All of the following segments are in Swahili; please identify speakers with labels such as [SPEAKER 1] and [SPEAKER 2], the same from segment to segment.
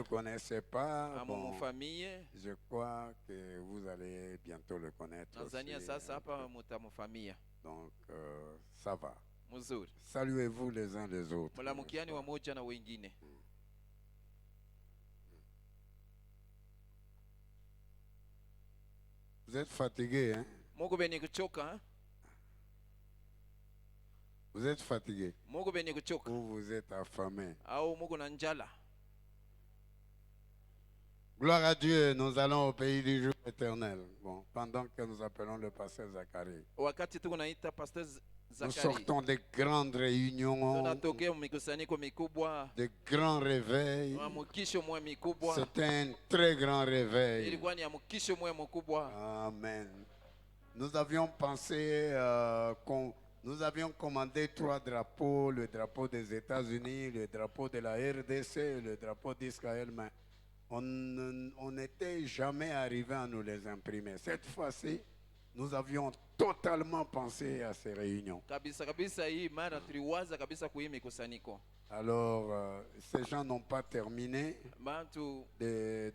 [SPEAKER 1] le connaissez pas,
[SPEAKER 2] amo
[SPEAKER 1] bon,
[SPEAKER 2] mufamiye
[SPEAKER 1] je crois que vous allez bientôt le connaître aussi.
[SPEAKER 2] nazania sasa hapa mutamufamia
[SPEAKER 1] Donc, ça va.
[SPEAKER 2] mzuri.
[SPEAKER 1] Saluez-vous les uns les autres.
[SPEAKER 2] Mulamukiani wamoja na wengine.
[SPEAKER 1] Vous êtes fatigué, hein?
[SPEAKER 2] Mungu beni kuchoka, hein?
[SPEAKER 1] Vous êtes fatigué.
[SPEAKER 2] Mungu beni kuchoka.
[SPEAKER 1] Ou vous êtes affamé.
[SPEAKER 2] Au Mungu na njala.
[SPEAKER 1] Gloire à Dieu, nous allons au pays du jour éternel. Bon, pendant que nous appelons le pasteur Zacharie.
[SPEAKER 2] Wakati tuko naita pastor
[SPEAKER 1] Nous
[SPEAKER 2] Zakari.
[SPEAKER 1] sortons des grandes réunions,
[SPEAKER 2] Tunatokea mikusanyiko mikubwa.
[SPEAKER 1] des grands réveils.
[SPEAKER 2] Mukisho mwe mikubwa.
[SPEAKER 1] C'est un très grand réveil.
[SPEAKER 2] Ilikuwa ni mukisho mwe mkubwa.
[SPEAKER 1] Amen. Nous avions pensé nous avions commandé 3 drapeaux, le drapeau des États-Unis, le drapeau de la RDC et le drapeau d'Israël, mais on n'était jamais arrivé à nous les imprimer. Cette fois-ci, nous avions totalement pensé à ces réunions.
[SPEAKER 2] Kabisa kabisa hii mara tuliwaza kabisa kuhii mikusanyiko.
[SPEAKER 1] Alors, ces gens n'ont pas terminé
[SPEAKER 2] Bantu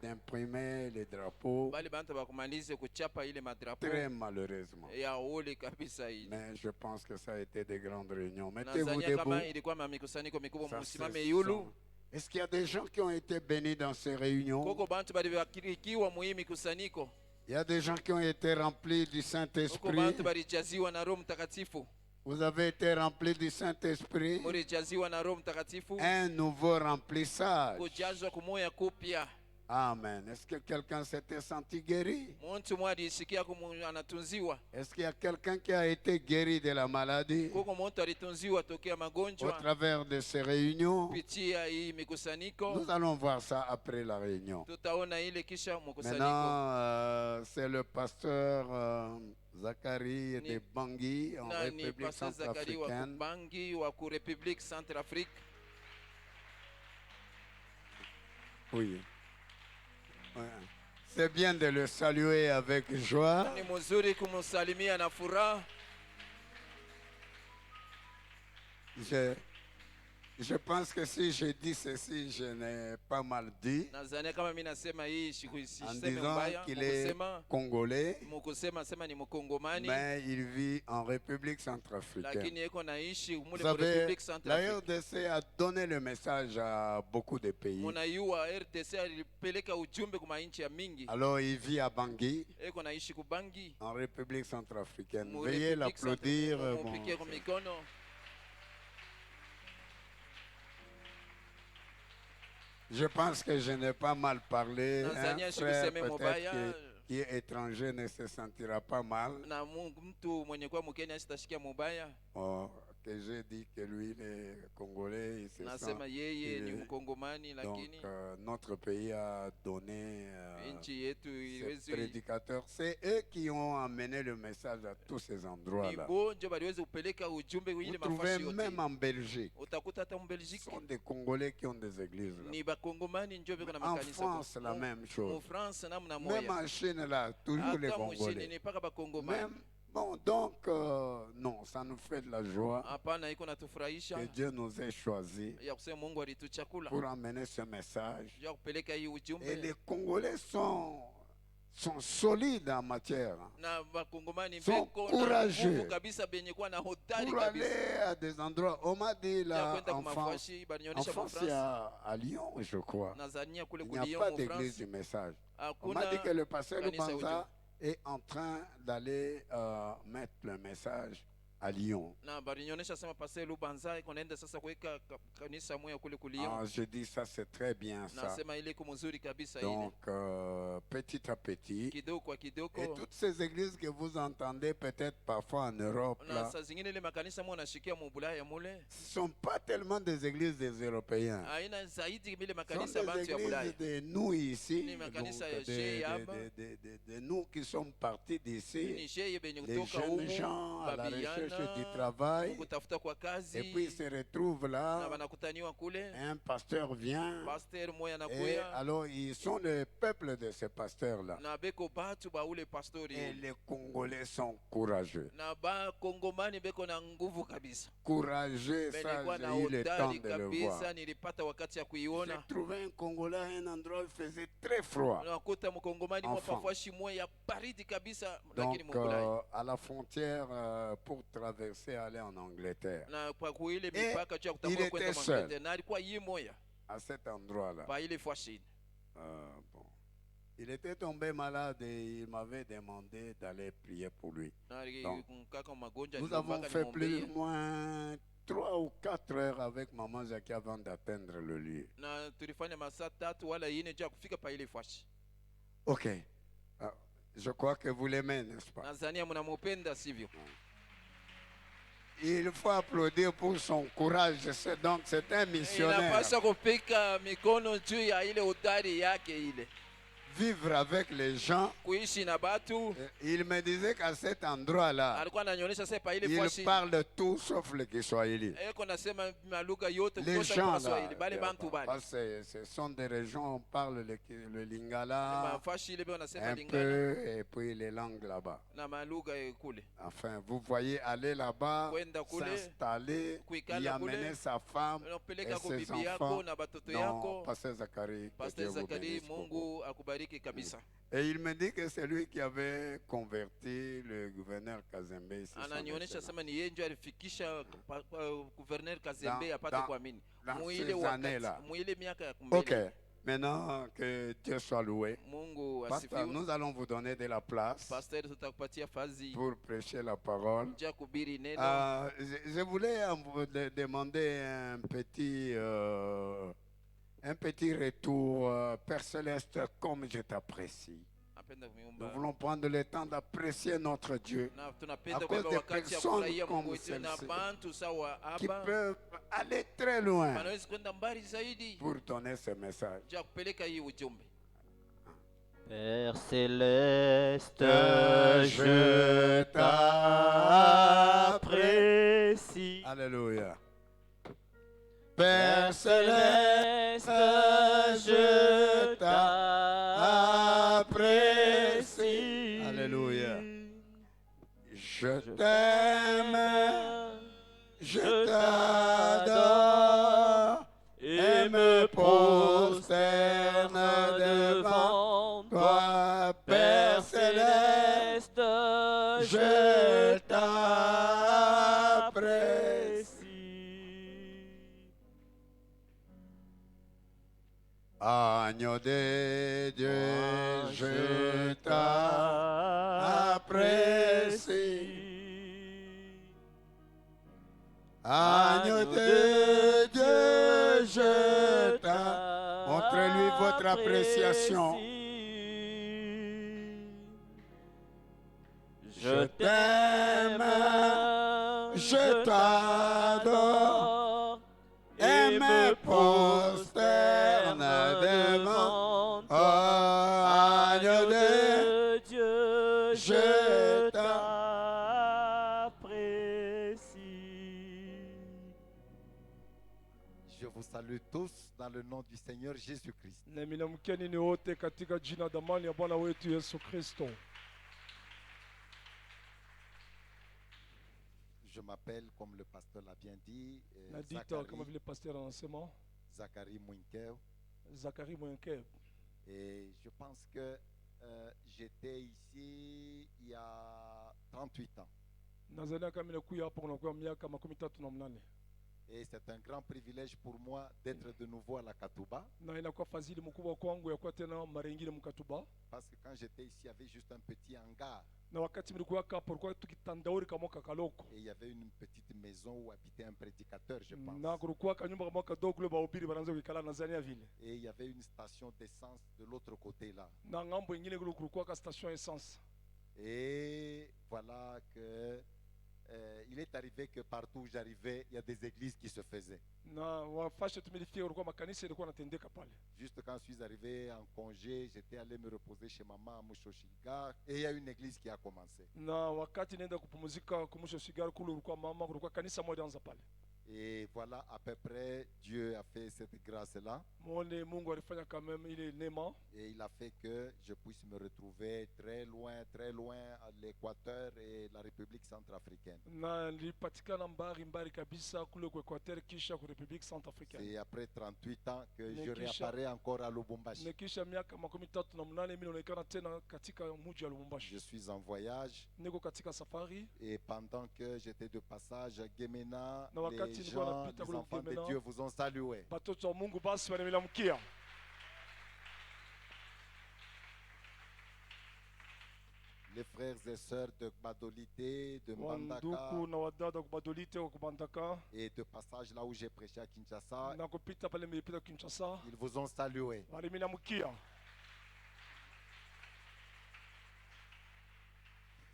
[SPEAKER 1] d'imprimer les drapeaux,
[SPEAKER 2] bali bantu bakumalize kuchapa ile madrapo.
[SPEAKER 1] très malheureusement.
[SPEAKER 2] Ya ole kabisa hii.
[SPEAKER 1] Mais je pense que ça a été des grandes réunions. Mettez-vous
[SPEAKER 2] Nazania
[SPEAKER 1] debout.
[SPEAKER 2] kama ilikuwa mikusanyiko mikubwa
[SPEAKER 1] Ça,
[SPEAKER 2] musimame
[SPEAKER 1] c'est
[SPEAKER 2] yulu.
[SPEAKER 1] son- Est-ce qu'il y a des gens qui ont été bénis dans ces réunions?
[SPEAKER 2] Koko bantu bali bakirikiwa muhii mikusanyiko.
[SPEAKER 1] Il y a des gens qui ont été remplis du
[SPEAKER 2] Koko
[SPEAKER 1] Saint-Esprit.
[SPEAKER 2] bantu balijaziwa na Roho Mtakatifu.
[SPEAKER 1] Vous avez été remplis du Saint-Esprit.
[SPEAKER 2] Mulijaziwa na Roho Mtakatifu.
[SPEAKER 1] Un nouveau remplissage.
[SPEAKER 2] Kujazwa kumoya kupya.
[SPEAKER 1] Amen. Est-ce que quelqu'un s'était senti guéri?
[SPEAKER 2] Muntu mwa alisikia anatunziwa.
[SPEAKER 1] Est-ce qu'il y a quelqu'un qui a été guéri de la maladie
[SPEAKER 2] Koko muntu alitunziwa tokea
[SPEAKER 1] au
[SPEAKER 2] magonjwa
[SPEAKER 1] travers de ces réunions?
[SPEAKER 2] kupitia hii mikusanyiko.
[SPEAKER 1] Nous allons voir ça après la réunion.
[SPEAKER 2] Tutaona ile kisha mkusanyiko.
[SPEAKER 1] Maintenant, c'est le pasteur Zacharie de Bangui en
[SPEAKER 2] Na ni
[SPEAKER 1] République
[SPEAKER 2] Pastor Zakari wa
[SPEAKER 1] centrafricaine.
[SPEAKER 2] Kubangi wa ku République Centrafrique.
[SPEAKER 1] Oui. Ouais. C'est bien de le saluer avec joie.
[SPEAKER 2] Ni mzuri kumusalimia na furaha.
[SPEAKER 1] Je pense que si je dis ceci, je n'ai pas mal dit
[SPEAKER 2] Nazania kama mimi nasema hii
[SPEAKER 1] en
[SPEAKER 2] siseme
[SPEAKER 1] disant
[SPEAKER 2] mbaya.
[SPEAKER 1] qu'il est
[SPEAKER 2] Mukusema
[SPEAKER 1] congolais,
[SPEAKER 2] sema ni mkongomani.
[SPEAKER 1] mais il vit en République centrafricaine.
[SPEAKER 2] Lakini yeko naishi
[SPEAKER 1] Vous
[SPEAKER 2] mule
[SPEAKER 1] savez,
[SPEAKER 2] République
[SPEAKER 1] la
[SPEAKER 2] Centrafrique.
[SPEAKER 1] RDC a donné le message à beaucoup de pays.
[SPEAKER 2] Munaiwa RDC alipeleka ujumbe kwa nchi ya mingi.
[SPEAKER 1] Alors il vit à Bangui,
[SPEAKER 2] Eko naishi kubangi.
[SPEAKER 1] en République centrafricaine.
[SPEAKER 2] Mu
[SPEAKER 1] Veuillez
[SPEAKER 2] République
[SPEAKER 1] l'applaudir.
[SPEAKER 2] Centrafrique.
[SPEAKER 1] Bon,
[SPEAKER 2] Mupigie kwa mikono.
[SPEAKER 1] je pense que je n'ai pas mal parlé. Un
[SPEAKER 2] Tanzania
[SPEAKER 1] frère
[SPEAKER 2] sikuseme mubaya.
[SPEAKER 1] peut-être qui est étranger ne se sentira pas mal.
[SPEAKER 2] Na mtu mwenye kwa Mkenya sitashikia mubaya.
[SPEAKER 1] Oh, que j'ai dit que lui, il est congolais, il se
[SPEAKER 2] Nasema
[SPEAKER 1] sent.
[SPEAKER 2] yeye
[SPEAKER 1] il
[SPEAKER 2] ni
[SPEAKER 1] est-
[SPEAKER 2] mkongomani
[SPEAKER 1] Donc,
[SPEAKER 2] lakini
[SPEAKER 1] notre pays a donné
[SPEAKER 2] nchi yetu
[SPEAKER 1] ces
[SPEAKER 2] iwezi
[SPEAKER 1] prédicateurs. C'est eux qui ont amené le message à tous ces endroits-là.
[SPEAKER 2] Ibo ndio baliweza kupeleka ujumbe
[SPEAKER 1] Vous
[SPEAKER 2] ile
[SPEAKER 1] trouvez
[SPEAKER 2] mafasi yote.
[SPEAKER 1] même en Belgique,
[SPEAKER 2] Utakuta hata
[SPEAKER 1] ce
[SPEAKER 2] Mbelgique
[SPEAKER 1] sont des Congolais qui ont des églises là.
[SPEAKER 2] ni bakongomani ndio biko na
[SPEAKER 1] En
[SPEAKER 2] makanisa.
[SPEAKER 1] France, la même
[SPEAKER 2] Mu
[SPEAKER 1] chose.
[SPEAKER 2] France namna
[SPEAKER 1] Même
[SPEAKER 2] moya.
[SPEAKER 1] en Chine, là, toujours les
[SPEAKER 2] Hata mushini
[SPEAKER 1] Congolais.
[SPEAKER 2] ni paka bakongomani.
[SPEAKER 1] Même, bon, donc, non, ça nous fait de la joie
[SPEAKER 2] Hapana iko natufurahisha.
[SPEAKER 1] que Dieu nous ait choisis
[SPEAKER 2] Ya kusema Mungu alituchakula.
[SPEAKER 1] pour amener ce message.
[SPEAKER 2] Ya kupeleka hii
[SPEAKER 1] Et
[SPEAKER 2] ujumbe.
[SPEAKER 1] les Congolais sont solides en matière
[SPEAKER 2] Na bakongomani
[SPEAKER 1] Sont
[SPEAKER 2] beko na
[SPEAKER 1] courageux.
[SPEAKER 2] nguvu kabisa benye kwa na hodari
[SPEAKER 1] pour
[SPEAKER 2] kabisa.
[SPEAKER 1] aller à des endroits. On m'a dit
[SPEAKER 2] Ya
[SPEAKER 1] là,
[SPEAKER 2] kwenda
[SPEAKER 1] en France,
[SPEAKER 2] kumafashi banionyesha mu
[SPEAKER 1] il y
[SPEAKER 2] France.
[SPEAKER 1] a à Lyon, je crois.
[SPEAKER 2] Nazania kule
[SPEAKER 1] Il n'y a
[SPEAKER 2] kuliyo
[SPEAKER 1] pas
[SPEAKER 2] mu
[SPEAKER 1] d'église
[SPEAKER 2] France.
[SPEAKER 1] du message. On m'a
[SPEAKER 2] Hakuna
[SPEAKER 1] dit que le pasteur
[SPEAKER 2] kanisa
[SPEAKER 1] Lubanza est en train d'aller mettre le message à Lyon.
[SPEAKER 2] na balionyesha sema Pastor Lubanza iko naenda sasa kuweka kanisa moja kule kuliyo.
[SPEAKER 1] Ah, je dis ça, c'est très bien ça.
[SPEAKER 2] Nasema ile iko mzuri kabisa ile.
[SPEAKER 1] Donc, petit à petit.
[SPEAKER 2] Kidogo kwa kidogo.
[SPEAKER 1] Et toutes ces églises que vous entendez peut-être parfois en Europe,
[SPEAKER 2] Na
[SPEAKER 1] là,
[SPEAKER 2] saa zingine ile makanisa mwa nashikia mu Bulaya mule.
[SPEAKER 1] ce ne sont pas tellement des églises des Européens.
[SPEAKER 2] Haina zaidi vile
[SPEAKER 1] Ce sont
[SPEAKER 2] makanisa
[SPEAKER 1] des
[SPEAKER 2] bantu ya Bulaya.
[SPEAKER 1] églises de nous ici,
[SPEAKER 2] Ni
[SPEAKER 1] donc,
[SPEAKER 2] makanisa ya Shey hapa.
[SPEAKER 1] de nous qui sommes partis
[SPEAKER 2] Ni
[SPEAKER 1] d'ici,
[SPEAKER 2] sheye benye
[SPEAKER 1] les
[SPEAKER 2] kutoka
[SPEAKER 1] jeunes
[SPEAKER 2] humu
[SPEAKER 1] gens à la
[SPEAKER 2] babiyana
[SPEAKER 1] recherche du travail.
[SPEAKER 2] kutafuta kwa
[SPEAKER 1] Et
[SPEAKER 2] kazi
[SPEAKER 1] puis il se retrouve
[SPEAKER 2] na
[SPEAKER 1] là.
[SPEAKER 2] wanakutaniwa kule.
[SPEAKER 1] Un pasteur vient.
[SPEAKER 2] Pasteur moya
[SPEAKER 1] Et
[SPEAKER 2] anakuya
[SPEAKER 1] alors, ils sont le peuple de ces pasteurs-là.
[SPEAKER 2] na beko batu ba ule pastori
[SPEAKER 1] Et
[SPEAKER 2] ule.
[SPEAKER 1] les Congolais sont courageux.
[SPEAKER 2] Na ba kongomani beko na nguvu kabisa.
[SPEAKER 1] Courageux, ça,
[SPEAKER 2] Belikuwa na
[SPEAKER 1] j'ai eu le temps
[SPEAKER 2] hodari
[SPEAKER 1] de le voir.
[SPEAKER 2] kabisa, nilipata wakati ya
[SPEAKER 1] J'ai
[SPEAKER 2] kuiona.
[SPEAKER 1] trouvé un Congolais à un endroit où il faisait très froid.
[SPEAKER 2] Unakuta mkongomani mwa
[SPEAKER 1] Enfant.
[SPEAKER 2] pafashi moya baridi kabisa,
[SPEAKER 1] Donc,
[SPEAKER 2] lakini mkulai
[SPEAKER 1] à la frontière, pour traverser, aller en Angleterre.
[SPEAKER 2] na kwa kuile
[SPEAKER 1] Et
[SPEAKER 2] mipaka juu ya
[SPEAKER 1] il
[SPEAKER 2] kutambua
[SPEAKER 1] était
[SPEAKER 2] kwenda
[SPEAKER 1] seul.
[SPEAKER 2] Mangete, na alikuwa yi moya
[SPEAKER 1] À cet endroit-là.
[SPEAKER 2] pa ile fashi.
[SPEAKER 1] Bon. Il était tombé malade et il m'avait demandé d'aller prier pour lui.
[SPEAKER 2] Na
[SPEAKER 1] Donc,
[SPEAKER 2] kaka magonjwa
[SPEAKER 1] nous avons
[SPEAKER 2] nilobaka
[SPEAKER 1] fait plus
[SPEAKER 2] nimwombee.
[SPEAKER 1] ou moins 3 ou 4 heures avec Maman Jackie avant d'atteindre le lieu.
[SPEAKER 2] Na tulifanya masaa 3 wala 4 juu ya kufika pa ile fashi.
[SPEAKER 1] Ok. Ah, je crois que vous l'aimez, n'est-ce pas?
[SPEAKER 2] Tanzania mnamupenda sivyo?
[SPEAKER 1] Il faut applaudir pour son courage. Donc, c'est un missionnaire.
[SPEAKER 2] Inapaswa kupika mikono juu ya ile udari yake ile.
[SPEAKER 1] Vivre avec les gens.
[SPEAKER 2] Kuishi na batu.
[SPEAKER 1] Il me disait qu'à cet endroit-là,
[SPEAKER 2] Alikuwa ananionyesha sasa pa ile
[SPEAKER 1] il
[SPEAKER 2] fashi.
[SPEAKER 1] parle de tout sauf le Kiswahili.
[SPEAKER 2] Eko nasema malugha yote
[SPEAKER 1] Les
[SPEAKER 2] kukosa
[SPEAKER 1] gens
[SPEAKER 2] kwa Swahili, bale
[SPEAKER 1] là,
[SPEAKER 2] bantu bale.
[SPEAKER 1] parce que ce sont des régions où on parle le lingala
[SPEAKER 2] Mafashi ile bwana nasema
[SPEAKER 1] un
[SPEAKER 2] lingana
[SPEAKER 1] peu et puis les langues là-bas.
[SPEAKER 2] na malugha kule.
[SPEAKER 1] Enfin, vous voyez aller là-bas,
[SPEAKER 2] Kwenda kule,
[SPEAKER 1] s'installer,
[SPEAKER 2] kuikala
[SPEAKER 1] y amener
[SPEAKER 2] kule,
[SPEAKER 1] sa femme et
[SPEAKER 2] Unapeleka kwa
[SPEAKER 1] ses
[SPEAKER 2] bibi yako
[SPEAKER 1] enfants.
[SPEAKER 2] na batoto
[SPEAKER 1] Non,
[SPEAKER 2] yako.
[SPEAKER 1] Pasteur Zacharie, que
[SPEAKER 2] Pastor
[SPEAKER 1] Dieu vous
[SPEAKER 2] Zakari,
[SPEAKER 1] bénisse beaucoup.
[SPEAKER 2] Mungu akubariki kabisa.
[SPEAKER 1] Et il me dit que c'est lui qui avait converti le gouverneur Kazembe ici. son
[SPEAKER 2] Ananionyesha
[SPEAKER 1] excellence.
[SPEAKER 2] sema ni yeye ndio alifikisha gouverneur Kazembe apate
[SPEAKER 1] dans-
[SPEAKER 2] kuamini.
[SPEAKER 1] dans
[SPEAKER 2] Muile
[SPEAKER 1] ces années-là.
[SPEAKER 2] wakati, muile miaka ya kumbele.
[SPEAKER 1] Ok, maintenant que Dieu soit loué.
[SPEAKER 2] Mungu
[SPEAKER 1] Pasteur,
[SPEAKER 2] asifiwe.
[SPEAKER 1] nous allons vous donner de la place
[SPEAKER 2] Pastor tutakupatia fazi
[SPEAKER 1] pour prêcher la parole.
[SPEAKER 2] ja kubiri neno.
[SPEAKER 1] Je voulais vous demander un petit retour. Père Céleste, comme je t'apprécie.
[SPEAKER 2] Napenda
[SPEAKER 1] Nous
[SPEAKER 2] kumiomba.
[SPEAKER 1] voulons prendre le temps d'apprécier notre Dieu
[SPEAKER 2] Na
[SPEAKER 1] À
[SPEAKER 2] tunapenda
[SPEAKER 1] cause
[SPEAKER 2] kubeba
[SPEAKER 1] des
[SPEAKER 2] wakati ya
[SPEAKER 1] personnes
[SPEAKER 2] kufurahia
[SPEAKER 1] comme
[SPEAKER 2] Mungu wetu na
[SPEAKER 1] celle-ci,
[SPEAKER 2] bantu sawa
[SPEAKER 1] qui
[SPEAKER 2] hapa
[SPEAKER 1] peuvent aller très loin
[SPEAKER 2] wanaweza kwenda mbali zaidi
[SPEAKER 1] pour donner ce message.
[SPEAKER 2] ja kupeleka hii ujumbe.
[SPEAKER 3] Père céleste,
[SPEAKER 1] je
[SPEAKER 3] t'apprécie.
[SPEAKER 1] Alléluia.
[SPEAKER 3] Père céleste, je t'apprécie.
[SPEAKER 1] Alléluia. Je t'aime, je t'adore
[SPEAKER 3] et me prosterne devant toi, Père céleste, je t'apprécie.
[SPEAKER 1] Agneau de Dieu, je t'apprécie. Agneau de Dieu, je t'apprécie. Montrez-lui votre appréciation.
[SPEAKER 3] Je t'aime, je t'adore et me prosterne devant toi, agneau de Dieu, je t'apprécie.
[SPEAKER 4] Je vous salue tous dans le nom du Seigneur Jésus-Christ.
[SPEAKER 5] Na ninamkeni wote katika jina damani ya Bwana wetu Yesu Kristo.
[SPEAKER 4] Je m'appelle, comme le pasteur l'a bien dit,
[SPEAKER 5] Nadita kama vile pasteur anasema
[SPEAKER 4] Zacharie Mouinkew.
[SPEAKER 5] Zakari Mwenke.
[SPEAKER 4] Et je pense que j'étais ici il y a 38 ans.
[SPEAKER 5] Nazania kama nilikuja hapa kunakuwa miaka 38
[SPEAKER 4] Et c'est un grand privilège pour moi d'être de nouveau à la Katouba.
[SPEAKER 5] na inakuwa fadhili mkubwa kwangu ya kuwa tena mara nyingine mkatuba.
[SPEAKER 4] Parce que quand j'étais ici, il y avait juste un petit hangar.
[SPEAKER 5] Na wakati mlikuwa hapa kulikuwa tukitandauri kama kaloko.
[SPEAKER 4] Et il y avait une petite maison où habitait un prédicateur, je pense.
[SPEAKER 5] Na kulikuwa kanyumba kama kadogo kule bahubiri banaanza kuikala Nazania vile.
[SPEAKER 4] Et il y avait une station d'essence de l'autre côté là.
[SPEAKER 5] Na ngambo nyingine kule kulikuwa ka station essence.
[SPEAKER 4] Et voilà que il est arrivé que partout où j'arrivais, il y a des églises qui se faisaient.
[SPEAKER 5] na wafashe tumelifika kulikuwa makanisa ilikuwa natendeka pale.
[SPEAKER 4] Juste quand je suis arrivé en congé, j'étais allé me reposer chez maman à Mushoshiga et il y a une église qui a commencé.
[SPEAKER 5] Na wakati naenda kupumzika kumusho sigara kule kulikuwa mama, kulikuwa kanisa moja anza pale.
[SPEAKER 4] Et voilà, à peu près, Dieu a fait cette grâce-là.
[SPEAKER 5] Muone Mungu alifanya quand même ile neema,
[SPEAKER 4] Et il a fait que je puisse me retrouver très loin, à l'Équateur et la République centrafricaine.
[SPEAKER 5] na nilipatikana mbali kabisa kule kwa Equateur kisha kwa Republique Centrafricaine.
[SPEAKER 4] C'est après 38 ans que je
[SPEAKER 5] Nekisha-
[SPEAKER 4] réapparais encore à Lubumbashi.
[SPEAKER 5] Nikisha miaka 38 mimi naonekana tena katika mji wa
[SPEAKER 4] Je
[SPEAKER 5] Lubumbashi.
[SPEAKER 4] suis en voyage
[SPEAKER 5] Niko katika safari
[SPEAKER 4] et pendant que j'étais de passage à Gemena,
[SPEAKER 5] Na wakati
[SPEAKER 4] les
[SPEAKER 5] nilikuwa
[SPEAKER 4] gens,
[SPEAKER 5] napita
[SPEAKER 4] les
[SPEAKER 5] kule
[SPEAKER 4] enfants de
[SPEAKER 5] Gemena,
[SPEAKER 4] Dieu vous ont salué.
[SPEAKER 5] batoto wa Mungu basi wananilamkia.
[SPEAKER 4] Les frères et sœurs de Badolité, de Mbandaka
[SPEAKER 5] Wanduku na wadada kubadolite wa kubandaka
[SPEAKER 4] et de passage là où j'ai prêché à Kinshasa,
[SPEAKER 5] na kupita pale nilipita Kinshasa
[SPEAKER 4] ils vous ont salué.
[SPEAKER 5] walinilamkia.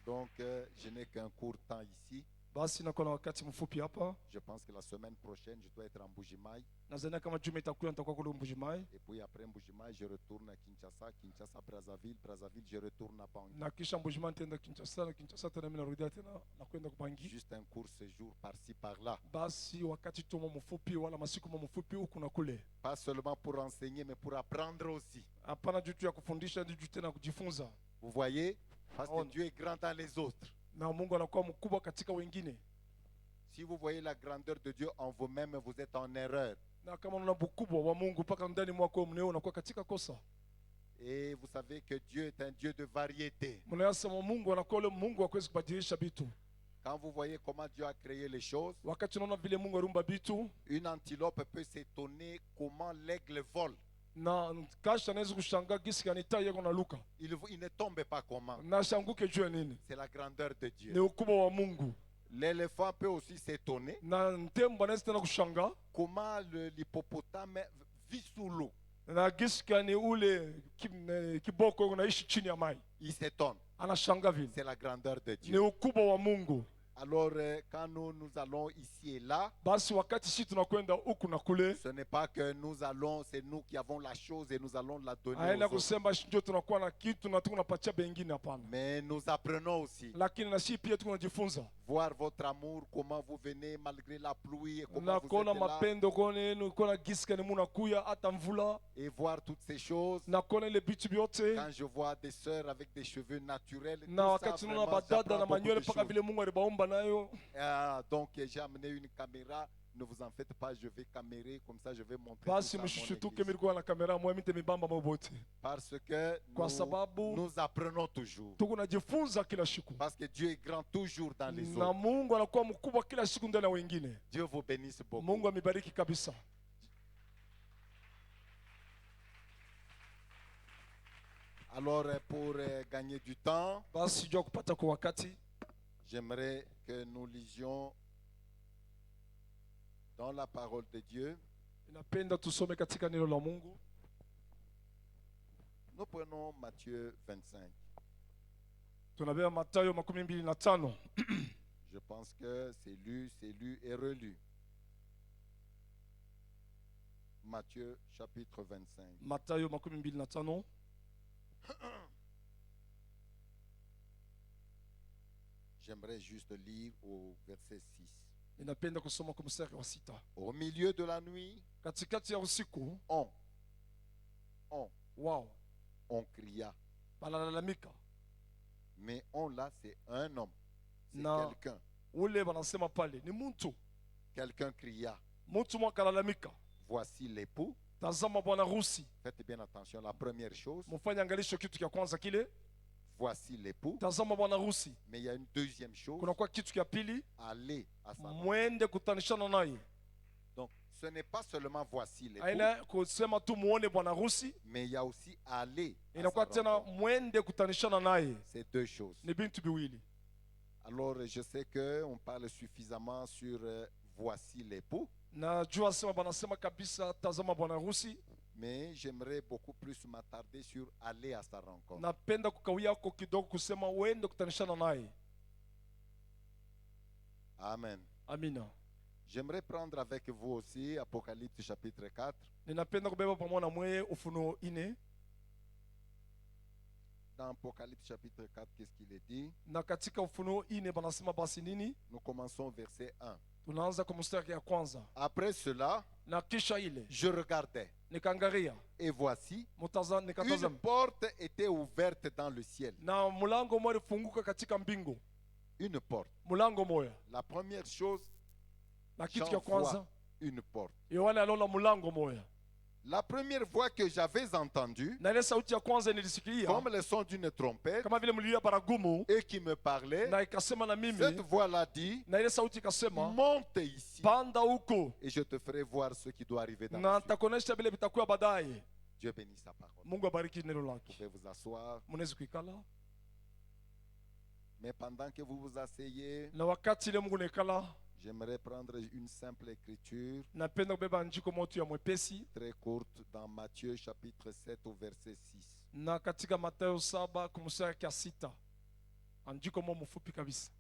[SPEAKER 4] Donc, je n'ai qu'un court temps ici.
[SPEAKER 5] Basi nakuwa na wakati mfupi hapa,
[SPEAKER 4] Je pense que la semaine prochaine, je dois être en Bujimaï.
[SPEAKER 5] nadhani kama juma itakuwa nitakuwa kule Mbujimayi,
[SPEAKER 4] Et puis après Bujimaï, je retourne à Kinshasa. Kinshasa, Brazzaville. Brazzaville, je retourne à Bangui.
[SPEAKER 5] na kisha Mbujimayi nitaenda Kinshasa, na Kinshasa tena mimi narudia tena na kwenda Kubangi.
[SPEAKER 4] Juste un court séjour par-ci, par-là.
[SPEAKER 5] Basi wakati tu mfupi wala masiku mfupi huku na kule,
[SPEAKER 4] Pas seulement pour enseigner, mais pour apprendre aussi.
[SPEAKER 5] hapana juu tu ya kufundisha, juu tena kujifunza.
[SPEAKER 4] Vous voyez? Parce que
[SPEAKER 5] On-
[SPEAKER 4] Dieu est grand dans les autres.
[SPEAKER 5] Na Mungu anakuwa mkubwa katika wengine,
[SPEAKER 4] Si vous voyez la grandeur de Dieu en vous-même, vous êtes en erreur.
[SPEAKER 5] na kama unaona ukubwa wa Mungu mpaka ndani mwako mneo unakuwa katika kosa.
[SPEAKER 4] Et vous savez que Dieu est un Dieu de variété.
[SPEAKER 5] Mnayasema Mungu anakuwa ule Mungu hakuwezi kubadilisha vitu.
[SPEAKER 4] Quand vous voyez comment Dieu a créé les choses,
[SPEAKER 5] Wakati unaona vile Mungu aliumba vitu,
[SPEAKER 4] une antilope peut s'étonner comment l'aigle vole.
[SPEAKER 5] na kasha anaweza kushangaa gisi gani tai yako naluka
[SPEAKER 4] Il ne tombe pas comment.
[SPEAKER 5] na shanguke juu ya nini.
[SPEAKER 4] C'est la grandeur de
[SPEAKER 5] Ni
[SPEAKER 4] Dieu.
[SPEAKER 5] ukubwa wa Mungu.
[SPEAKER 4] L'éléphant peut aussi s'étonner
[SPEAKER 5] Na ntembo anaweza tena kushangaa
[SPEAKER 4] comment l'hippopotame vit sous l'eau.
[SPEAKER 5] na gisi gani ule kiboko unaishi chini ya mai,
[SPEAKER 4] Il s'étonne.
[SPEAKER 5] anashangaa vile.
[SPEAKER 4] C'est la grandeur de
[SPEAKER 5] Ni
[SPEAKER 4] Dieu.
[SPEAKER 5] ukubwa wa Mungu.
[SPEAKER 4] Alors, quand nous allons ici et là,
[SPEAKER 5] Basi wakati sisi tunakwenda huku na kule,
[SPEAKER 4] ce n'est pas que nous allons, c'est nous qui avons la chose et nous allons la donner
[SPEAKER 5] haina
[SPEAKER 4] aux autres.
[SPEAKER 5] kusema ndio tunakuwa na kitu na tunapatia bengine, hapana.
[SPEAKER 4] Mais nous apprenons aussi.
[SPEAKER 5] Lakini na sisi pia tunajifunza
[SPEAKER 4] Voir votre amour, comment vous venez malgré la pluie et comment
[SPEAKER 5] na
[SPEAKER 4] vous
[SPEAKER 5] kuona
[SPEAKER 4] êtes là.
[SPEAKER 5] mapendo kone yenu, kuona gisi gani munakuya hata mvula,
[SPEAKER 4] Et voir toutes ces choses.
[SPEAKER 5] na kuona ile vitu vyote.
[SPEAKER 4] Quand je vois des sœurs avec des cheveux naturels,
[SPEAKER 5] Na
[SPEAKER 4] tout ça,
[SPEAKER 5] wakati unaona
[SPEAKER 4] vraiment,
[SPEAKER 5] badada
[SPEAKER 4] j'apprends
[SPEAKER 5] na
[SPEAKER 4] beaucoup
[SPEAKER 5] manywele
[SPEAKER 4] de
[SPEAKER 5] mpaka
[SPEAKER 4] choses.
[SPEAKER 5] vile Mungu alibaumba nayo.
[SPEAKER 4] Donc j'ai amené une caméra. Ne vous en faites pas, je vais camérer comme ça, je vais montrer tout
[SPEAKER 5] Basi
[SPEAKER 4] ça à mon
[SPEAKER 5] msishituke,
[SPEAKER 4] église.
[SPEAKER 5] milikuwa na kamera moja mite mibamba mobote,
[SPEAKER 4] Parce que
[SPEAKER 5] kwa sababu
[SPEAKER 4] nous apprenons toujours.
[SPEAKER 5] tuko najifunza kila siku,
[SPEAKER 4] Parce que Dieu est grand toujours dans les
[SPEAKER 5] na
[SPEAKER 4] autres.
[SPEAKER 5] Mungu anakuwa mkubwa kila siku ndani ya wengine.
[SPEAKER 4] Dieu vous bénisse beaucoup.
[SPEAKER 5] Mungu amebariki kabisa.
[SPEAKER 4] Alors pour gagner du temps,
[SPEAKER 5] Basi jua kupata kwa wakati,
[SPEAKER 4] j'aimerais que nous lisions dans la parole de Dieu.
[SPEAKER 5] ninapenda tusome katika neno la Mungu.
[SPEAKER 4] Nous prenons Matthieu 25.
[SPEAKER 5] Tunabeba Mathayo 25.
[SPEAKER 4] Je pense que c'est lu et relu. Matthieu chapitre 25.
[SPEAKER 5] Mathayo 25.
[SPEAKER 4] J'aimerais juste lire au verset 6.
[SPEAKER 5] Ninapenda kusoma kwa mstari wa 6.
[SPEAKER 4] Au milieu de la nuit,
[SPEAKER 5] Katikati ya usiku wao
[SPEAKER 4] on cria.
[SPEAKER 5] banalalamika,
[SPEAKER 4] Mais on là, c'est un homme. C'est
[SPEAKER 5] Non.
[SPEAKER 4] quelqu'un.
[SPEAKER 5] ule banasema pale ni mtu.
[SPEAKER 4] Quelqu'un cria.
[SPEAKER 5] Mtu mmoja kalalamika,
[SPEAKER 4] Voici l'époux.
[SPEAKER 5] tazama bwana harusi.
[SPEAKER 4] Faites bien attention. La première chose,
[SPEAKER 5] Mfanye angalisho kitu cha kwanza kile,
[SPEAKER 4] voici l'époux.
[SPEAKER 5] tazama bwana harusi.
[SPEAKER 4] Mais il y a une deuxième chose.
[SPEAKER 5] Kuna kwa kitu cha pili,
[SPEAKER 4] Aller à sa rencontre.
[SPEAKER 5] mwende kutanishana naye.
[SPEAKER 4] Donc, ce n'est pas seulement voici l'époux,
[SPEAKER 5] Haina kusema tu muone bwana harusi,
[SPEAKER 4] mais il y a aussi aller à sa
[SPEAKER 5] inakuwa tena
[SPEAKER 4] rencontre.
[SPEAKER 5] mwende kutanishana naye.
[SPEAKER 4] C'est deux choses.
[SPEAKER 5] Ni bintu biwili.
[SPEAKER 4] Alors, je sais qu'on parle suffisamment sur voici l'époux,
[SPEAKER 5] Najua sema banasema kabisa tazama bwana harusi,
[SPEAKER 4] mais j'aimerais beaucoup plus m'attarder sur aller à sa rencontre.
[SPEAKER 5] napenda kukawia kwa kidogo kusema uende kutanishana naye.
[SPEAKER 4] Amen.
[SPEAKER 5] Amina.
[SPEAKER 4] J'aimerais prendre avec vous aussi Apocalypse chapitre 4.
[SPEAKER 5] Ninapenda kubeba pamoja na mweye Ufunuo 4.
[SPEAKER 4] Dans Apocalypse chapitre 4, qu'est-ce qu'il est dit?
[SPEAKER 5] Na katika Ufunuo 4 banasema basi nini?
[SPEAKER 4] Nous commençons au verset 1.
[SPEAKER 5] Tunaanza kwa mstari ya kwanza.
[SPEAKER 4] Après cela,
[SPEAKER 5] Na kisha ile
[SPEAKER 4] je regardais,
[SPEAKER 5] nikaangalia,
[SPEAKER 4] et voici,
[SPEAKER 5] une
[SPEAKER 4] une porte était ouverte dans le ciel.
[SPEAKER 5] na mlango mmoja ulifunguka katika mbingu.
[SPEAKER 4] Une porte.
[SPEAKER 5] Mlango mmoja.
[SPEAKER 4] La première chose,
[SPEAKER 5] Na kitu
[SPEAKER 4] j'en
[SPEAKER 5] cha kwanza,
[SPEAKER 4] vois une porte.
[SPEAKER 5] Yohana aliona mlango mmoja.
[SPEAKER 4] La première voix que j'avais entendue,
[SPEAKER 5] Na ile sauti ya kwanza nilisikia
[SPEAKER 4] comme le son d'une trompette,
[SPEAKER 5] kama vile mlio baragumu,
[SPEAKER 4] et qui me parlait,
[SPEAKER 5] na ikasema na
[SPEAKER 4] cette
[SPEAKER 5] mimi,
[SPEAKER 4] voix-là dit,
[SPEAKER 5] na ile sauti ikasema,
[SPEAKER 4] monte ici,
[SPEAKER 5] panda huko
[SPEAKER 4] et je te ferai voir ce qui doit arriver dans
[SPEAKER 5] na
[SPEAKER 4] la suite.
[SPEAKER 5] nitakuonesha vile vitakuwa baadaye.
[SPEAKER 4] Dieu bénisse sa parole.
[SPEAKER 5] Mungu abariki neno
[SPEAKER 4] Vous
[SPEAKER 5] lake.
[SPEAKER 4] pouvez vous asseoir,
[SPEAKER 5] Mnaweza kuikala,
[SPEAKER 4] mais pendant que vous vous asseyez,
[SPEAKER 5] na wakati ile Mungu naikala,
[SPEAKER 4] j'aimerais prendre une simple écriture
[SPEAKER 5] napenda kubeba andiko moto ya mwepesi
[SPEAKER 4] très courte dans Matthieu chapitre 7 au verset 6.
[SPEAKER 5] na katika Mathayo 7 kumstari ya 6. Andiko moja mfupi kabisa.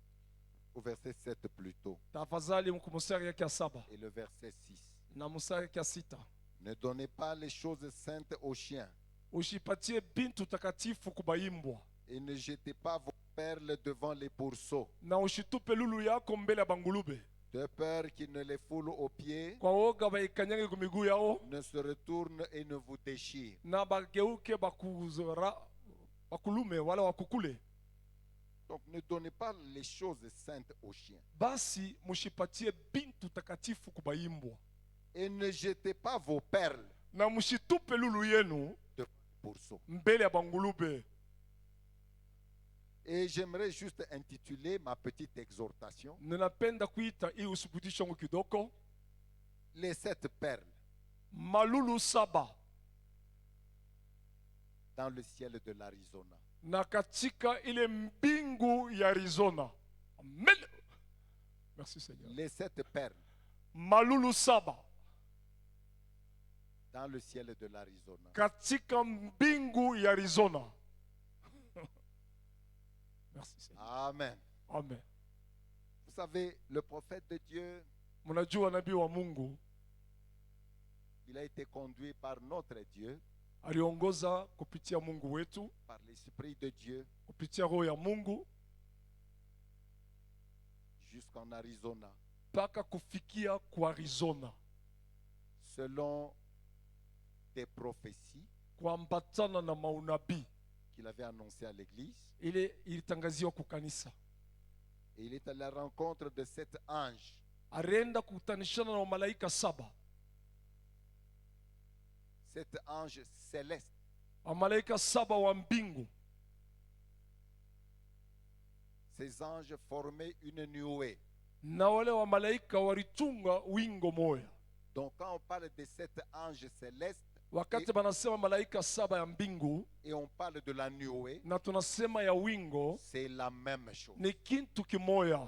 [SPEAKER 4] Au verset 7 plutôt,
[SPEAKER 5] Tafadhali kumstari ya 7
[SPEAKER 4] et le verset 6.
[SPEAKER 5] na mstari ya 6.
[SPEAKER 4] Ne donnez pas les choses saintes aux chiens,
[SPEAKER 5] Ushipatie bintu takatifu kubaimbwa,
[SPEAKER 4] et ne jetez pas vos perles devant les pourceaux,
[SPEAKER 5] na ushitupe lulu yako mbele ya bangulube,
[SPEAKER 4] de peur qu'ils ne les foulent aux pieds,
[SPEAKER 5] kwa woga baikanyage ku miguu yao,
[SPEAKER 4] ne se retournent et ne vous déchirent.
[SPEAKER 5] na bageuke bakulume wala wakukule.
[SPEAKER 4] Donc ne donnez pas les choses saintes aux chiens.
[SPEAKER 5] Basi mushipatie bintu takatifu kubaimbwa,
[SPEAKER 4] Et ne jetez pas vos perles
[SPEAKER 5] na mushitupe lulu yenu
[SPEAKER 4] devant les pourceaux.
[SPEAKER 5] mbele ya bangulube.
[SPEAKER 4] Et j'aimerais juste intituler ma petite exhortation
[SPEAKER 5] Ninapenda kuita hii usiputisho wangu kidogo,
[SPEAKER 4] les 7 perles
[SPEAKER 5] malulu 7
[SPEAKER 4] dans le ciel de l'Arizona.
[SPEAKER 5] na katika ile mbingu ya Arizona. Amen. Merci Seigneur.
[SPEAKER 4] Les 7 perles
[SPEAKER 5] Malulu 7
[SPEAKER 4] dans le ciel de l'Arizona.
[SPEAKER 5] katika mbingu ya Arizona. Merci Seigneur.
[SPEAKER 4] Amen.
[SPEAKER 5] Amen.
[SPEAKER 4] Vous savez, le prophète de Dieu,
[SPEAKER 5] Mnajua nabii wa Mungu
[SPEAKER 4] il a été conduit par notre Dieu,
[SPEAKER 5] aliongoza kupitia Mungu wetu,
[SPEAKER 4] par l'Esprit de Dieu,
[SPEAKER 5] kupitia roho ya Mungu
[SPEAKER 4] jusqu'en Arizona,
[SPEAKER 5] mpaka kufikia kwa Arizona,
[SPEAKER 4] selon des prophéties
[SPEAKER 5] kuambatana na maunabii
[SPEAKER 4] qu'il avait annoncées à l'église.
[SPEAKER 5] ile ilitangaziwa kukanisa.
[SPEAKER 4] Et il est à la rencontre de 7 anges.
[SPEAKER 5] Alienda kukutanishana na malaika 7,
[SPEAKER 4] 7 anges célestes.
[SPEAKER 5] malaika 7 wa mbingu.
[SPEAKER 4] Ces anges formaient une nuée.
[SPEAKER 5] Na wale wa malaika walitunga wingo moya.
[SPEAKER 4] Donc quand on parle de 7 anges célestes
[SPEAKER 5] Wakati banasema malaika 7 ya mbingu
[SPEAKER 4] et on parle de la nuée,
[SPEAKER 5] na tunasema ya wingo,
[SPEAKER 4] c'est la même chose.
[SPEAKER 5] ni kintu kimoya.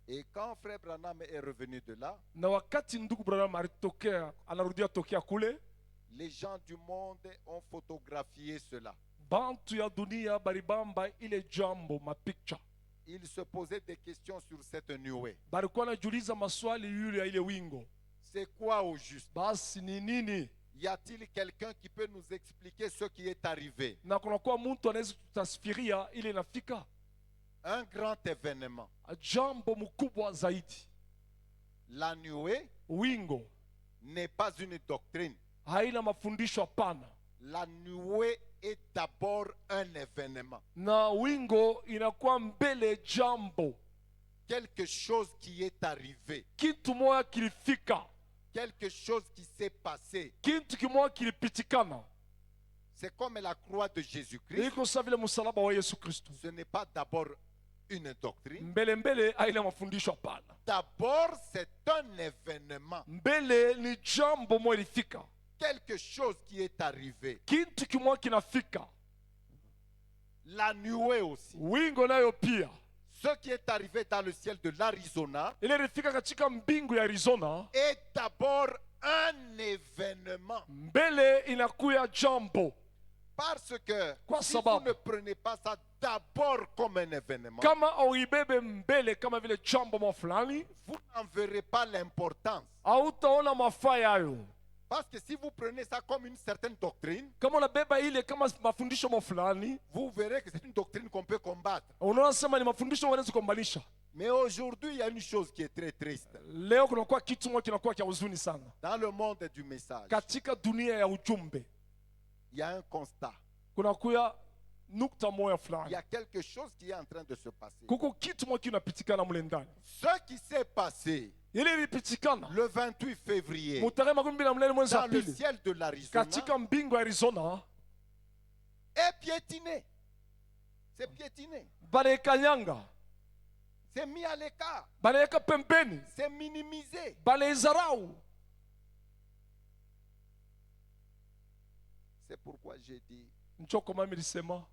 [SPEAKER 4] Et quand frère Branham est revenu de là,
[SPEAKER 5] Na wakati ndugu Branham alitokea, anarudia tokea kule,
[SPEAKER 4] les gens du monde ont photographié cela.
[SPEAKER 5] bantu ya dunia baribamba ile jambo mapicture.
[SPEAKER 4] Ils se posaient des questions sur cette nuée.
[SPEAKER 5] Balikuwa najiuliza maswali yule ya ile wingo.
[SPEAKER 4] C'est quoi au juste?
[SPEAKER 5] Basi ni nini?
[SPEAKER 4] Y a-t-il quelqu'un qui peut nous expliquer ce qui est arrivé?
[SPEAKER 5] Na kunakuwa mtu anaweza kutasfiria ile inafika.
[SPEAKER 4] Un grand événement.
[SPEAKER 5] Jambo mkubwa zaidi.
[SPEAKER 4] La nuée
[SPEAKER 5] Wingo
[SPEAKER 4] n'est pas une doctrine.
[SPEAKER 5] haina mafundisho hapana.
[SPEAKER 4] La nuée est d'abord un événement.
[SPEAKER 5] Na wingo inakuwa mbele jambo.
[SPEAKER 4] Quelque chose qui est arrivé.
[SPEAKER 5] Kitu moja kilifika.
[SPEAKER 4] Quelque chose qui s'est passé.
[SPEAKER 5] Kitu kimoja kilipitikana.
[SPEAKER 4] C'est comme la croix de Jésus-Christ.
[SPEAKER 5] Iko sawa vile msalaba wa Yesu Kristo.
[SPEAKER 4] Ce n'est pas d'abord une doctrine.
[SPEAKER 5] Mbele haina mafundisho hapana.
[SPEAKER 4] D'abord, c'est un événement.
[SPEAKER 5] Mbele ni jambo moja ilifika.
[SPEAKER 4] Quelque chose qui est arrivé.
[SPEAKER 5] Kitu kimoja kinafika.
[SPEAKER 4] La nuée aussi.
[SPEAKER 5] Wingo nayo pia.
[SPEAKER 4] Ce qui est arrivé dans le ciel de l'Arizona
[SPEAKER 5] Ile ilifika katika mbingu ya Arizona.
[SPEAKER 4] est d'abord un événement.
[SPEAKER 5] Mbele inakuya jambo.
[SPEAKER 4] Parce que
[SPEAKER 5] Kwa
[SPEAKER 4] si vous
[SPEAKER 5] sababu.
[SPEAKER 4] ne prenez pas ça d'abord comme un événement,
[SPEAKER 5] Kama auibebe mbele kama vile jambo mo fulani,
[SPEAKER 4] vous n'en verrez pas l'importance.
[SPEAKER 5] hautaona mafaa yayo.
[SPEAKER 4] Parce que si vous prenez ça comme une certaine doctrine,
[SPEAKER 5] Kama unabeba ile kama mafundisho mo fulani,
[SPEAKER 4] vous verrez que c'est une doctrine qu'on peut combattre.
[SPEAKER 5] unaona sema ni mafundisho wanaweza kukombanisha.
[SPEAKER 4] Mais aujourd'hui, il y a une chose qui est très triste.
[SPEAKER 5] Leo kunakuwa kitu moja kinakuwa kia huzuni sana.
[SPEAKER 4] Dans le monde du message,
[SPEAKER 5] Katika dunia ya ujumbe,
[SPEAKER 4] il y a un constat.
[SPEAKER 5] kunakuwa nukta moja
[SPEAKER 4] Il y
[SPEAKER 5] fulani.
[SPEAKER 4] a quelque chose qui est en train de se passer.
[SPEAKER 5] Kuko kitu moja kinapitikana mule ndani.
[SPEAKER 4] Ce qui s'est passé
[SPEAKER 5] Ile ilipitikana
[SPEAKER 4] le 28 février
[SPEAKER 5] mutarehe 28 mwezi wa
[SPEAKER 4] dans le
[SPEAKER 5] pili
[SPEAKER 4] ciel de l'Arizona
[SPEAKER 5] katika mbingu ya Arizona,
[SPEAKER 4] est piétiné. C'est piétiné.
[SPEAKER 5] banaikanyanga,
[SPEAKER 4] C'est mis à l'écart.
[SPEAKER 5] banaweka pembeni,
[SPEAKER 4] C'est minimisé.
[SPEAKER 5] banaizarau.
[SPEAKER 4] C'est pourquoi j'ai dit,
[SPEAKER 5] Njo kama nilisema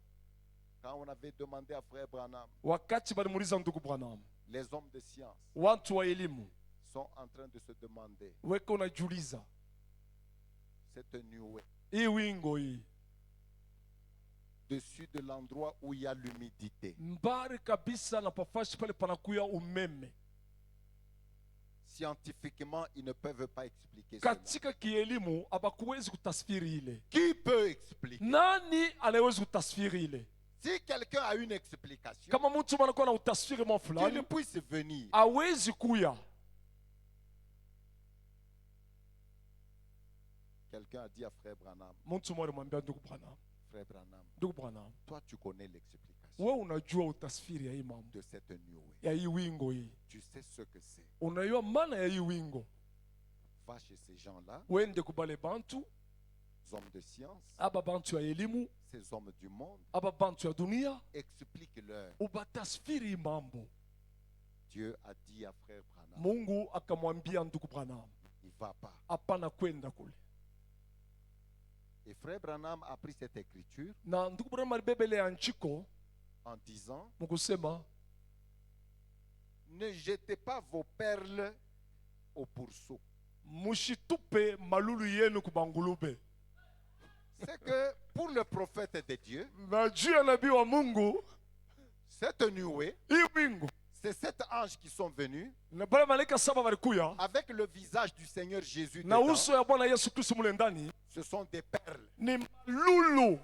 [SPEAKER 4] quand on avait demandé à Frère Branham,
[SPEAKER 5] wakati balimuuliza ndugu Branham,
[SPEAKER 4] les hommes de science
[SPEAKER 5] watu wa elimu
[SPEAKER 4] sont en train de se demander,
[SPEAKER 5] weka unajiuliza
[SPEAKER 4] cette nuée,
[SPEAKER 5] hii wingo hii
[SPEAKER 4] dessus de l'endroit où il y a l'humidité.
[SPEAKER 5] mbari kabisa na pafashi pale panakuya umeme.
[SPEAKER 4] Scientifiquement, ils ne peuvent pas expliquer cela.
[SPEAKER 5] Katika kielimu abakuwezi kutasfiri ile.
[SPEAKER 4] Qui peut expliquer?
[SPEAKER 5] Nani anaweza kutasfiri ile?
[SPEAKER 4] Si quelqu'un a une explication,
[SPEAKER 5] Kama mtu anakuwa na utasfiri mwa
[SPEAKER 4] qu'il
[SPEAKER 5] fulani,
[SPEAKER 4] puisse venir.
[SPEAKER 5] hawezi kuya.
[SPEAKER 4] Quelqu'un a dit à Frère Branham,
[SPEAKER 5] Mtu mmoja alimwambia ndugu Branham,
[SPEAKER 4] Frère Branham,
[SPEAKER 5] ndugu Branham,
[SPEAKER 4] toi tu connais l'explication
[SPEAKER 5] wewe unajua utasfiri ya hii mambo,
[SPEAKER 4] de cette nuée.
[SPEAKER 5] ya hii wingo hii.
[SPEAKER 4] Tu sais ce que c'est.
[SPEAKER 5] Unajua maana ya hii wingo.
[SPEAKER 4] Va chez ces gens-là,
[SPEAKER 5] Wende kubale bantu,
[SPEAKER 4] ces hommes de science,
[SPEAKER 5] aba bantu ya elimu,
[SPEAKER 4] ces hommes du monde,
[SPEAKER 5] aba bantu ya dunia,
[SPEAKER 4] explique-leur.
[SPEAKER 5] ubatasfiri hii mambo.
[SPEAKER 4] Dieu a dit à Frère Branham,
[SPEAKER 5] Mungu akamwambia ndugu Branham,
[SPEAKER 4] il va pas.
[SPEAKER 5] hapana kwenda kule.
[SPEAKER 4] Et Frère Branham a pris cette écriture
[SPEAKER 5] Na ndugu Branham alibebele ya nchiko
[SPEAKER 4] en disant,
[SPEAKER 5] mukusema,
[SPEAKER 4] ne jetez pas vos perles au pourceau.
[SPEAKER 5] mushitupe malulu yenu kubangulube.
[SPEAKER 4] C'est que pour le prophète de Dieu,
[SPEAKER 5] Na juu ya nabii wa Mungu,
[SPEAKER 4] cette nuée,
[SPEAKER 5] hii wingu
[SPEAKER 4] c'est sept anges qui sont venus
[SPEAKER 5] na bale malaika saba walikuya
[SPEAKER 4] avec le visage du Seigneur Jésus
[SPEAKER 5] na
[SPEAKER 4] dedans.
[SPEAKER 5] uso ya Bwana Yesu Kristo mule ndani,
[SPEAKER 4] Ce sont des perles.
[SPEAKER 5] ni malulu.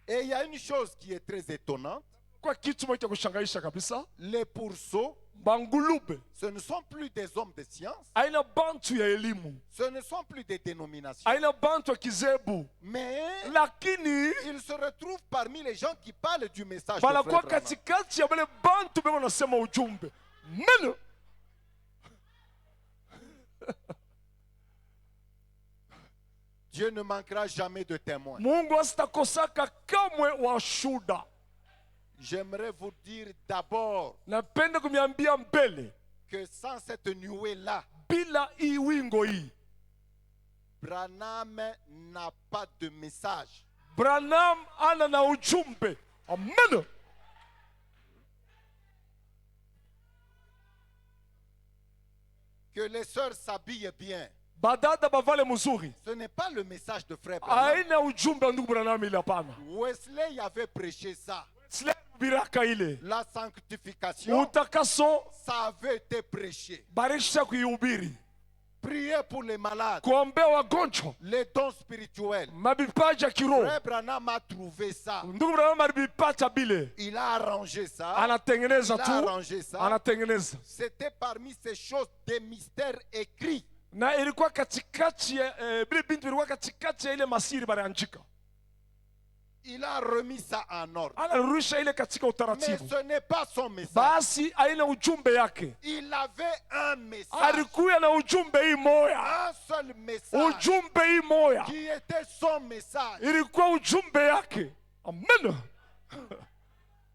[SPEAKER 4] Et il y a une chose qui est très étonnante.
[SPEAKER 5] Kwa kitu moja cha kushangaisha kabisa,
[SPEAKER 4] Les pourceaux,
[SPEAKER 5] bangulube
[SPEAKER 4] ce ne sont plus des hommes de science,
[SPEAKER 5] aina bantu ya elimu,
[SPEAKER 4] ce ne sont plus des dénominations,
[SPEAKER 5] aina bantu ya kizebu,
[SPEAKER 4] mais
[SPEAKER 5] lakini
[SPEAKER 4] ils se retrouvent parmi les gens qui parlent du message de Frère
[SPEAKER 5] banakuwa
[SPEAKER 4] Branham.
[SPEAKER 5] katikati ya wale bantu beko nasema ujumbe. Meno
[SPEAKER 4] Dieu ne manquera jamais de témoins.
[SPEAKER 5] Mungu asitakosaka kamwe washuda.
[SPEAKER 4] J'aimerais vous dire d'abord
[SPEAKER 5] Napenda kumiambia mbele,
[SPEAKER 4] que sans cette nuée-là,
[SPEAKER 5] bila hii wingo hii,
[SPEAKER 4] Branham n'a pas de message.
[SPEAKER 5] Branham ana na ujumbe. Amen.
[SPEAKER 4] Que les sœurs s'habillent bien.
[SPEAKER 5] Badada bavale mzuri.
[SPEAKER 4] Ce n'est pas le message de Frère Branham.
[SPEAKER 5] Aina ujumbe wa ndugu Branham ile hapana.
[SPEAKER 4] Wesley avait prêché ça.
[SPEAKER 5] Sile biraka ile.
[SPEAKER 4] La sanctification,
[SPEAKER 5] Utakaso
[SPEAKER 4] ça avait été prêché.
[SPEAKER 5] barisha kuihubiri.
[SPEAKER 4] Prier pour les malades,
[SPEAKER 5] Kuombea wagonjwa,
[SPEAKER 4] les dons spirituels.
[SPEAKER 5] mabipaji ya kiroho.
[SPEAKER 4] Frère Branham a trouvé ça.
[SPEAKER 5] Ndugu Branham alivipata bile.
[SPEAKER 4] Il a arrangé ça.
[SPEAKER 5] Anatengeneza
[SPEAKER 4] Il a
[SPEAKER 5] tu.
[SPEAKER 4] arrangé ça.
[SPEAKER 5] Anatengeneza.
[SPEAKER 4] C'était parmi ces choses des mystères écrits.
[SPEAKER 5] Na ilikuwa katikati ya bile bintu ilikuwa katikati ya ile masiri baliandika.
[SPEAKER 4] Il a remis ça en ordre.
[SPEAKER 5] Anarudisha ile katika
[SPEAKER 4] Mais
[SPEAKER 5] utaratibu.
[SPEAKER 4] ce n'est pas son message.
[SPEAKER 5] Basi aina ujumbe yake.
[SPEAKER 4] Il avait un message.
[SPEAKER 5] Alikuya na ujumbe hii moya.
[SPEAKER 4] Un seul message
[SPEAKER 5] Ujumbe hii moya.
[SPEAKER 4] qui était son message.
[SPEAKER 5] Ilikuwa ujumbe yake. Amen.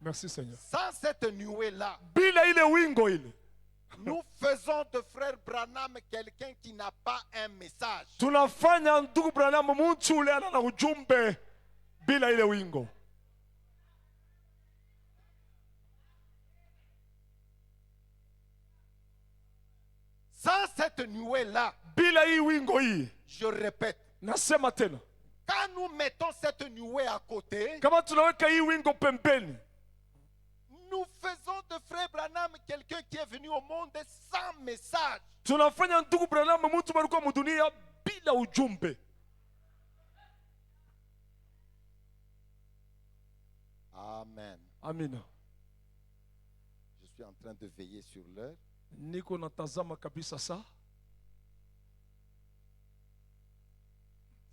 [SPEAKER 5] Merci Seigneur.
[SPEAKER 4] Sans cette nuée-là,
[SPEAKER 5] Bila ile wingo ile,
[SPEAKER 4] nous faisons de Frère Branham quelqu'un qui n'a pas un message.
[SPEAKER 5] tunafanya ndugu Branham mtu ule ana na ujumbe bila ile wingo.
[SPEAKER 4] Sans cette nuée-là,
[SPEAKER 5] bila hii wingo hii,
[SPEAKER 4] Je répète,
[SPEAKER 5] nasema tena,
[SPEAKER 4] quand nous mettons cette nuée à côté,
[SPEAKER 5] kama tunaweka hii wingo pembeni,
[SPEAKER 4] nous faisons de Frère Branham quelqu'un qui est venu au monde sans message.
[SPEAKER 5] tunafanya ndugu Branham mtu alikuwa mdunia bila ujumbe.
[SPEAKER 4] Amen.
[SPEAKER 5] Amina.
[SPEAKER 4] Je suis en train de veiller sur l'heure.
[SPEAKER 5] Niko natazama kabisa saa.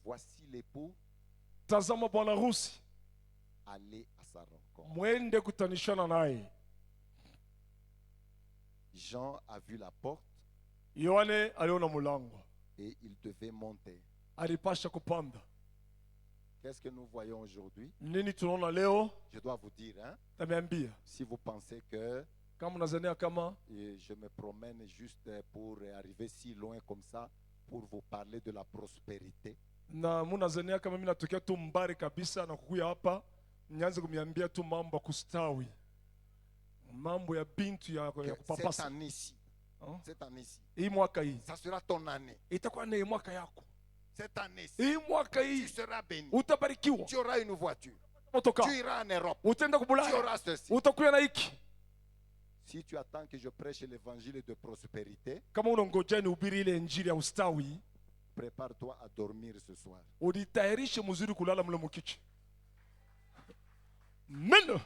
[SPEAKER 4] Voici l'époux,
[SPEAKER 5] Tazama bwana harusi,
[SPEAKER 4] allez à sa rencontre.
[SPEAKER 5] mwende kutanishana naye.
[SPEAKER 4] Jean a vu la porte
[SPEAKER 5] Yohane aliona mulango,
[SPEAKER 4] et il devait monter.
[SPEAKER 5] alipasha kupanda.
[SPEAKER 4] Qu'est-ce que nous voyons aujourd'hui?
[SPEAKER 5] Nini tunaona leo?
[SPEAKER 4] Je dois vous dire, hein,
[SPEAKER 5] Tameambia
[SPEAKER 4] si vous pensez que
[SPEAKER 5] kama unazania kama
[SPEAKER 4] je me promène juste pour arriver si loin comme ça, pour vous parler de la prospérité,
[SPEAKER 5] na munazania kama mimi natokea tu mbari kabisa na kukuya hapa nianze kumiambia tu mambo ya kustawi, mambo ya bintu ya
[SPEAKER 4] que cette
[SPEAKER 5] kupapasa.
[SPEAKER 4] année-ci,
[SPEAKER 5] Hein?
[SPEAKER 4] cette année-ci,
[SPEAKER 5] Hii mwaka hii
[SPEAKER 4] ça sera ton année.
[SPEAKER 5] itakuwa ni mwaka yako.
[SPEAKER 4] Cette année-ci,
[SPEAKER 5] Hii mwaka
[SPEAKER 4] tu
[SPEAKER 5] hii
[SPEAKER 4] seras béni.
[SPEAKER 5] utabarikiwa,
[SPEAKER 4] Tu auras une voiture.
[SPEAKER 5] motoka,
[SPEAKER 4] Tu iras en Europe.
[SPEAKER 5] utaenda
[SPEAKER 4] Tu
[SPEAKER 5] kubulaya,
[SPEAKER 4] auras ceci.
[SPEAKER 5] utakuya na hiki.
[SPEAKER 4] Si tu attends que je prêche l'évangile de prospérité,
[SPEAKER 5] Kama unangoja ni ubiri ile injili ya ustawi,
[SPEAKER 4] prépare-toi à dormir ce soir.
[SPEAKER 5] uditayarishe mzuri kulala mle mkichi. Meno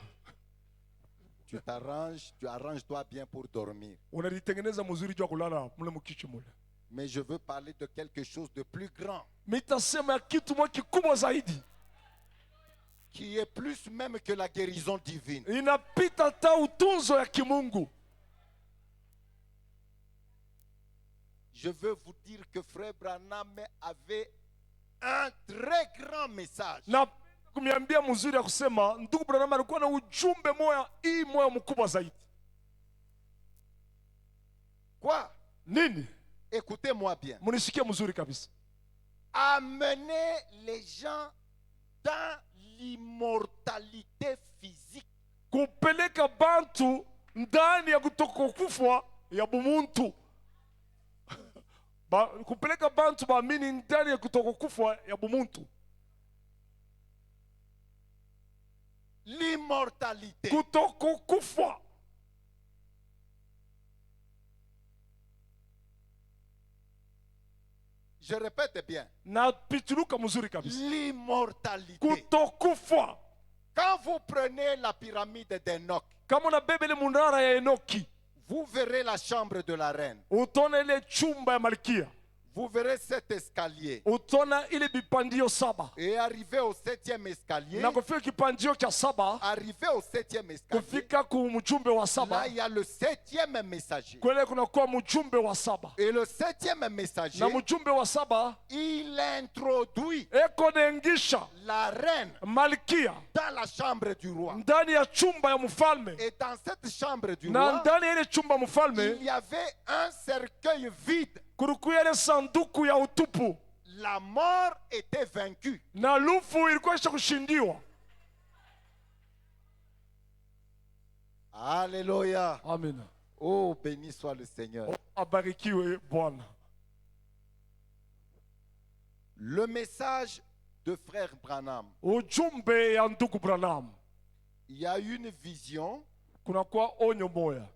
[SPEAKER 4] Tu arranges-toi bien pour dormir.
[SPEAKER 5] unajitengeneza mzuri jua kulala mle mkichi mule.
[SPEAKER 4] Mais je veux parler de quelque chose de plus grand,
[SPEAKER 5] Mitasema ya kitu mwa kikubwa zaidi,
[SPEAKER 4] qui est plus même que la guérison divine.
[SPEAKER 5] inapita ta utunzo ya kimungu.
[SPEAKER 4] Je veux vous dire que Frère Branham avait un très grand message.
[SPEAKER 5] Na kumiambia mzuri ya kusema ndugu Branham alikuwa na ujumbe moya, hii moya mkubwa zaidi.
[SPEAKER 4] Quoi?
[SPEAKER 5] Nini?
[SPEAKER 4] Écoutez-moi bien.
[SPEAKER 5] Munisikie mzuri kabisa.
[SPEAKER 4] Amener les gens dans l'immortalité physique.
[SPEAKER 5] Kupeleka bantu ndani ya kutokufa ya bumuntu. Kupeleka bantu baamini ndani ya kutokufa ya bumuntu.
[SPEAKER 4] L'immortalité.
[SPEAKER 5] Kutokufa.
[SPEAKER 4] Je répète bien.
[SPEAKER 5] Na pituluka mzuri kabisa.
[SPEAKER 4] L'immortalité.
[SPEAKER 5] Kutokufa.
[SPEAKER 4] Quand vous prenez la pyramide d'Enoch,
[SPEAKER 5] Kama unabeba ile munara ya Enoki,
[SPEAKER 4] vous verrez la chambre de la reine.
[SPEAKER 5] utaona ile chumba ya malkia,
[SPEAKER 4] Vous verrez cet escalier.
[SPEAKER 5] utaona ile bipandio saba.
[SPEAKER 4] Et arrivé au 7e escalier,
[SPEAKER 5] Na kufika kipandio cha saba,
[SPEAKER 4] arrivé au 7e escalier,
[SPEAKER 5] kufika ku mjumbe wa saba,
[SPEAKER 4] là il y a le 7e messager.
[SPEAKER 5] kwele kunakuwa mjumbe wa saba.
[SPEAKER 4] Et le 7e messager,
[SPEAKER 5] Na mjumbe wa saba
[SPEAKER 4] il introduit
[SPEAKER 5] eko nengisha
[SPEAKER 4] la reine
[SPEAKER 5] malkia
[SPEAKER 4] dans la chambre du roi.
[SPEAKER 5] ndani ya chumba ya mfalme,
[SPEAKER 4] Et dans cette chambre du
[SPEAKER 5] na
[SPEAKER 4] roi,
[SPEAKER 5] ndani ya ile chumba
[SPEAKER 4] il
[SPEAKER 5] mfalme
[SPEAKER 4] y avait un cercueil vide.
[SPEAKER 5] kulikuwa ile sanduku ya utupu,
[SPEAKER 4] La mort était vaincue.
[SPEAKER 5] na lufu ilikuwa isha kushindiwa.
[SPEAKER 4] Alléluia.
[SPEAKER 5] Amina.
[SPEAKER 4] Oh, béni soit le Seigneur.
[SPEAKER 5] Abarikiwe Bwana.
[SPEAKER 4] Le message de frère Branham.
[SPEAKER 5] Ujumbe ya ndugu Branham,
[SPEAKER 4] Il y a une vision.
[SPEAKER 5] kunakuwa onyo moya.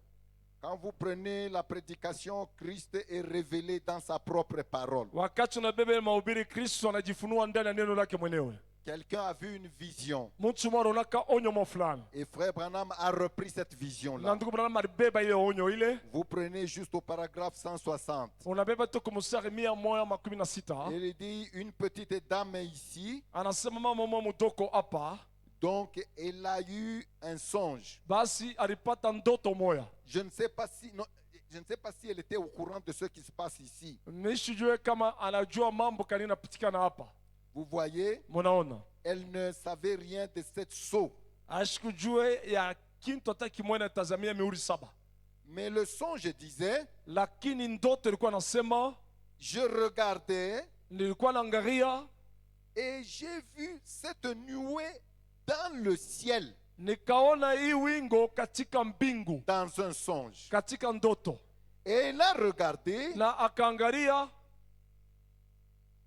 [SPEAKER 4] Quand vous prenez la prédication, Christ est révélé dans sa propre parole.
[SPEAKER 5] Wakati unabeba ile mahubiri, Kristo anajifunua ndani ya neno lake mwenyewe.
[SPEAKER 4] Quelqu'un a vu une vision.
[SPEAKER 5] Mtu mmoja anaona onyo mo fulani,
[SPEAKER 4] Et frère Branham a repris cette
[SPEAKER 5] na
[SPEAKER 4] vision-là.
[SPEAKER 5] ndugu Branham alibeba ile onyo ile.
[SPEAKER 4] Vous prenez juste au paragraphe 160.
[SPEAKER 5] Unabeba tu kumstari 116.
[SPEAKER 4] Il dit une petite dame ici.
[SPEAKER 5] Anasema mama mmoja mtoko hapa,
[SPEAKER 4] Donc, elle a eu un songe.
[SPEAKER 5] basi alipata ndoto moya.
[SPEAKER 4] Je ne sais pas si, non, je ne sais pas si elle était au courant de ce qui se passe ici.
[SPEAKER 5] Nishijue kama anajua mambo kani napitikana hapa.
[SPEAKER 4] Vous voyez,
[SPEAKER 5] Munaona,
[SPEAKER 4] elle ne savait rien de cette sceau.
[SPEAKER 5] ashikujue ya kintu hata kimoja tazamia mihuri 7.
[SPEAKER 4] Mais le songe disait,
[SPEAKER 5] Lakini ndoto ilikuwa nasema,
[SPEAKER 4] je regardais
[SPEAKER 5] nilikuwa naangalia
[SPEAKER 4] et j'ai vu cette nuée dans le ciel,
[SPEAKER 5] nikaona hii wingo katika mbingu,
[SPEAKER 4] dans un songe.
[SPEAKER 5] katika ndoto.
[SPEAKER 4] Et elle a regardé
[SPEAKER 5] Na akaangalia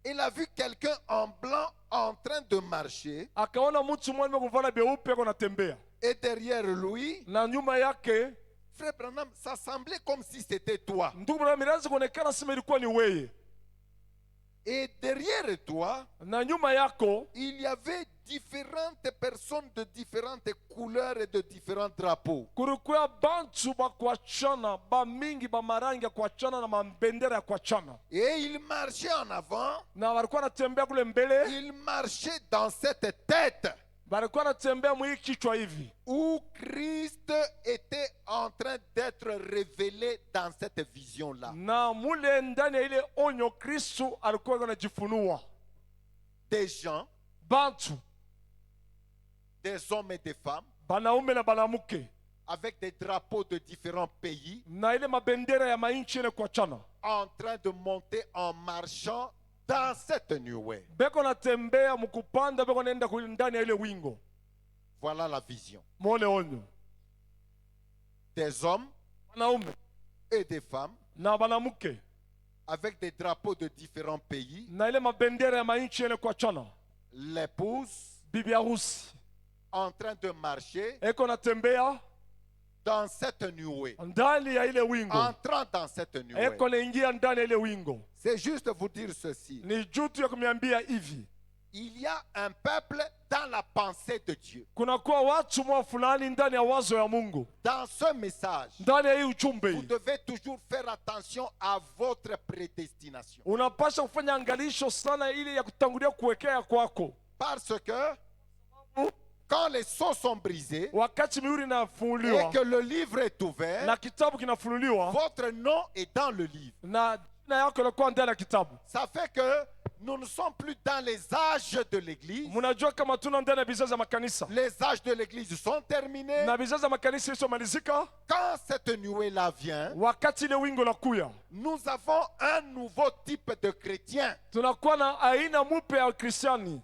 [SPEAKER 4] il a vu quelqu'un en blanc en train de marcher.
[SPEAKER 5] akaona mtu mmoja amevala beupe ako natembea,
[SPEAKER 4] Et derrière lui,
[SPEAKER 5] na nyuma yake
[SPEAKER 4] frère Branham, ça semblait comme si c'était toi.
[SPEAKER 5] ndugu Branham ilianza kuonekana sema ilikuwa ni wewe,
[SPEAKER 4] Et derrière toi,
[SPEAKER 5] na nyuma yako
[SPEAKER 4] il y avait différentes personnes de différentes couleurs et de différents drapeaux.
[SPEAKER 5] kulikuwa bantu bakuachana ba mingi ba marangi ya kuachana na mabendera ya kuachana,
[SPEAKER 4] Et il marchait en avant,
[SPEAKER 5] na walikuwa natembea kule mbele,
[SPEAKER 4] il marchait dans cette tête
[SPEAKER 5] walikuwa natembea mwii kichwa hivi,
[SPEAKER 4] où Christ était en train d'être révélé dans cette vision-là.
[SPEAKER 5] na mule ndani ya ile onyo Kristo alikuwa anajifunua.
[SPEAKER 4] Des gens,
[SPEAKER 5] Bantu
[SPEAKER 4] des hommes et des femmes,
[SPEAKER 5] banaume na banamuke
[SPEAKER 4] avec des drapeaux de différents pays,
[SPEAKER 5] na ile mabendera ya mainchi ile kuachana,
[SPEAKER 4] en train de monter en marchant dans cette new way.
[SPEAKER 5] beko natembea mukupanda, beko naenda ndani ya ile wingo.
[SPEAKER 4] Voilà la vision.
[SPEAKER 5] Mwone onyo,
[SPEAKER 4] Des hommes
[SPEAKER 5] banaume
[SPEAKER 4] et des femmes
[SPEAKER 5] na banamuke
[SPEAKER 4] avec des drapeaux de différents pays,
[SPEAKER 5] na ile mabendera ya mainchi ile kuachana.
[SPEAKER 4] l'épouse
[SPEAKER 5] Bibi harusi
[SPEAKER 4] en train de marcher
[SPEAKER 5] eko natembea
[SPEAKER 4] dans cette new way,
[SPEAKER 5] ndani ya ile wingo,
[SPEAKER 4] entrant dans cette new way.
[SPEAKER 5] eko naingia ndani ya ile wingo.
[SPEAKER 4] C'est juste vous dire ceci.
[SPEAKER 5] Ni juu tu ya kumiambia hivi,
[SPEAKER 4] Il y a un peuple dans la pensée de Dieu.
[SPEAKER 5] kunakuwa watu mwa fulani ndani ya wazo ya Mungu.
[SPEAKER 4] Dans ce message,
[SPEAKER 5] Ndani ya hii ujumbe
[SPEAKER 4] vous
[SPEAKER 5] hii
[SPEAKER 4] devez toujours faire attention à votre prédestination.
[SPEAKER 5] unapasha kufanya angalisho sana ili ya kutangulia kuwekea kwako,
[SPEAKER 4] Parce que quand les sceaux sont brisés
[SPEAKER 5] wakati mihuri
[SPEAKER 4] et
[SPEAKER 5] inafunuliwa
[SPEAKER 4] que le livre est ouvert,
[SPEAKER 5] na kitabu kinafunuliwa
[SPEAKER 4] votre nom est dans le livre.
[SPEAKER 5] na jina yako inakuwa ndani ya kitabu.
[SPEAKER 4] Ça fait que nous ne sommes plus dans les âges de l'église.
[SPEAKER 5] Mnajua kama tuna ndani ya vizazi ya makanisa
[SPEAKER 4] Les âges de l'église sont terminés.
[SPEAKER 5] na vizazi ya makanisa isomalizika.
[SPEAKER 4] Quand cette nuée-là vient,
[SPEAKER 5] Wakati ile wingo la kuya,
[SPEAKER 4] nous avons un nouveau type de chrétien,
[SPEAKER 5] tunakuwa na aina mupe ya ukristiani,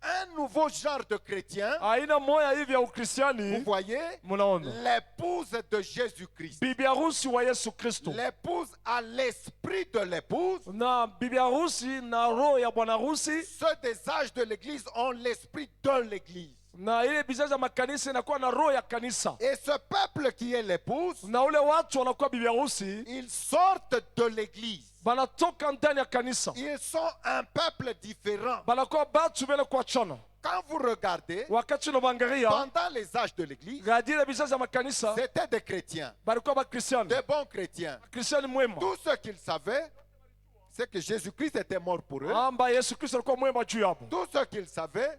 [SPEAKER 4] un nouveau genre de chrétien.
[SPEAKER 5] aina moya hivi ya
[SPEAKER 4] Vous
[SPEAKER 5] ukristiani.
[SPEAKER 4] voyez,
[SPEAKER 5] Munaona
[SPEAKER 4] l'épouse de Jésus-Christ.
[SPEAKER 5] bibi harusi wa Yesu Kristo,
[SPEAKER 4] L'épouse a l'esprit de l'épouse.
[SPEAKER 5] na bibi harusi na roho ya bwana harusi,
[SPEAKER 4] Ceux des âges de l'église ont l'esprit de l'église.
[SPEAKER 5] na ile vizazi ya makanisa inakuwa na roho ya kanisa,
[SPEAKER 4] Et ce peuple qui est l'épouse,
[SPEAKER 5] na ule watu wanakuwa bibi harusi
[SPEAKER 4] ils sortent de l'église.
[SPEAKER 5] banatoka ndani ya kanisa,
[SPEAKER 4] Ils sont un peuple différent.
[SPEAKER 5] banakuwa batu bene kuachana.
[SPEAKER 4] Quand vous regardez,
[SPEAKER 5] Wakati unabangalia
[SPEAKER 4] pendant les âges de l'église,
[SPEAKER 5] gadile vizazi ya makanisa
[SPEAKER 4] c'était des chrétiens,
[SPEAKER 5] balikuwa bakristiani,
[SPEAKER 4] de bons chrétiens.
[SPEAKER 5] kristiani mwema,
[SPEAKER 4] Tout ce qu'ils savaient, c'est que Jésus-Christ était mort pour eux.
[SPEAKER 5] amba Yesu Kristo alikuwa mwema juu yabo.
[SPEAKER 4] Tout ce qu'ils savaient,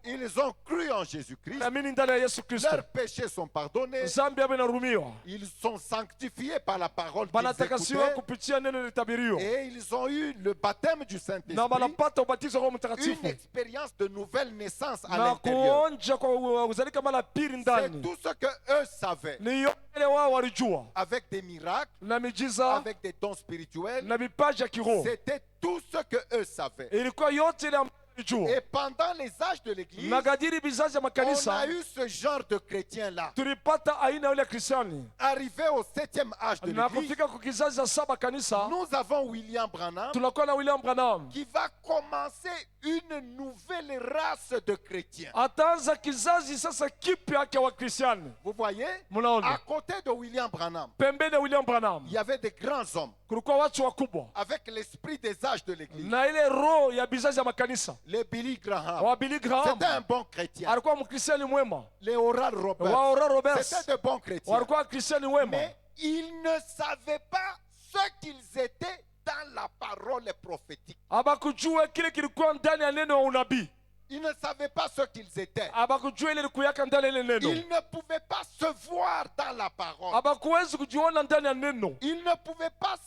[SPEAKER 4] ils ont cru en Jésus-Christ.
[SPEAKER 5] Amini ndani ya Yesu Kristo,
[SPEAKER 4] Leurs péchés sont pardonnés.
[SPEAKER 5] zambi yabo inarumiwa,
[SPEAKER 4] Ils sont sanctifiés par la parole qu'ils
[SPEAKER 5] banatakasiwa
[SPEAKER 4] écoutaient.
[SPEAKER 5] kupitia neno litabiriwa,
[SPEAKER 4] Et ils ont eu le baptême du
[SPEAKER 5] na
[SPEAKER 4] Saint-Esprit.
[SPEAKER 5] banapata ubatizo wa Roho
[SPEAKER 4] Une
[SPEAKER 5] Mtakatifu
[SPEAKER 4] expérience de nouvelle naissance à
[SPEAKER 5] na
[SPEAKER 4] l'intérieur.
[SPEAKER 5] kuonja kwa kuzalika mara pili
[SPEAKER 4] C'est
[SPEAKER 5] ndani.
[SPEAKER 4] tout ce que eux savaient.
[SPEAKER 5] Ni yote ile wao walijua,
[SPEAKER 4] Avec des miracles,
[SPEAKER 5] na miujiza
[SPEAKER 4] avec des dons spirituels.
[SPEAKER 5] na vipaji ya kiroho,
[SPEAKER 4] C'était tout ce que eux savaient.
[SPEAKER 5] ilikuwa yote ile ambayo walijua.
[SPEAKER 4] Et pendant les âges de l'église,
[SPEAKER 5] Na kadiri vizazi ya
[SPEAKER 4] on a
[SPEAKER 5] makanisa
[SPEAKER 4] eu ce genre de chrétiens-là.
[SPEAKER 5] tulipata aina ya ule kristiani,
[SPEAKER 4] Arrivé au 7e âge de
[SPEAKER 5] na
[SPEAKER 4] l'église,
[SPEAKER 5] kufika kwa kizazi cha saba kanisa
[SPEAKER 4] nous avons William Branham
[SPEAKER 5] tunakuwa na William Branham,
[SPEAKER 4] qui va commencer une nouvelle race de chrétiens.
[SPEAKER 5] ataanza kizazi sasa kipya cha wakristiani.
[SPEAKER 4] Vous voyez, à
[SPEAKER 5] Mnaona
[SPEAKER 4] côté de William Branham,
[SPEAKER 5] pembeni ya William Branham
[SPEAKER 4] il y avait des grands hommes
[SPEAKER 5] kulikuwa watu wakubwa
[SPEAKER 4] avec l'esprit des âges de l'église.
[SPEAKER 5] na ile roho ya vizazi ya makanisa.
[SPEAKER 4] Les Billy Graham,
[SPEAKER 5] Wa Billy Graham
[SPEAKER 4] c'était un bon chrétien.
[SPEAKER 5] alikuwa mkristiani mwema,
[SPEAKER 4] Les Oral
[SPEAKER 5] wa
[SPEAKER 4] Roberts,
[SPEAKER 5] Oral Roberts
[SPEAKER 4] c'était de bons chrétiens.
[SPEAKER 5] walikuwa wakristiani wema,
[SPEAKER 4] Mais ils ne savaient pas ce qu'ils étaient dans la parole prophétique.
[SPEAKER 5] abakujua kile kilikuwa ndani ya neno ya unabii,
[SPEAKER 4] Ils ne savaient pas ce qu'ils étaient.
[SPEAKER 5] abakujua ile likuyaka ndani ya ile neno,
[SPEAKER 4] Ils ne pouvaient pas se voir dans la parole.
[SPEAKER 5] abakuwezi kujiona ndani ya neno,
[SPEAKER 4] Ils ne pouvaient pas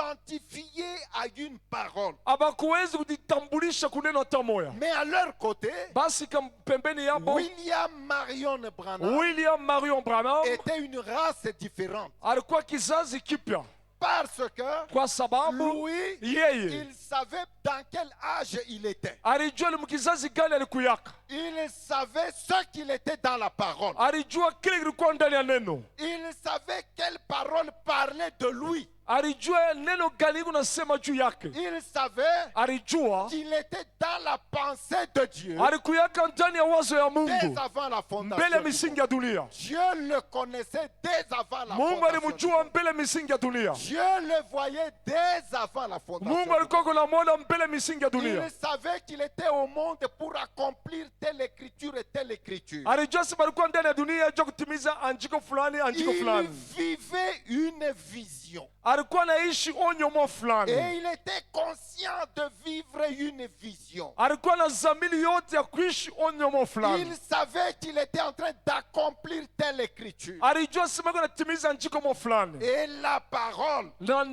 [SPEAKER 4] s'identifier à une parole.
[SPEAKER 5] abakuwezi kujitambulisha kuneno hata moya.
[SPEAKER 4] Mais à leur côté,
[SPEAKER 5] Basi pembeni yabo
[SPEAKER 4] William Marion Branham
[SPEAKER 5] William Marion Branham
[SPEAKER 4] était une race différente.
[SPEAKER 5] alikuwa kizazi kipya,
[SPEAKER 4] Parce que
[SPEAKER 5] kwa sababu
[SPEAKER 4] Louis,
[SPEAKER 5] yeye
[SPEAKER 4] il savait dans quel âge il était.
[SPEAKER 5] alijua ni mkizazi gani alikuyaka,
[SPEAKER 4] Il savait ce qu'il était dans la parole.
[SPEAKER 5] alijua kile kilikuwa ndani ya neno,
[SPEAKER 4] Il savait quelle parole parlait de lui.
[SPEAKER 5] alijua neno gani kunasema juu yake.
[SPEAKER 4] Il savait
[SPEAKER 5] Alijua
[SPEAKER 4] qu'il était dans la pensée de Dieu
[SPEAKER 5] alikuyaka ndani ya wazo ya
[SPEAKER 4] dès
[SPEAKER 5] Mungu
[SPEAKER 4] avant la
[SPEAKER 5] mbele
[SPEAKER 4] fondation
[SPEAKER 5] ya
[SPEAKER 4] du
[SPEAKER 5] misingi
[SPEAKER 4] monde.
[SPEAKER 5] ya dunia.
[SPEAKER 4] Dieu le connaissait dès avant la
[SPEAKER 5] Mungu
[SPEAKER 4] fondation du
[SPEAKER 5] alimjua
[SPEAKER 4] monde.
[SPEAKER 5] mbele ya misingi ya dunia.
[SPEAKER 4] Dieu le voyait dès avant la fondation
[SPEAKER 5] Mungu
[SPEAKER 4] du monde.
[SPEAKER 5] alikuwa kunamwona mbele ya misingi ya
[SPEAKER 4] Il
[SPEAKER 5] dunia.
[SPEAKER 4] savait qu'il était au monde pour accomplir telle écriture et telle écriture.
[SPEAKER 5] Alijua sema alikuwa ndani ya dunia juu kutimiza andiko fulani, andiko
[SPEAKER 4] Il
[SPEAKER 5] fulani.
[SPEAKER 4] vivait une vision.
[SPEAKER 5] Alikuwa anaishi onyo mo fulani.
[SPEAKER 4] Et il était conscient de vivre une vision.
[SPEAKER 5] Alikuwa na dhamiri yote ya kuishi onyo mo
[SPEAKER 4] Il
[SPEAKER 5] fulani.
[SPEAKER 4] savait qu'il était en train d'accomplir telle écriture.
[SPEAKER 5] Alijua sema alikuwa anatimiza andiko mo fulani.
[SPEAKER 4] Et la parole
[SPEAKER 5] Na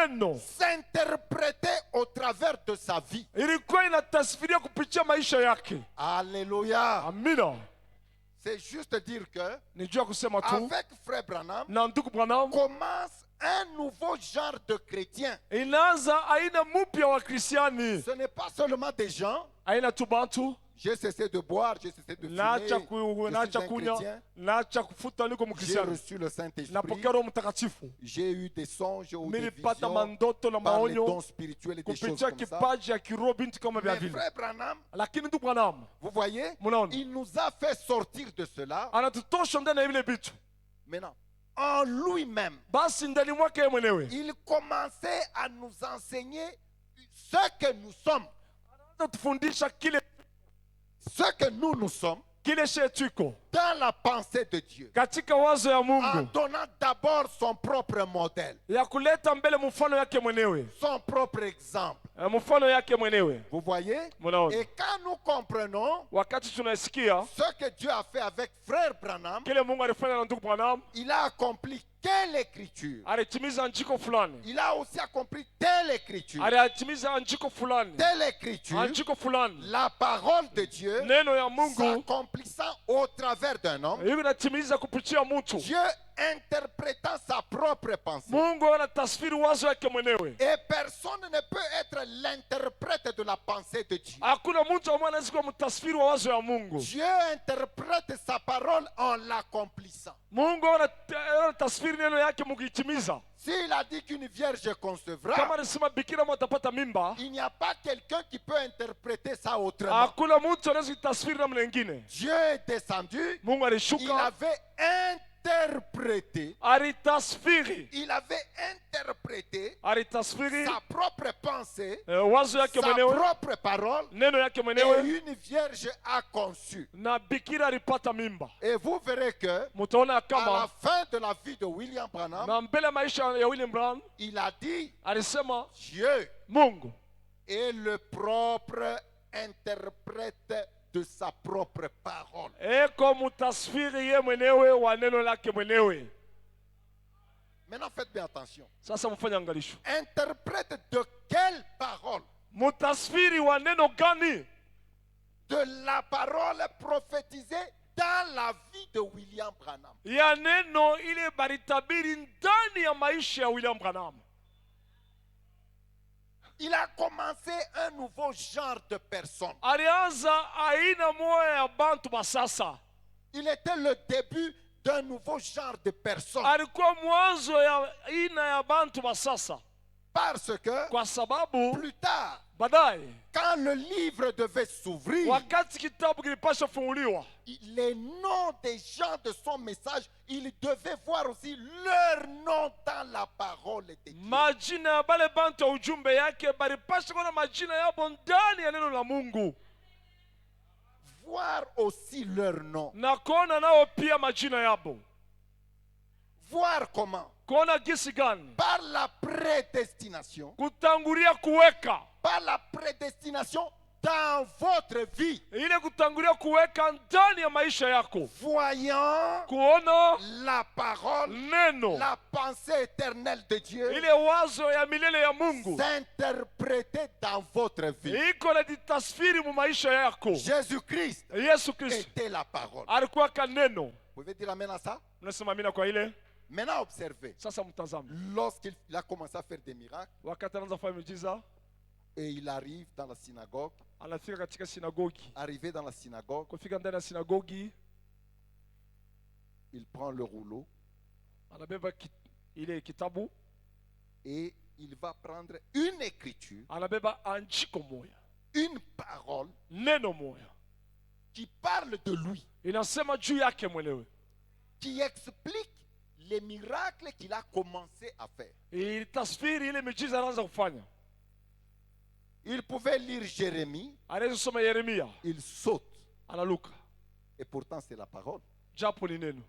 [SPEAKER 5] neno
[SPEAKER 4] s'interprétait au travers de sa vie.
[SPEAKER 5] ilikuwa inatafsiria kupitia maisha yake.
[SPEAKER 4] Alléluia.
[SPEAKER 5] Amina.
[SPEAKER 4] C'est juste dire que
[SPEAKER 5] Ni juu ya kusema tu
[SPEAKER 4] avec Frère Branham
[SPEAKER 5] na ndugu Branham
[SPEAKER 4] commence un nouveau genre de chrétien.
[SPEAKER 5] inaanza aina mpya wa Kristiani.
[SPEAKER 4] Ce n'est pas seulement des gens.
[SPEAKER 5] Aina tu bantu
[SPEAKER 4] J'ai cessé de boire, j'ai cessé de fumer.
[SPEAKER 5] naacha
[SPEAKER 4] Je suis un
[SPEAKER 5] kunywa,
[SPEAKER 4] chrétien.
[SPEAKER 5] naacha kufuta, niko
[SPEAKER 4] J'ai
[SPEAKER 5] Mkristiani,
[SPEAKER 4] reçu le Saint-Esprit.
[SPEAKER 5] napokea Roho Mtakatifu,
[SPEAKER 4] J'ai eu des songes ou des
[SPEAKER 5] nilipata
[SPEAKER 4] visions
[SPEAKER 5] mandoto na
[SPEAKER 4] par les dons
[SPEAKER 5] maonyo
[SPEAKER 4] spirituels et des choses
[SPEAKER 5] kupitia
[SPEAKER 4] comme ça.
[SPEAKER 5] kipaji ya kiroho binti kama vya
[SPEAKER 4] Mais
[SPEAKER 5] vile.
[SPEAKER 4] Frère Branham,
[SPEAKER 5] Lakini ndugu Branham
[SPEAKER 4] vous voyez,
[SPEAKER 5] Munaona,
[SPEAKER 4] il nous a fait sortir de cela.
[SPEAKER 5] anatutosha ndani ya vile vitu.
[SPEAKER 4] Maintenant, en lui-même,
[SPEAKER 5] Basi ndani mwake yeye mwenyewe
[SPEAKER 4] il commençait à nous enseigner ce que nous sommes.
[SPEAKER 5] anatufundisha kile
[SPEAKER 4] Ce que nous sommes
[SPEAKER 5] she tuko
[SPEAKER 4] dans la pensée de Dieu.
[SPEAKER 5] katika wazo ya
[SPEAKER 4] En
[SPEAKER 5] Mungu,
[SPEAKER 4] donnant d'abord son propre modèle,
[SPEAKER 5] ya kuleta mbele mfano yake mwenyewe,
[SPEAKER 4] son propre exemple.
[SPEAKER 5] mfano yake mwenyewe.
[SPEAKER 4] Vous voyez?
[SPEAKER 5] Munaona,
[SPEAKER 4] Et quand nous comprenons
[SPEAKER 5] wakati tunasikia
[SPEAKER 4] ce que Dieu a fait avec Frère Branham,
[SPEAKER 5] kile Mungu alifanya na ndugu Branham,
[SPEAKER 4] il a accompli quelle écriture?
[SPEAKER 5] alitimiza andiko fulani,
[SPEAKER 4] Il a aussi accompli telle écriture.
[SPEAKER 5] alitimiza andiko fulani,
[SPEAKER 4] Telle écriture,
[SPEAKER 5] andiko fulani,
[SPEAKER 4] la parole de Dieu
[SPEAKER 5] neno ya Mungu
[SPEAKER 4] s'accomplissant au travers d'un homme,
[SPEAKER 5] hivi natimiza kupitia mtu.
[SPEAKER 4] Dieu interprétant sa propre pensée.
[SPEAKER 5] Mungu anatasfiri wazo yake mwenyewe.
[SPEAKER 4] Et personne ne peut être l'interprète de la pensée de Dieu.
[SPEAKER 5] Hakuna mtu ambaye anaweza kuwa mtasfiri wa wazo ya Mungu.
[SPEAKER 4] Dieu interprète sa parole en l'accomplissant.
[SPEAKER 5] Mungu anatasfiri neno yake mukitimiza.
[SPEAKER 4] S'il a dit qu'une vierge
[SPEAKER 5] Kama
[SPEAKER 4] concevra,
[SPEAKER 5] anasema bikira atapata mimba,
[SPEAKER 4] il n'y a pas quelqu'un qui peut interpréter ça autrement.
[SPEAKER 5] hakuna mtu anaweza kutasfiri namna nyingine.
[SPEAKER 4] Dieu est descendu,
[SPEAKER 5] Mungu
[SPEAKER 4] il
[SPEAKER 5] alishuka,
[SPEAKER 4] avait interprété,
[SPEAKER 5] alitasfiri
[SPEAKER 4] sa propre pensée,
[SPEAKER 5] wazo yake
[SPEAKER 4] sa
[SPEAKER 5] mwenyewe,
[SPEAKER 4] propre parole,
[SPEAKER 5] neno yake
[SPEAKER 4] et
[SPEAKER 5] mwenyewe,
[SPEAKER 4] une vierge a conçu.
[SPEAKER 5] na bikira alipata mimba.
[SPEAKER 4] Et vous verrez que
[SPEAKER 5] Mutaona
[SPEAKER 4] à la
[SPEAKER 5] kama
[SPEAKER 4] fin de la vie de William Branham,
[SPEAKER 5] na mbele ya maisha ya William Branham
[SPEAKER 4] il a dit
[SPEAKER 5] alisema
[SPEAKER 4] Dieu
[SPEAKER 5] Mungu
[SPEAKER 4] est le propre interprète de sa propre parole.
[SPEAKER 5] eko mutasfiri ye mwenyewe wa neno lake mwenyewe.
[SPEAKER 4] Maintenant faites bien attention.
[SPEAKER 5] Sasa mfanye angalisho,
[SPEAKER 4] Interprète de quelle parole?
[SPEAKER 5] mutasfiri wa neno gani?
[SPEAKER 4] De la parole prophétisée dans la vie de William Branham.
[SPEAKER 5] Ya neno ile balitabiri ndani ya maisha ya William Branham.
[SPEAKER 4] Il a commencé un nouveau genre de personne.
[SPEAKER 5] Alianza aina moya ya bantu basasa.
[SPEAKER 4] Il était le début d'un nouveau genre de personne.
[SPEAKER 5] Alikuwa mwanzo ya aina ya bantu basasa,
[SPEAKER 4] Parce que
[SPEAKER 5] kwa sababu
[SPEAKER 4] plus tard,
[SPEAKER 5] baadaye
[SPEAKER 4] quand le livre devait s'ouvrir,
[SPEAKER 5] wakati kitabu kilipasha funguliwa,
[SPEAKER 4] les noms des gens de son message, il devait voir aussi leur nom dans la parole de Dieu.
[SPEAKER 5] majina ya bale bantu ya ujumbe yake balipasha kuona majina yabo ndani ya neno la Mungu,
[SPEAKER 4] Voir aussi leur nom.
[SPEAKER 5] na kuona nao pia majina yabo.
[SPEAKER 4] Voir comment?
[SPEAKER 5] Kuona gisi gani?
[SPEAKER 4] Par la prédestination.
[SPEAKER 5] Kutangulia kuweka
[SPEAKER 4] Par la prédestination dans votre vie.
[SPEAKER 5] ile, kutangulia kuweka ndani ya maisha yako,
[SPEAKER 4] Voyant
[SPEAKER 5] kuona
[SPEAKER 4] la parole,
[SPEAKER 5] neno
[SPEAKER 4] la pensée éternelle de Dieu
[SPEAKER 5] ile wazo ya milele ya Mungu
[SPEAKER 4] s'interpréter dans votre vie.
[SPEAKER 5] iko na ditasfiri mu maisha yako.
[SPEAKER 4] Jésus-Christ
[SPEAKER 5] Yesu Kristo
[SPEAKER 4] était la parole.
[SPEAKER 5] alikuwa ka neno.
[SPEAKER 4] Vous pouvez dire amen à ça?
[SPEAKER 5] Mnasema amina kwa ile?
[SPEAKER 4] Maintenant observez.
[SPEAKER 5] Sasa mtazame,
[SPEAKER 4] Lorsqu'il a commencé à faire des miracles
[SPEAKER 5] wakati anaanza fanya miujiza,
[SPEAKER 4] et il arrive dans la synagogue,
[SPEAKER 5] anafika katika sinagogi.
[SPEAKER 4] arrivé dans la synagogue,
[SPEAKER 5] Kufika ndani ya sinagogi,
[SPEAKER 4] il prend le rouleau,
[SPEAKER 5] anabeba ile kitabu,
[SPEAKER 4] et il va prendre une écriture,
[SPEAKER 5] anabeba andiko moya,
[SPEAKER 4] une parole
[SPEAKER 5] neno moya,
[SPEAKER 4] qui parle de lui,
[SPEAKER 5] inasema juu yake mwenyewe,
[SPEAKER 4] qui explique les miracles qu'il a commencé à faire.
[SPEAKER 5] itasfiri ile miujiza anaanza kufanya.
[SPEAKER 4] Il pouvait lire Jérémie,
[SPEAKER 5] Anaweza kusoma Yeremia,
[SPEAKER 4] il saute.
[SPEAKER 5] analuka,
[SPEAKER 4] Et pourtant, c'est la parole.
[SPEAKER 5] japo ni neno,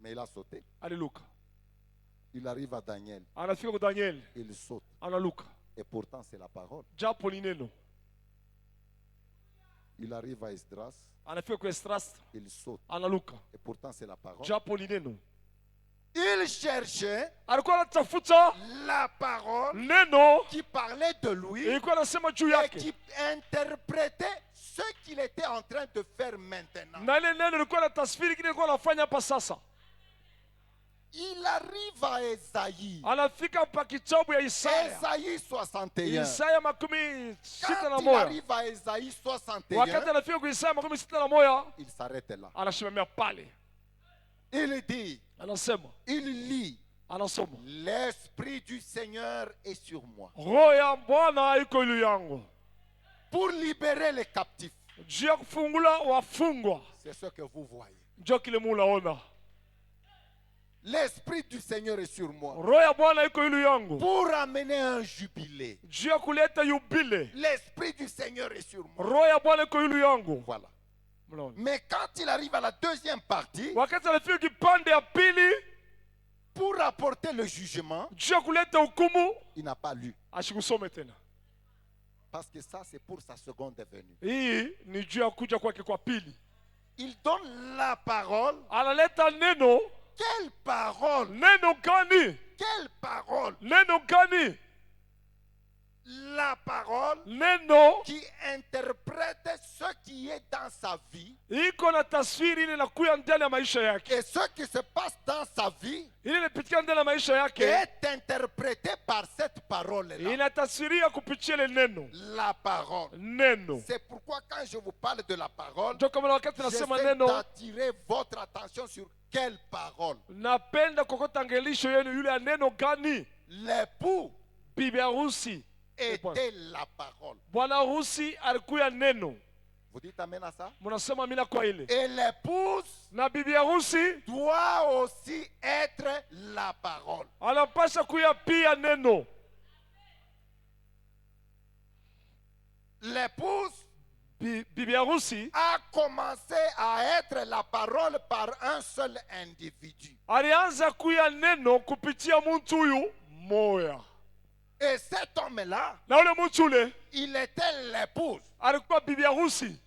[SPEAKER 4] Mais il a sauté.
[SPEAKER 5] aliluka.
[SPEAKER 4] Il arrive à Daniel,
[SPEAKER 5] Anafika kwa Daniel,
[SPEAKER 4] il saute.
[SPEAKER 5] analuka,
[SPEAKER 4] Et pourtant, c'est la parole.
[SPEAKER 5] japo ni neno.
[SPEAKER 4] Il arrive à Esdras,
[SPEAKER 5] Anafika kwa Esdras,
[SPEAKER 4] il saute.
[SPEAKER 5] analuka,
[SPEAKER 4] Et pourtant, c'est la parole.
[SPEAKER 5] japo ni neno.
[SPEAKER 4] Il cherchait
[SPEAKER 5] Alikuwa anatafuta
[SPEAKER 4] la parole
[SPEAKER 5] neno,
[SPEAKER 4] qui parlait de lui
[SPEAKER 5] ilikuwa anasema juu
[SPEAKER 4] et
[SPEAKER 5] yake,
[SPEAKER 4] qui interprétait ce qu'il était en train de faire maintenant.
[SPEAKER 5] na ile neno ilikuwa na tasfiri kile ilikuwa anafanya hapa sasa.
[SPEAKER 4] Il arrive à Esaïe.
[SPEAKER 5] Anafika pa kitabu ya Isaya,
[SPEAKER 4] Esaïe 61.
[SPEAKER 5] Isaya makumi sita na
[SPEAKER 4] Quand il
[SPEAKER 5] moja.
[SPEAKER 4] arrive à Esaïe
[SPEAKER 5] Wakati
[SPEAKER 4] 61,
[SPEAKER 5] anafika kwa Isaya makumi sita na moja,
[SPEAKER 4] il s'arrête là.
[SPEAKER 5] anasimamia pale,
[SPEAKER 4] Il dit,
[SPEAKER 5] anasema,
[SPEAKER 4] il lit,
[SPEAKER 5] anasoma,
[SPEAKER 4] l'Esprit du Seigneur est sur moi
[SPEAKER 5] roho ya Bwana iko juu yangu,
[SPEAKER 4] pour libérer les captifs.
[SPEAKER 5] juu ya kufungula wafungwa.
[SPEAKER 4] C'est ce que vous voyez.
[SPEAKER 5] Njo kile munaona,
[SPEAKER 4] L'Esprit du Seigneur est sur moi
[SPEAKER 5] roho ya Bwana iko juu yangu,
[SPEAKER 4] pour amener un jubilé.
[SPEAKER 5] juu ya kuleta yubile.
[SPEAKER 4] L'Esprit du Seigneur est sur moi.
[SPEAKER 5] Roho ya Bwana iko juu yangu.
[SPEAKER 4] Voilà.
[SPEAKER 5] Mnaona?
[SPEAKER 4] Mais quand il arrive à la deuxième partie,
[SPEAKER 5] Wakati anafika kipande ya pili,
[SPEAKER 4] pour apporter le jugement,
[SPEAKER 5] juu ya kuleta hukumu,
[SPEAKER 4] il n'a pas lu.
[SPEAKER 5] asikusome tena.
[SPEAKER 4] Parce que ça, c'est pour sa seconde venue.
[SPEAKER 5] Hii ni juu ya kuja kwake kwa pili.
[SPEAKER 4] Il donne la parole.
[SPEAKER 5] Analeta neno.
[SPEAKER 4] Quelle parole?
[SPEAKER 5] Neno gani?
[SPEAKER 4] Quelle parole?
[SPEAKER 5] Neno gani?
[SPEAKER 4] La parole
[SPEAKER 5] Neno
[SPEAKER 4] qui interprète ce qui est dans sa vie
[SPEAKER 5] iko na taswiri ile inakuya ndani ya maisha yake,
[SPEAKER 4] et ce qui se passe dans sa vie
[SPEAKER 5] ile inapitika ndani ya maisha yake,
[SPEAKER 4] est interprété par cette parole-là.
[SPEAKER 5] inataswiria kupitia ile neno.
[SPEAKER 4] La parole.
[SPEAKER 5] Neno
[SPEAKER 4] C'est pourquoi quand je vous parle de la parole,
[SPEAKER 5] ndio kama wakati nasema
[SPEAKER 4] j'essaie
[SPEAKER 5] neno,
[SPEAKER 4] d'attirer votre attention sur quelle parole.
[SPEAKER 5] napenda kokota angelisho yenu yule ya neno gani?
[SPEAKER 4] L'époux
[SPEAKER 5] Bibi harusi,
[SPEAKER 4] était la parole.
[SPEAKER 5] bwana harusi alikuya neno.
[SPEAKER 4] Vous dites amen à ça?
[SPEAKER 5] Mnasema mina kwa ile,
[SPEAKER 4] Et l'épouse
[SPEAKER 5] na bibi harusi
[SPEAKER 4] doit aussi être la parole.
[SPEAKER 5] anapasha kuya pia neno.
[SPEAKER 4] L'épouse
[SPEAKER 5] Bibi harusi
[SPEAKER 4] a commencé à être la parole par un seul individu.
[SPEAKER 5] alianza kuya neno kupitia mtu huyu moya,
[SPEAKER 4] Et cet homme-là,
[SPEAKER 5] na ule mtu ule
[SPEAKER 4] il était l'épouse.
[SPEAKER 5] alikuwa bibi harusi.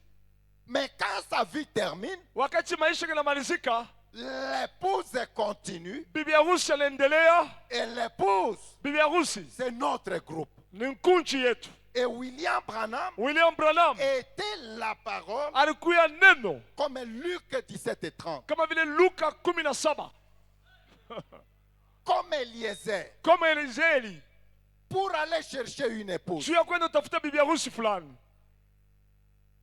[SPEAKER 4] Mais quand sa vie termine,
[SPEAKER 5] Wakati maisha yanamalizika,
[SPEAKER 4] l'épouse continue.
[SPEAKER 5] bibi harusi anaendelea.
[SPEAKER 4] Et l'épouse,
[SPEAKER 5] Bibi harusi
[SPEAKER 4] c'est notre groupe.
[SPEAKER 5] ni nkunchi yetu.
[SPEAKER 4] Et William Branham
[SPEAKER 5] William Branham
[SPEAKER 4] était la parole
[SPEAKER 5] alikuya neno
[SPEAKER 4] comme Luc 17:30,
[SPEAKER 5] kama vile Luka 17,
[SPEAKER 4] comme Eliezer,
[SPEAKER 5] kama Eliezeri,
[SPEAKER 4] pour aller chercher une épouse.
[SPEAKER 5] juu ya kwenda utafuta bibi harusi fulani.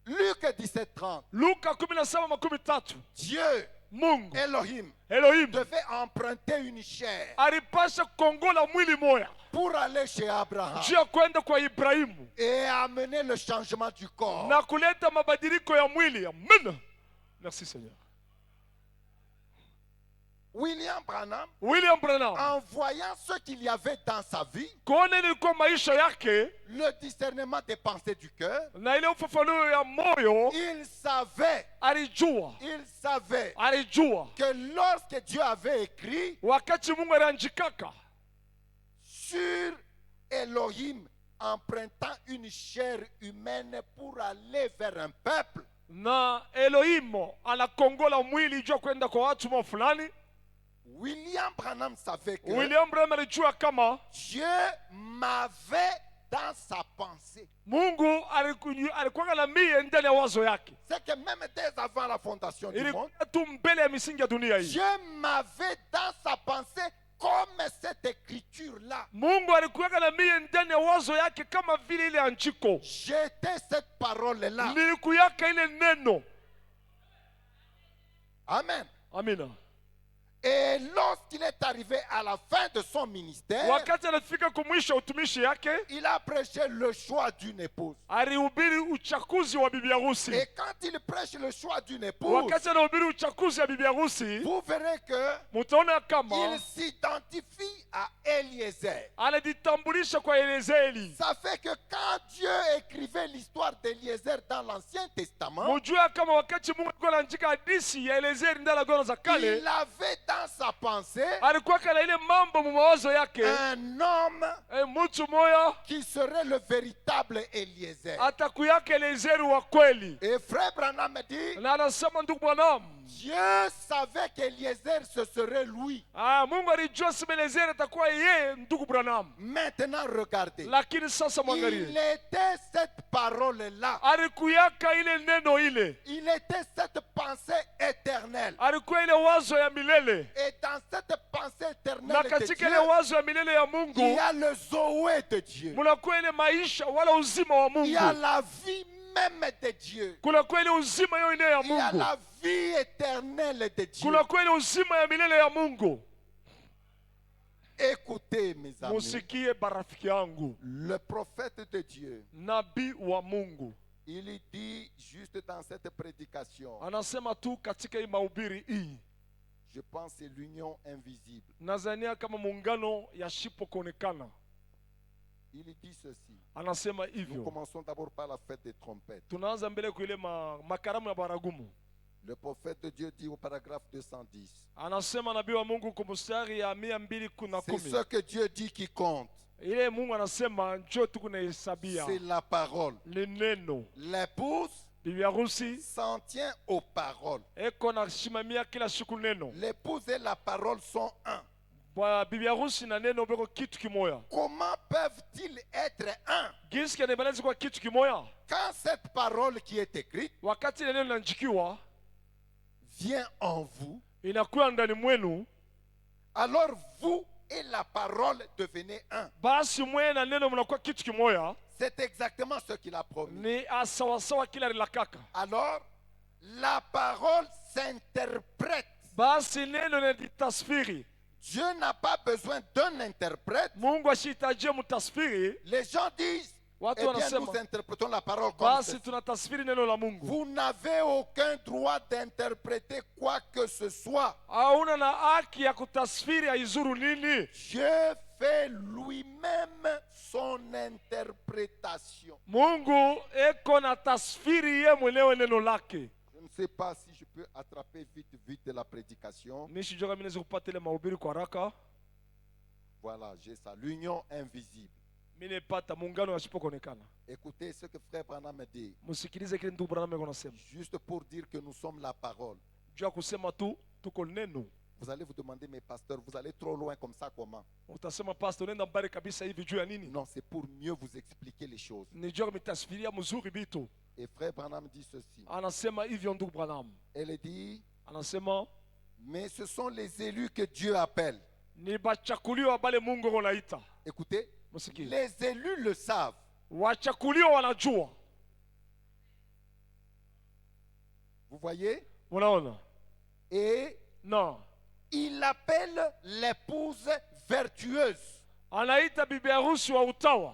[SPEAKER 4] Luc 17:30,
[SPEAKER 5] Luka 17:13,
[SPEAKER 4] Dieu,
[SPEAKER 5] Mungu
[SPEAKER 4] Elohim,
[SPEAKER 5] Elohim
[SPEAKER 4] devait emprunter une chair
[SPEAKER 5] alipasha kongola mwili moya
[SPEAKER 4] pour aller chez Abraham
[SPEAKER 5] juu ya kwenda kwa Ibrahimu
[SPEAKER 4] et amener le changement du corps.
[SPEAKER 5] na kuleta mabadiliko ya mwili. Amen. Merci Seigneur.
[SPEAKER 4] William Branham,
[SPEAKER 5] William Branham
[SPEAKER 4] en voyant ce qu'il y avait dans sa vie,
[SPEAKER 5] kuona ilikuwa maisha yake
[SPEAKER 4] le discernement des pensées du cœur,
[SPEAKER 5] na ile ufafanuo ya moyo,
[SPEAKER 4] il savait
[SPEAKER 5] alijua
[SPEAKER 4] que lorsque Dieu avait écrit
[SPEAKER 5] wakati Mungu aliandikaka
[SPEAKER 4] sur Elohim empruntant une chair humaine pour aller vers un peuple,
[SPEAKER 5] na Elohim anakongola mwili juu ya kwenda kwa watu mwa fulani,
[SPEAKER 4] William Branham savait que
[SPEAKER 5] William Branham alijua kama
[SPEAKER 4] Dieu m'avait dans sa pensée.
[SPEAKER 5] Mungu alikuwa na mie ndani ya wazo yake.
[SPEAKER 4] C'est que même dès avant la fondation du monde,
[SPEAKER 5] Ilikuwa tu mbele ya misingi ya dunia hii.
[SPEAKER 4] Dieu m'avait dans sa pensée comme cette écriture-là.
[SPEAKER 5] Mungu alikuwa na mie ndani ya wazo yake kama vile ile andiko.
[SPEAKER 4] J'étais cette parole-là.
[SPEAKER 5] Nilikuyaka ile neno.
[SPEAKER 4] Amen.
[SPEAKER 5] Amina.
[SPEAKER 4] Et lorsqu'il est arrivé à la fin de son ministère,
[SPEAKER 5] wakati anafika kumwisha utumishi yake,
[SPEAKER 4] il a prêché le choix d'une épouse.
[SPEAKER 5] alihubiri uchaguzi wa bibi harusi.
[SPEAKER 4] Et quand il prêche le choix d'une épouse,
[SPEAKER 5] Wakati anahubiri uchaguzi ya bibi harusi,
[SPEAKER 4] vous verrez que
[SPEAKER 5] mutaona kama
[SPEAKER 4] il s'identifie à Eliezer.
[SPEAKER 5] anajitambulisha kwa Eliezeri.
[SPEAKER 4] Ça fait que quand Dieu écrivait l'histoire d'Eliezer dans l'Ancien Testament,
[SPEAKER 5] Mujua kama wakati Mungu alikuwa anaandika hadithi ya Eliezeri ndani ya Agano za Kale,
[SPEAKER 4] il avait dans sa pensée
[SPEAKER 5] alikuwa kana ile mambo mu mawazo yake,
[SPEAKER 4] un homme
[SPEAKER 5] mtu moya
[SPEAKER 4] qui serait le véritable Eliezer.
[SPEAKER 5] atakuyake Eliezeri wa kweli.
[SPEAKER 4] Et frère Branham dit,
[SPEAKER 5] Na anasema ndugu Branham,
[SPEAKER 4] Dieu savait qu'Eliezer ce serait lui.
[SPEAKER 5] Mungu alijua sema Eliezeri atakuwa yeye ndugu Branham.
[SPEAKER 4] Maintenant regardez,
[SPEAKER 5] Lakini sasa
[SPEAKER 4] il
[SPEAKER 5] mwangalie,
[SPEAKER 4] était cette parole-là.
[SPEAKER 5] alikuyaka ile neno ile,
[SPEAKER 4] Il était cette pensée éternelle.
[SPEAKER 5] alikuwa ile wazo ya milele.
[SPEAKER 4] Et dans cette pensée
[SPEAKER 5] Na
[SPEAKER 4] éternelle de
[SPEAKER 5] katika ile
[SPEAKER 4] Dieu,
[SPEAKER 5] wazo ya milele ya
[SPEAKER 4] il
[SPEAKER 5] Mungu
[SPEAKER 4] y a le Zoé de Dieu.
[SPEAKER 5] munakuwa ile maisha wala uzima wa
[SPEAKER 4] Il y a
[SPEAKER 5] Mungu,
[SPEAKER 4] la vie même de Dieu.
[SPEAKER 5] kunakuwa ile uzima hiyo ile ya
[SPEAKER 4] Il y a
[SPEAKER 5] Mungu,
[SPEAKER 4] la vie éternelle de Dieu.
[SPEAKER 5] kunakuwa ile uzima ya milele ya Mungu.
[SPEAKER 4] Écoutez mes amis,
[SPEAKER 5] Musikie barafiki yangu,
[SPEAKER 4] le prophète de Dieu,
[SPEAKER 5] nabii wa Mungu
[SPEAKER 4] il dit juste dans cette prédication,
[SPEAKER 5] anasema tu katika hii mahubiri hii,
[SPEAKER 4] je pense c'est l'union invisible.
[SPEAKER 5] nazania kama muungano ya shipo kuonekana.
[SPEAKER 4] Il dit ceci.
[SPEAKER 5] Anasema
[SPEAKER 4] Nous
[SPEAKER 5] hivyo,
[SPEAKER 4] commençons d'abord par la fête des trompettes.
[SPEAKER 5] tunaanza mbele kuile makaramu ya baragumu.
[SPEAKER 4] Le prophète de Dieu dit au paragraphe 210.
[SPEAKER 5] Anasema nabii wa Mungu kumustari ya 210.
[SPEAKER 4] C'est ce que Dieu dit qui compte.
[SPEAKER 5] Ile Mungu anasema njoo tu kunahesabia
[SPEAKER 4] C'est la parole.
[SPEAKER 5] ni neno.
[SPEAKER 4] L'épouse
[SPEAKER 5] Bibi harusi
[SPEAKER 4] s'en tient aux paroles.
[SPEAKER 5] eko na shimamia kila siku neno.
[SPEAKER 4] L'épouse et la parole sont un.
[SPEAKER 5] Bwa bibi harusi na neno beko kitu kimoya.
[SPEAKER 4] Comment peuvent-ils être un
[SPEAKER 5] Gisi kene banaweza kwa kitu kimoya?
[SPEAKER 4] quand cette parole qui est écrite
[SPEAKER 5] Wakati ile neno linaandikiwa
[SPEAKER 4] vient en vous?
[SPEAKER 5] inakuwa ndani mwenu,
[SPEAKER 4] Alors vous et la parole devenez un.
[SPEAKER 5] basi mwe na neno mnakuwa kitu kimoya.
[SPEAKER 4] C'est exactement ce qu'il a promis.
[SPEAKER 5] Ni asawasawa kila rilakaka.
[SPEAKER 4] Alors la parole s'interprète.
[SPEAKER 5] Basi neno linatasfiri.
[SPEAKER 4] Dieu n'a pas besoin d'un interprète.
[SPEAKER 5] Mungu ashitajie mutasfiri.
[SPEAKER 4] Les gens disent,
[SPEAKER 5] Watu
[SPEAKER 4] eh bien,
[SPEAKER 5] wanasema,
[SPEAKER 4] nous interprétons la parole comme
[SPEAKER 5] basi
[SPEAKER 4] ceci.
[SPEAKER 5] tunatasfiri neno la Mungu.
[SPEAKER 4] Vous n'avez aucun droit d'interpréter quoi que ce soit.
[SPEAKER 5] Hauna na haki ya kutasfiri aizuru nini?
[SPEAKER 4] Dieu fait lui-même son interprétation.
[SPEAKER 5] Mungu eko na tasfiri ye mwenyewe neno lake.
[SPEAKER 4] Je ne sais pas si je peux attraper vite la prédication.
[SPEAKER 5] Nishijua mimi naweza kupata ile mahubiri kwa haraka.
[SPEAKER 4] Voilà, j'ai ça. L'union invisible.
[SPEAKER 5] Mimi nipata muungano yasipokuonekana.
[SPEAKER 4] Écoutez ce que frère Branham dit.
[SPEAKER 5] Msikilize kile ndugu Branham anasema.
[SPEAKER 4] Juste pour dire que nous sommes la parole.
[SPEAKER 5] Juu ya kusema tu tuko neno.
[SPEAKER 4] Vous allez vous demander, mais pasteur, vous allez trop loin comme ça, comment?
[SPEAKER 5] Utasema pastor nenda mbali kabisa hivi juu ya nini?
[SPEAKER 4] Non, c'est pour mieux vous expliquer les choses.
[SPEAKER 5] Ni juu mitasfiria mzuri vitu.
[SPEAKER 4] Et frère Branham dit ceci.
[SPEAKER 5] Anasema hivyo ndugu Branham.
[SPEAKER 4] Elle dit,
[SPEAKER 5] Anasema
[SPEAKER 4] mais ce sont les élus que Dieu appelle.
[SPEAKER 5] ni bachakuliwa bale Mungu anaita.
[SPEAKER 4] Écoutez,
[SPEAKER 5] Msikie.
[SPEAKER 4] les élus le savent.
[SPEAKER 5] Wachakuliwa wanajua.
[SPEAKER 4] Vous voyez?
[SPEAKER 5] Unaona?
[SPEAKER 4] Et
[SPEAKER 5] Non.
[SPEAKER 4] il appelle l'épouse vertueuse.
[SPEAKER 5] Anaita bibi harusi wa utawa.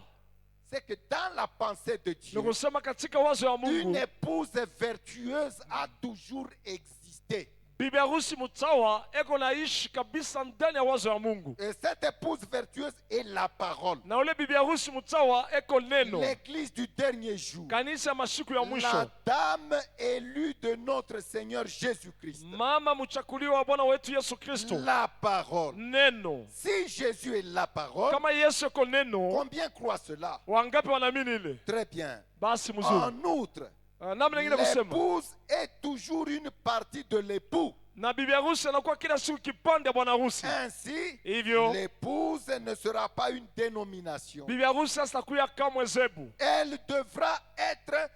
[SPEAKER 4] C'est que dans la pensée de Dieu,
[SPEAKER 5] Ni kusema katika wazo ya
[SPEAKER 4] une
[SPEAKER 5] Mungu,
[SPEAKER 4] épouse vertueuse a toujours existé.
[SPEAKER 5] bibi harusi mtawa eko naishi kabisa ndani ya wazo ya Mungu.
[SPEAKER 4] Et cette épouse vertueuse est la parole.
[SPEAKER 5] Na ule bibi harusi mtawa eko neno.
[SPEAKER 4] L'église du dernier jour.
[SPEAKER 5] Kanisa ya mashiku ya
[SPEAKER 4] La
[SPEAKER 5] mwisho.
[SPEAKER 4] dame élue de notre Seigneur Jésus-Christ.
[SPEAKER 5] Mama mchakuliwa wa Bwana wetu Yesu Kristo.
[SPEAKER 4] La parole.
[SPEAKER 5] Neno.
[SPEAKER 4] Si Jésus est la parole,
[SPEAKER 5] Kama Yesu eko neno,
[SPEAKER 4] combien croient cela?
[SPEAKER 5] wangapi wanaamini ile?
[SPEAKER 4] Très bien.
[SPEAKER 5] Basi mzuri.
[SPEAKER 4] En outre,
[SPEAKER 5] Namna nyingine kusema.
[SPEAKER 4] l'épouse est toujours une partie de l'époux.
[SPEAKER 5] Na bibi harusi anakuwa kila siku kipande ya bwana harusi.
[SPEAKER 4] Ainsi,
[SPEAKER 5] Hivyo
[SPEAKER 4] l'épouse ne sera pas une dénomination.
[SPEAKER 5] bibi harusi asitakuya kamwe zebu.
[SPEAKER 4] Elle devra être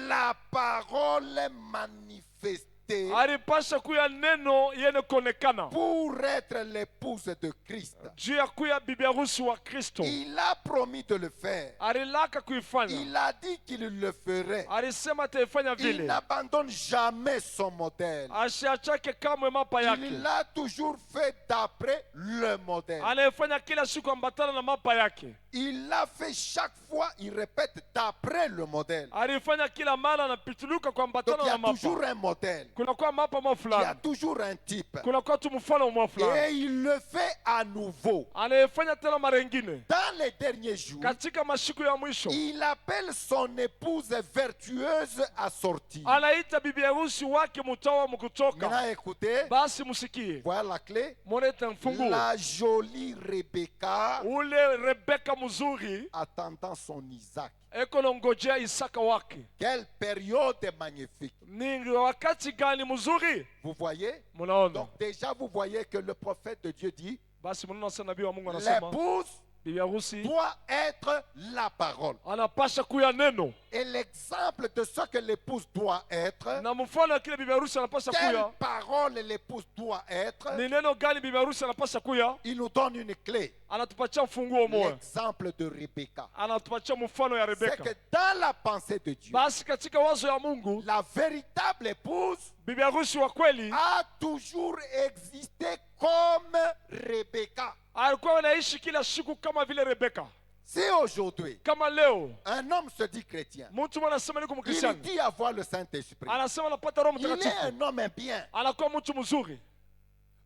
[SPEAKER 4] la parole manifestée. vérité
[SPEAKER 5] alipasha kuya neno yene kuonekana
[SPEAKER 4] pour être l'épouse de Christ.
[SPEAKER 5] juu ya kuya bibi harusi wa Kristo.
[SPEAKER 4] Il a promis de le faire.
[SPEAKER 5] Alilaka kuifanya,
[SPEAKER 4] Il a dit qu'il le ferait.
[SPEAKER 5] alisema ataifanya
[SPEAKER 4] Il
[SPEAKER 5] vile,
[SPEAKER 4] n'abandonne jamais son modèle.
[SPEAKER 5] asiachake kamwe mapa yake,
[SPEAKER 4] Il l'a toujours fait d'après le modèle.
[SPEAKER 5] anaifanya kila siku ambatana na mapa yake.
[SPEAKER 4] Il l'a fait chaque fois, il répète d'après le modèle.
[SPEAKER 5] Alifanya kila mara anapituluka
[SPEAKER 4] Donc
[SPEAKER 5] kuambatana
[SPEAKER 4] il y
[SPEAKER 5] na
[SPEAKER 4] a toujours
[SPEAKER 5] mapa.
[SPEAKER 4] un modèle.
[SPEAKER 5] Kunakuwa mapa mwa
[SPEAKER 4] Il y a
[SPEAKER 5] fulani,
[SPEAKER 4] toujours un type.
[SPEAKER 5] kunakuwa tu mfano mwa fulani,
[SPEAKER 4] Et il le fait à nouveau.
[SPEAKER 5] anaifanya tena mara ingine.
[SPEAKER 4] Dans les derniers jours,
[SPEAKER 5] Katika masiku ya mwisho
[SPEAKER 4] il appelle son épouse vertueuse assortie.
[SPEAKER 5] anaita bibi harusi wake mtawa mkutoka.
[SPEAKER 4] Maintenant écoutez,
[SPEAKER 5] Basi musikie,
[SPEAKER 4] voilà la clé.
[SPEAKER 5] monete mfunguo
[SPEAKER 4] La jolie Rebecca
[SPEAKER 5] ule Rebeka mzuri
[SPEAKER 4] attendant son Isaac.
[SPEAKER 5] eko nangojea Isaka wake.
[SPEAKER 4] Quelle période magnifique.
[SPEAKER 5] Ni wakati gani mzuri?
[SPEAKER 4] Vous voyez?
[SPEAKER 5] Munaona?
[SPEAKER 4] Donc déjà vous voyez que le prophète de Dieu dit,
[SPEAKER 5] Basi munaona sana nabii wa Mungu anasema
[SPEAKER 4] l'épouse
[SPEAKER 5] bibi harusi
[SPEAKER 4] doit être la parole.
[SPEAKER 5] anapasha kuya neno,
[SPEAKER 4] Et l'exemple de ce que l'épouse doit être,
[SPEAKER 5] na mfano wa kile bibi harusi anapasha
[SPEAKER 4] quelle
[SPEAKER 5] kuya
[SPEAKER 4] parole l'épouse doit être,
[SPEAKER 5] ni neno gani bibi harusi anapasha kuya.
[SPEAKER 4] il nous donne une clé.
[SPEAKER 5] Anatupatia mfunguo moja,
[SPEAKER 4] L'exemple de Rebecca.
[SPEAKER 5] anatupatia mfano ya
[SPEAKER 4] C'est que
[SPEAKER 5] Rebeka.
[SPEAKER 4] dans la pensée de Dieu,
[SPEAKER 5] Basi katika wazo ya Mungu,
[SPEAKER 4] la véritable épouse
[SPEAKER 5] bibi harusi wa kweli
[SPEAKER 4] a toujours existé comme Rebecca.
[SPEAKER 5] alikuwa anaishi kila siku kama vile Rebeka.
[SPEAKER 4] Si aujourd'hui,
[SPEAKER 5] Kama leo
[SPEAKER 4] un homme se dit chrétien,
[SPEAKER 5] mtu anasema niko
[SPEAKER 4] il
[SPEAKER 5] mkristiani,
[SPEAKER 4] dit avoir le Saint-Esprit,
[SPEAKER 5] anasema anapata Roho
[SPEAKER 4] il est
[SPEAKER 5] Mtakatifu,
[SPEAKER 4] un homme bien,
[SPEAKER 5] anakuwa mtu mzuri,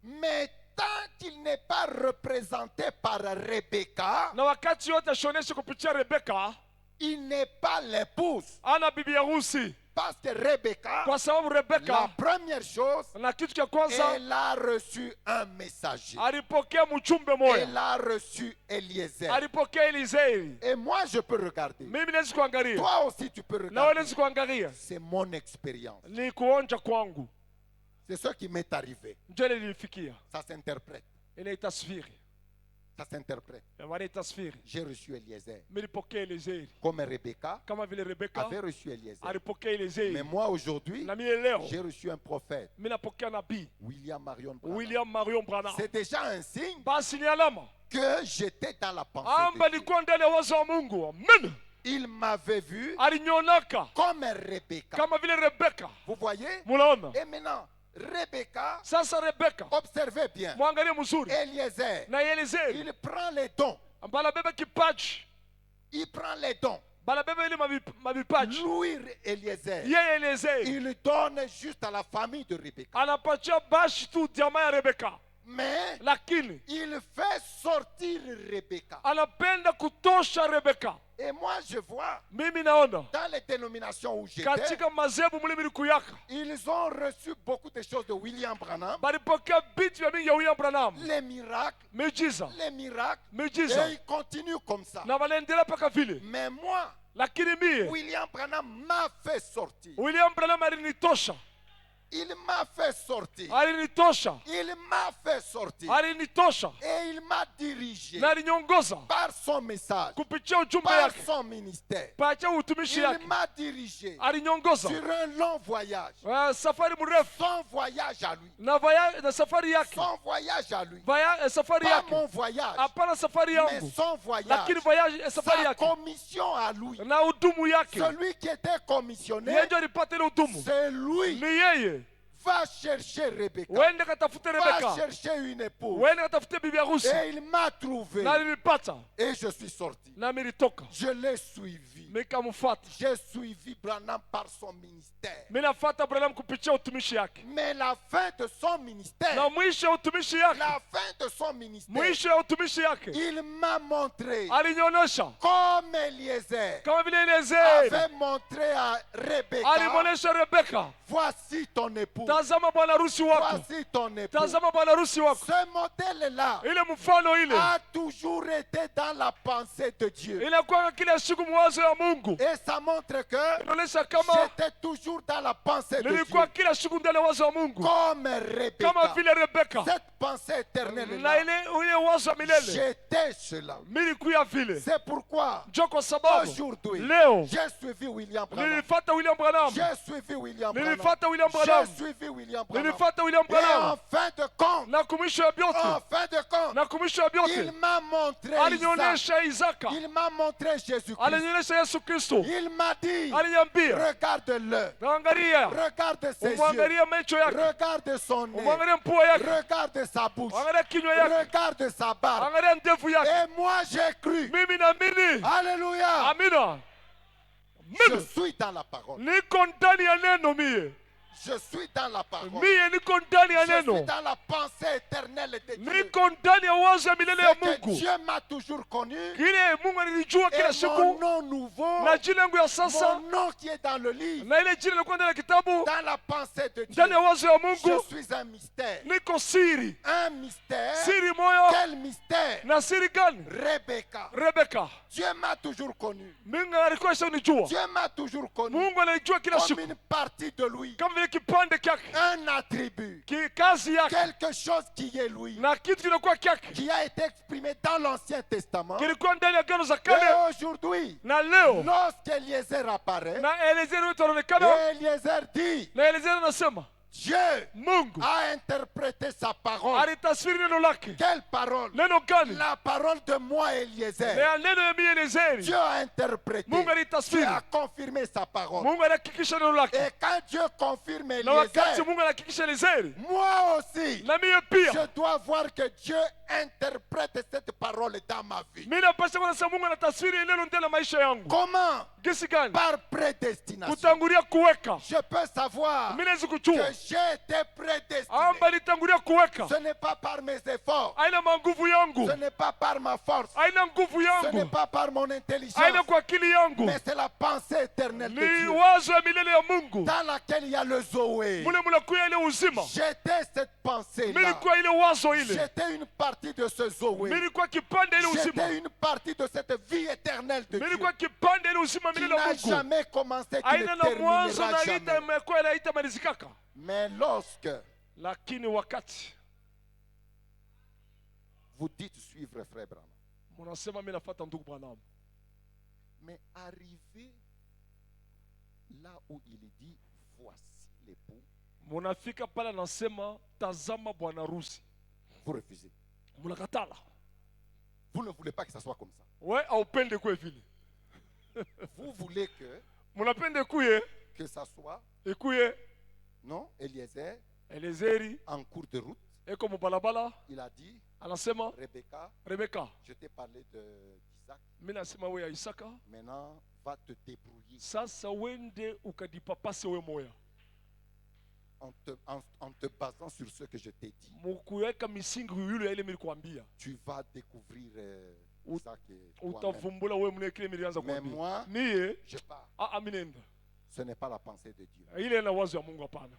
[SPEAKER 4] mais tant qu'il n'est pas représenté par Rebecca,
[SPEAKER 5] na wakati yote ashioneshe kupitia Rebeka,
[SPEAKER 4] il n'est pas l'épouse.
[SPEAKER 5] ana bibi harusi,
[SPEAKER 4] Parce que Rebecca,
[SPEAKER 5] kwa sababu
[SPEAKER 4] la
[SPEAKER 5] Rebeka
[SPEAKER 4] première chose,
[SPEAKER 5] na kitu cha kwanza
[SPEAKER 4] elle a reçu un messager.
[SPEAKER 5] alipokea mjumbe
[SPEAKER 4] Elle
[SPEAKER 5] moja,
[SPEAKER 4] a reçu Eliezer.
[SPEAKER 5] alipokea Elizeri.
[SPEAKER 4] Et moi, je peux regarder.
[SPEAKER 5] Mimi naweza kuangalia
[SPEAKER 4] Toi aussi, tu peux
[SPEAKER 5] na wewe
[SPEAKER 4] regarder.
[SPEAKER 5] unaweza kuangalia,
[SPEAKER 4] C'est mon expérience.
[SPEAKER 5] ni kuonja kwangu
[SPEAKER 4] C'est ce qui m'est arrivé.
[SPEAKER 5] ndio nilifikia.
[SPEAKER 4] Ça s'interprète.
[SPEAKER 5] Inaitasfiri,
[SPEAKER 4] Ça s'interprète.
[SPEAKER 5] inaitasfiri.
[SPEAKER 4] J'ai reçu Eliezer.
[SPEAKER 5] Nilipokea Elizeri
[SPEAKER 4] Comme Rebecca
[SPEAKER 5] kama vile Rebeka
[SPEAKER 4] avait reçu Eliezer.
[SPEAKER 5] alipokea
[SPEAKER 4] Mais
[SPEAKER 5] Elizeri,
[SPEAKER 4] moi, aujourd'hui,
[SPEAKER 5] na mimi leo
[SPEAKER 4] j'ai reçu un prophète,
[SPEAKER 5] mimi napokea nabii
[SPEAKER 4] William Marion Branham.
[SPEAKER 5] William Marion Branham.
[SPEAKER 4] C'est déjà un signe
[SPEAKER 5] Basi ni alama
[SPEAKER 4] que j'étais dans la pensée
[SPEAKER 5] amba
[SPEAKER 4] de Dieu.
[SPEAKER 5] nilikuwa ndani ya wazo wa Mungu. Amen.
[SPEAKER 4] Il m'avait vu
[SPEAKER 5] Alinyonaka
[SPEAKER 4] comme Rebecca.
[SPEAKER 5] kama vile Rebeka.
[SPEAKER 4] Vous voyez?
[SPEAKER 5] Munaona?
[SPEAKER 4] Et maintenant, Rebecca,
[SPEAKER 5] Sasa Rebeka,
[SPEAKER 4] observez bien.
[SPEAKER 5] mwangalie mzuri,
[SPEAKER 4] Eliezer,
[SPEAKER 5] na Elizeri
[SPEAKER 4] il prend les dons.
[SPEAKER 5] balabeba kipaji,
[SPEAKER 4] Il prend les dons.
[SPEAKER 5] balabeba ile mavipaji.
[SPEAKER 4] Louis Eliezer,
[SPEAKER 5] Yeye Elizeri
[SPEAKER 4] il donne juste à la famille de Rebecca.
[SPEAKER 5] anapatia bashi tu jamaa ya Rebeka,
[SPEAKER 4] Mais
[SPEAKER 5] lakini
[SPEAKER 4] il fait sortir Rebecca.
[SPEAKER 5] anapenda kutosha Rebeka.
[SPEAKER 4] Et moi, je vois,
[SPEAKER 5] Mimi naona
[SPEAKER 4] dans les dénominations où j'étais,
[SPEAKER 5] katika mazebu muli milikuyaka
[SPEAKER 4] ils ont reçu beaucoup de choses de William Branham.
[SPEAKER 5] balipokea vitu vya mingi ya William Branham,
[SPEAKER 4] Les miracles,
[SPEAKER 5] miujiza
[SPEAKER 4] les miracles.
[SPEAKER 5] miujiza,
[SPEAKER 4] Et ils continuent comme ça.
[SPEAKER 5] na wanaendelea mpaka vile.
[SPEAKER 4] Mais moi,
[SPEAKER 5] Lakini mie
[SPEAKER 4] William Branham m'a fait sortir.
[SPEAKER 5] William Branham alinitosha,
[SPEAKER 4] Il m'a fait sortir.
[SPEAKER 5] alinitosha,
[SPEAKER 4] Il m'a fait sortir.
[SPEAKER 5] alinitosha
[SPEAKER 4] Et il m'a dirigé
[SPEAKER 5] na alinyongoza
[SPEAKER 4] par son message,
[SPEAKER 5] kupitia ujumbe
[SPEAKER 4] par
[SPEAKER 5] yake,
[SPEAKER 4] son ministère.
[SPEAKER 5] pacha utumishi
[SPEAKER 4] Il
[SPEAKER 5] yake,
[SPEAKER 4] m'a dirigé
[SPEAKER 5] alinyongoza
[SPEAKER 4] sur un long voyage.
[SPEAKER 5] safari mrefu
[SPEAKER 4] Son voyage à lui.
[SPEAKER 5] na safari yake,
[SPEAKER 4] Son voyage à lui.
[SPEAKER 5] safari
[SPEAKER 4] Pas
[SPEAKER 5] yake,
[SPEAKER 4] mon voyage,
[SPEAKER 5] hapana safari
[SPEAKER 4] mais
[SPEAKER 5] yangu,
[SPEAKER 4] son voyage.
[SPEAKER 5] lakini safari
[SPEAKER 4] Sa
[SPEAKER 5] yake
[SPEAKER 4] commission à lui.
[SPEAKER 5] na hudumu yake.
[SPEAKER 4] Celui qui était commissionné,
[SPEAKER 5] Yeye ndio alipata ile hudumu,
[SPEAKER 4] c'est lui.
[SPEAKER 5] ni yeye.
[SPEAKER 4] Va chercher Rebecca.
[SPEAKER 5] Uende katafute
[SPEAKER 4] Va
[SPEAKER 5] Rebeka,
[SPEAKER 4] chercher une épouse.
[SPEAKER 5] uende katafute bibi harusi,
[SPEAKER 4] Et il m'a trouvé.
[SPEAKER 5] na alinipata
[SPEAKER 4] Et je suis sorti.
[SPEAKER 5] na nilitoka
[SPEAKER 4] Je l'ai suivi.
[SPEAKER 5] nikamfuata.
[SPEAKER 4] J'ai suivi Branham par son ministère.
[SPEAKER 5] Mimi nafuata Branham kupitia utumishi yake,
[SPEAKER 4] Mais la fin de son ministère,
[SPEAKER 5] na mwisho ya utumishi yake,
[SPEAKER 4] la fin de son ministère,
[SPEAKER 5] mwisho ya utumishi yake
[SPEAKER 4] il m'a montré
[SPEAKER 5] alinionyesha
[SPEAKER 4] comme Eliezer
[SPEAKER 5] kama vile Elizeri
[SPEAKER 4] avait montré à Rebecca,
[SPEAKER 5] alimwonyesha Rebeka,
[SPEAKER 4] voici ton époux,
[SPEAKER 5] tazama bwana harusi wako,
[SPEAKER 4] voici ton époux.
[SPEAKER 5] tazama bwana harusi wako.
[SPEAKER 4] Ce modèle-là
[SPEAKER 5] Ile mfano ile
[SPEAKER 4] a toujours été dans la pensée de Dieu.
[SPEAKER 5] inakuwa kila siku mwazo ya Mungu,
[SPEAKER 4] Et ça montre que
[SPEAKER 5] inaonyesha kama
[SPEAKER 4] j'étais toujours dans la pensée de Dieu.
[SPEAKER 5] nilikuwa kila siku ndani ya wazo ya Mungu,
[SPEAKER 4] Comme
[SPEAKER 5] kama
[SPEAKER 4] Rebecca.
[SPEAKER 5] vile Rebeka,
[SPEAKER 4] Cette pensée
[SPEAKER 5] na
[SPEAKER 4] éternelle-là,
[SPEAKER 5] ile wazo ya milele
[SPEAKER 4] j'étais cela.
[SPEAKER 5] mimi nilikuwa vile.
[SPEAKER 4] C'est pourquoi
[SPEAKER 5] Njo kwa sababu
[SPEAKER 4] aujourd'hui,
[SPEAKER 5] leo
[SPEAKER 4] j'ai suivi William Branham.
[SPEAKER 5] nilifata William Branham,
[SPEAKER 4] J'ai suivi William Branham.
[SPEAKER 5] nilifata William
[SPEAKER 4] J'ai
[SPEAKER 5] Branham,
[SPEAKER 4] suivi suivi William Branham.
[SPEAKER 5] nilifuata William
[SPEAKER 4] Et en
[SPEAKER 5] Branham,
[SPEAKER 4] fin de compte,
[SPEAKER 5] na kumwisho ya
[SPEAKER 4] en
[SPEAKER 5] vyote,
[SPEAKER 4] fin de compte,
[SPEAKER 5] na kumwisho ya
[SPEAKER 4] il
[SPEAKER 5] vyote
[SPEAKER 4] m'a montré Isaac.
[SPEAKER 5] alinionyesha Isaka,
[SPEAKER 4] Il m'a montré Jésus-Christ.
[SPEAKER 5] alinionyesha Yesu Kristo,
[SPEAKER 4] Il m'a dit,
[SPEAKER 5] aliniambia
[SPEAKER 4] regarde-le,
[SPEAKER 5] angalia,
[SPEAKER 4] regarde ses yeux,
[SPEAKER 5] umwangalie macho yake,
[SPEAKER 4] regarde son nez,
[SPEAKER 5] umwangalie mpua yake,
[SPEAKER 4] regarde sa bouche,
[SPEAKER 5] angalia kinywa yake,
[SPEAKER 4] regarde sa barbe.
[SPEAKER 5] angalia ndevu yake.
[SPEAKER 4] Et moi j'ai cru.
[SPEAKER 5] Mimi naamini.
[SPEAKER 4] Alléluia.
[SPEAKER 5] Amina.
[SPEAKER 4] Je
[SPEAKER 5] Mimi
[SPEAKER 4] suis dans la parole.
[SPEAKER 5] niko ndani ya neno mie.
[SPEAKER 4] Je suis dans la parole.
[SPEAKER 5] Mie niko ndani ya
[SPEAKER 4] Je suis
[SPEAKER 5] neno.
[SPEAKER 4] dans la pensée éternelle de Dieu.
[SPEAKER 5] Niko ndani ya wazo ya milele ya
[SPEAKER 4] C'est que
[SPEAKER 5] Mungu.
[SPEAKER 4] Dieu m'a toujours connu.
[SPEAKER 5] Kile Mungu alinijua kila
[SPEAKER 4] Et mon
[SPEAKER 5] siku,
[SPEAKER 4] nom nouveau,
[SPEAKER 5] na jina yangu ya sasa,
[SPEAKER 4] mon nom qui est dans le livre,
[SPEAKER 5] na ile jina lilikuwa ndani ya kitabu,
[SPEAKER 4] dans la pensée de Dieu,
[SPEAKER 5] ndani ya wazo ya
[SPEAKER 4] je
[SPEAKER 5] Mungu.
[SPEAKER 4] suis un mystère.
[SPEAKER 5] Niko siri.
[SPEAKER 4] Un mystère.
[SPEAKER 5] Siri moyo.
[SPEAKER 4] Quel mystère?
[SPEAKER 5] Na siri gani?
[SPEAKER 4] Rebecca.
[SPEAKER 5] Rebeka.
[SPEAKER 4] Dieu m'a toujours connu.
[SPEAKER 5] Mungu alikuwa ashanijua.
[SPEAKER 4] Dieu m'a toujours connu.
[SPEAKER 5] Mungu ananijua kila
[SPEAKER 4] Comme
[SPEAKER 5] siku.
[SPEAKER 4] une partie de lui.
[SPEAKER 5] Kama vile kipande kyake.
[SPEAKER 4] Un attribut.
[SPEAKER 5] Kazi yake.
[SPEAKER 4] Quelque chose qui est lui.
[SPEAKER 5] Na kitu kinakuwa kyake.
[SPEAKER 4] Qui a été exprimé dans l'Ancien Testament.
[SPEAKER 5] Kilikuwa ndani ya Agano za
[SPEAKER 4] Et
[SPEAKER 5] Kale.
[SPEAKER 4] aujourd'hui,
[SPEAKER 5] Na leo.
[SPEAKER 4] lorsqu'Eliezer apparaît,
[SPEAKER 5] Na Eliezer wetu anaonekana.
[SPEAKER 4] Eliezer dit,
[SPEAKER 5] Na Eliezer anasema
[SPEAKER 4] Dieu
[SPEAKER 5] Mungu
[SPEAKER 4] a interprété sa parole.
[SPEAKER 5] alitasfiri neno lake.
[SPEAKER 4] Quelle parole?
[SPEAKER 5] Neno gani?
[SPEAKER 4] La parole de moi, Eliezer.
[SPEAKER 5] Na neno ya mimi Eliezeri.
[SPEAKER 4] Dieu a interprété.
[SPEAKER 5] Mungu
[SPEAKER 4] Dieu
[SPEAKER 5] alitasfiri.
[SPEAKER 4] a confirmé sa parole.
[SPEAKER 5] Mungu alihakikisha neno lake.
[SPEAKER 4] Et quand Dieu confirme
[SPEAKER 5] Na wakati
[SPEAKER 4] Eliezer,
[SPEAKER 5] Mungu alihakikisha Eliezeri,
[SPEAKER 4] moi aussi,
[SPEAKER 5] na mimi pia
[SPEAKER 4] je dois voir que Dieu interprète cette parole dans ma vie.
[SPEAKER 5] mimi napaswa kuona sasa Mungu anatasfiri neno ndani ya maisha yangu.
[SPEAKER 4] Comment?
[SPEAKER 5] Gisi gani?
[SPEAKER 4] Par prédestination.
[SPEAKER 5] Kutangulia kuweka.
[SPEAKER 4] Je peux savoir
[SPEAKER 5] Mimi naweza
[SPEAKER 4] que
[SPEAKER 5] kujua
[SPEAKER 4] j'ai été prédestiné.
[SPEAKER 5] amba nitangulia kuweka.
[SPEAKER 4] Ce n'est pas par mes efforts.
[SPEAKER 5] Haina manguvu yangu.
[SPEAKER 4] Ce n'est pas par ma force.
[SPEAKER 5] Haina nguvu
[SPEAKER 4] Ce n'est
[SPEAKER 5] yangu.
[SPEAKER 4] pas par mon intelligence.
[SPEAKER 5] Haina kwa akili yangu.
[SPEAKER 4] Mais c'est la pensée éternelle de
[SPEAKER 5] Ni
[SPEAKER 4] Dieu.
[SPEAKER 5] wazo ya milele ya Mungu.
[SPEAKER 4] Dans laquelle il y a le Zoé.
[SPEAKER 5] Mule kuya ile uzima.
[SPEAKER 4] J'étais cette
[SPEAKER 5] Mimi
[SPEAKER 4] pensée-là.
[SPEAKER 5] nilikuwa ile wazo ile.
[SPEAKER 4] J'étais une partie de ce
[SPEAKER 5] Mimi
[SPEAKER 4] Zoé.
[SPEAKER 5] nilikuwa kipande ile uzima.
[SPEAKER 4] J'étais une partie de cette vie éternelle de
[SPEAKER 5] Mimi
[SPEAKER 4] Dieu.
[SPEAKER 5] nilikuwa kipande ile uzima
[SPEAKER 4] Qui
[SPEAKER 5] milele ya
[SPEAKER 4] n'a
[SPEAKER 5] Mungu.
[SPEAKER 4] jamais commencé, qui
[SPEAKER 5] Haina
[SPEAKER 4] ne
[SPEAKER 5] na mwanzo
[SPEAKER 4] terminera
[SPEAKER 5] na ita
[SPEAKER 4] jamais.
[SPEAKER 5] imekuwa na ita malizikaka.
[SPEAKER 4] Mais lorsque
[SPEAKER 5] Lakini wakati
[SPEAKER 4] vous dites suivre frère Branham,
[SPEAKER 5] munasema mimi nafuata ndugu Branham.
[SPEAKER 4] mais arrivé là où il dit voici l'époux,
[SPEAKER 5] Munafika pale anasema tazama bwana harusi.
[SPEAKER 4] vous refusez.
[SPEAKER 5] Munakatala.
[SPEAKER 4] Vous ne voulez pas que ça soit comme ça.
[SPEAKER 5] We haupende kwe vile.
[SPEAKER 4] Vous voulez que
[SPEAKER 5] Munapende kuye
[SPEAKER 4] ça soit,
[SPEAKER 5] ikuye
[SPEAKER 4] non, Eliezer,
[SPEAKER 5] Eliezeri
[SPEAKER 4] en cours de route,
[SPEAKER 5] eko mubalabala
[SPEAKER 4] il a dit,
[SPEAKER 5] anasema
[SPEAKER 4] Rebecca,
[SPEAKER 5] Rebeka,
[SPEAKER 4] je t'ai parlé d'Isaac,
[SPEAKER 5] mimi nasema we ya Isaka,
[SPEAKER 4] maintenant va te débrouiller
[SPEAKER 5] sasa wende ukadipapase we moya
[SPEAKER 4] en te basant sur ce que je t'ai dit.
[SPEAKER 5] mukuweka misingi yule ya ile nilikuambia.
[SPEAKER 4] Tu vas découvrir Isaac et toi-même.
[SPEAKER 5] Utavumbula we mwenye kile nilianza
[SPEAKER 4] Mais
[SPEAKER 5] kuambia.
[SPEAKER 4] moi,
[SPEAKER 5] Mie
[SPEAKER 4] je pars.
[SPEAKER 5] aminenda.
[SPEAKER 4] Ce n'est pas la pensée de Dieu.
[SPEAKER 5] Ile na wazo ya Mungu hapana.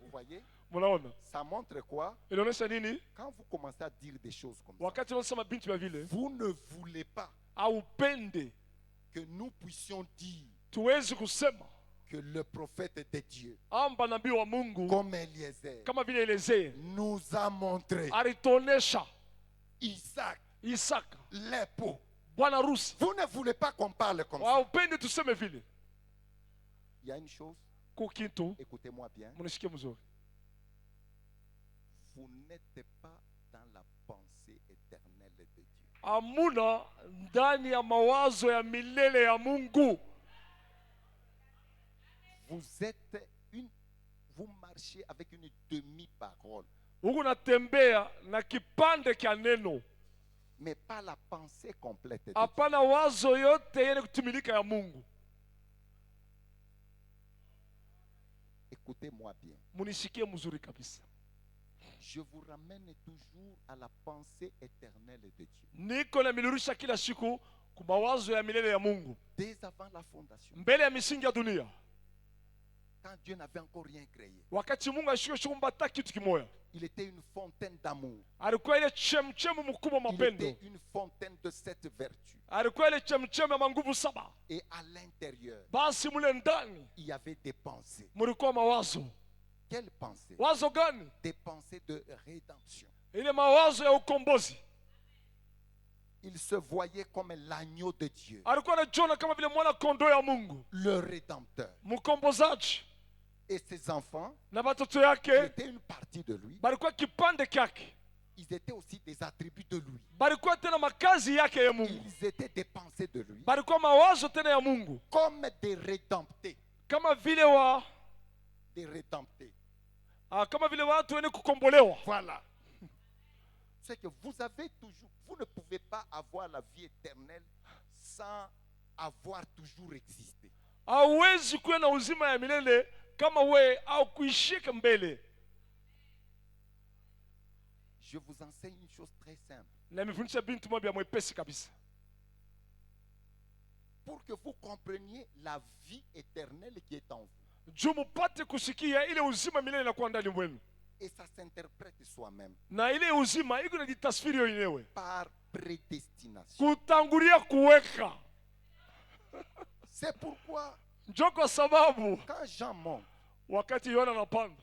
[SPEAKER 4] Vous voyez?
[SPEAKER 5] Munaona?
[SPEAKER 4] Ça montre quoi?
[SPEAKER 5] Inaonyesha nini?
[SPEAKER 4] Quand vous commencez à dire des choses comme ça,
[SPEAKER 5] Wakati unasema binti ya vile,
[SPEAKER 4] vous ne voulez pas
[SPEAKER 5] haupende
[SPEAKER 4] que nous puissions dire
[SPEAKER 5] tuwezi kusema
[SPEAKER 4] que le prophète de Dieu,
[SPEAKER 5] amba nabii wa Mungu
[SPEAKER 4] comme Eliezer,
[SPEAKER 5] kama vile Eliezeri
[SPEAKER 4] nous a montré
[SPEAKER 5] alituonesha
[SPEAKER 4] Isaac,
[SPEAKER 5] Isaka
[SPEAKER 4] l'époux.
[SPEAKER 5] bwana harusi.
[SPEAKER 4] Vous ne voulez pas qu'on parle comme ça.
[SPEAKER 5] Haupende tuseme vile.
[SPEAKER 4] Il y a une chose,
[SPEAKER 5] Kukitu
[SPEAKER 4] écoutez-moi bien,
[SPEAKER 5] munisikie mzuri.
[SPEAKER 4] vous n'êtes pas dans la pensée éternelle de Dieu.
[SPEAKER 5] Amuna ndani ya mawazo ya milele ya Mungu.
[SPEAKER 4] Vous marchez avec une demi-parole,
[SPEAKER 5] Huku natembea na kipande kya neno.
[SPEAKER 4] mais pas la pensée complète de Dieu.
[SPEAKER 5] Hapana wazo yote yenye kutimilika ya Mungu.
[SPEAKER 4] Écoutez-moi bien.
[SPEAKER 5] Munisikie mzuri kabisa.
[SPEAKER 4] Je vous ramène toujours à la pensée éternelle de Dieu.
[SPEAKER 5] Niko na milirusha kila siku kwa mawazo ya milele ya Mungu.
[SPEAKER 4] Dès avant la fondation,
[SPEAKER 5] Mbele ya misingi ya dunia.
[SPEAKER 4] quand Dieu n'avait encore rien créé,
[SPEAKER 5] Wakati Mungu ashika kumbata kitu kimoya.
[SPEAKER 4] il était une fontaine d'amour.
[SPEAKER 5] Alikuwa ile chemchemu mkubwa
[SPEAKER 4] Il
[SPEAKER 5] mapendo.
[SPEAKER 4] était une fontaine de cette vertu.
[SPEAKER 5] Alikuwa ile chemchemu ya manguvu saba.
[SPEAKER 4] Et à l'intérieur,
[SPEAKER 5] Basi mule ndani
[SPEAKER 4] il y avait des pensées.
[SPEAKER 5] mulikuwa mawazo.
[SPEAKER 4] Quelles pensées?
[SPEAKER 5] Wazo gani?
[SPEAKER 4] Des pensées de rédemption.
[SPEAKER 5] Ile mawazo ya ukombozi.
[SPEAKER 4] Il se voyait comme l'agneau de Dieu,
[SPEAKER 5] Alikuwa anajiona kama vile mwana kondoo ya Mungu.
[SPEAKER 4] le rédempteur.
[SPEAKER 5] Mkombozaji.
[SPEAKER 4] Et ses enfants,
[SPEAKER 5] na batoto
[SPEAKER 4] qui
[SPEAKER 5] yake
[SPEAKER 4] étaient une partie de lui,
[SPEAKER 5] balikuwa kipande kyake,
[SPEAKER 4] ils étaient aussi des attributs de lui.
[SPEAKER 5] balikuwa tena makazi yake ya Mungu,
[SPEAKER 4] Ils étaient des pensées de lui,
[SPEAKER 5] balikuwa mawazo tena ya Mungu,
[SPEAKER 4] comme des rédemptés.
[SPEAKER 5] kama vile
[SPEAKER 4] Des rédemptés.
[SPEAKER 5] kama vile watu wenye kukombolewa.
[SPEAKER 4] Voilà. C'est que vous avez toujours, vous ne pouvez pas avoir la vie éternelle sans avoir toujours existé.
[SPEAKER 5] Hauwezi kuwa na uzima ya milele kama we au kuishika mbele.
[SPEAKER 4] Je vous enseigne une chose très simple.
[SPEAKER 5] Na mifundisha bintu moja mwepesi kabisa,
[SPEAKER 4] Pour que vous compreniez la vie éternelle qui est en vous.
[SPEAKER 5] juu mupate kusikia ile uzima milele inakuwa ndani mwenu,
[SPEAKER 4] Et ça s'interprète soi-même
[SPEAKER 5] na ile uzima iko na jitasfiri yenyewe
[SPEAKER 4] par prédestination.
[SPEAKER 5] kutangulia kuweka.
[SPEAKER 4] C'est pourquoi,
[SPEAKER 5] Njo kwa sababu
[SPEAKER 4] quand Jean monte,
[SPEAKER 5] wakati Yohana anapanda,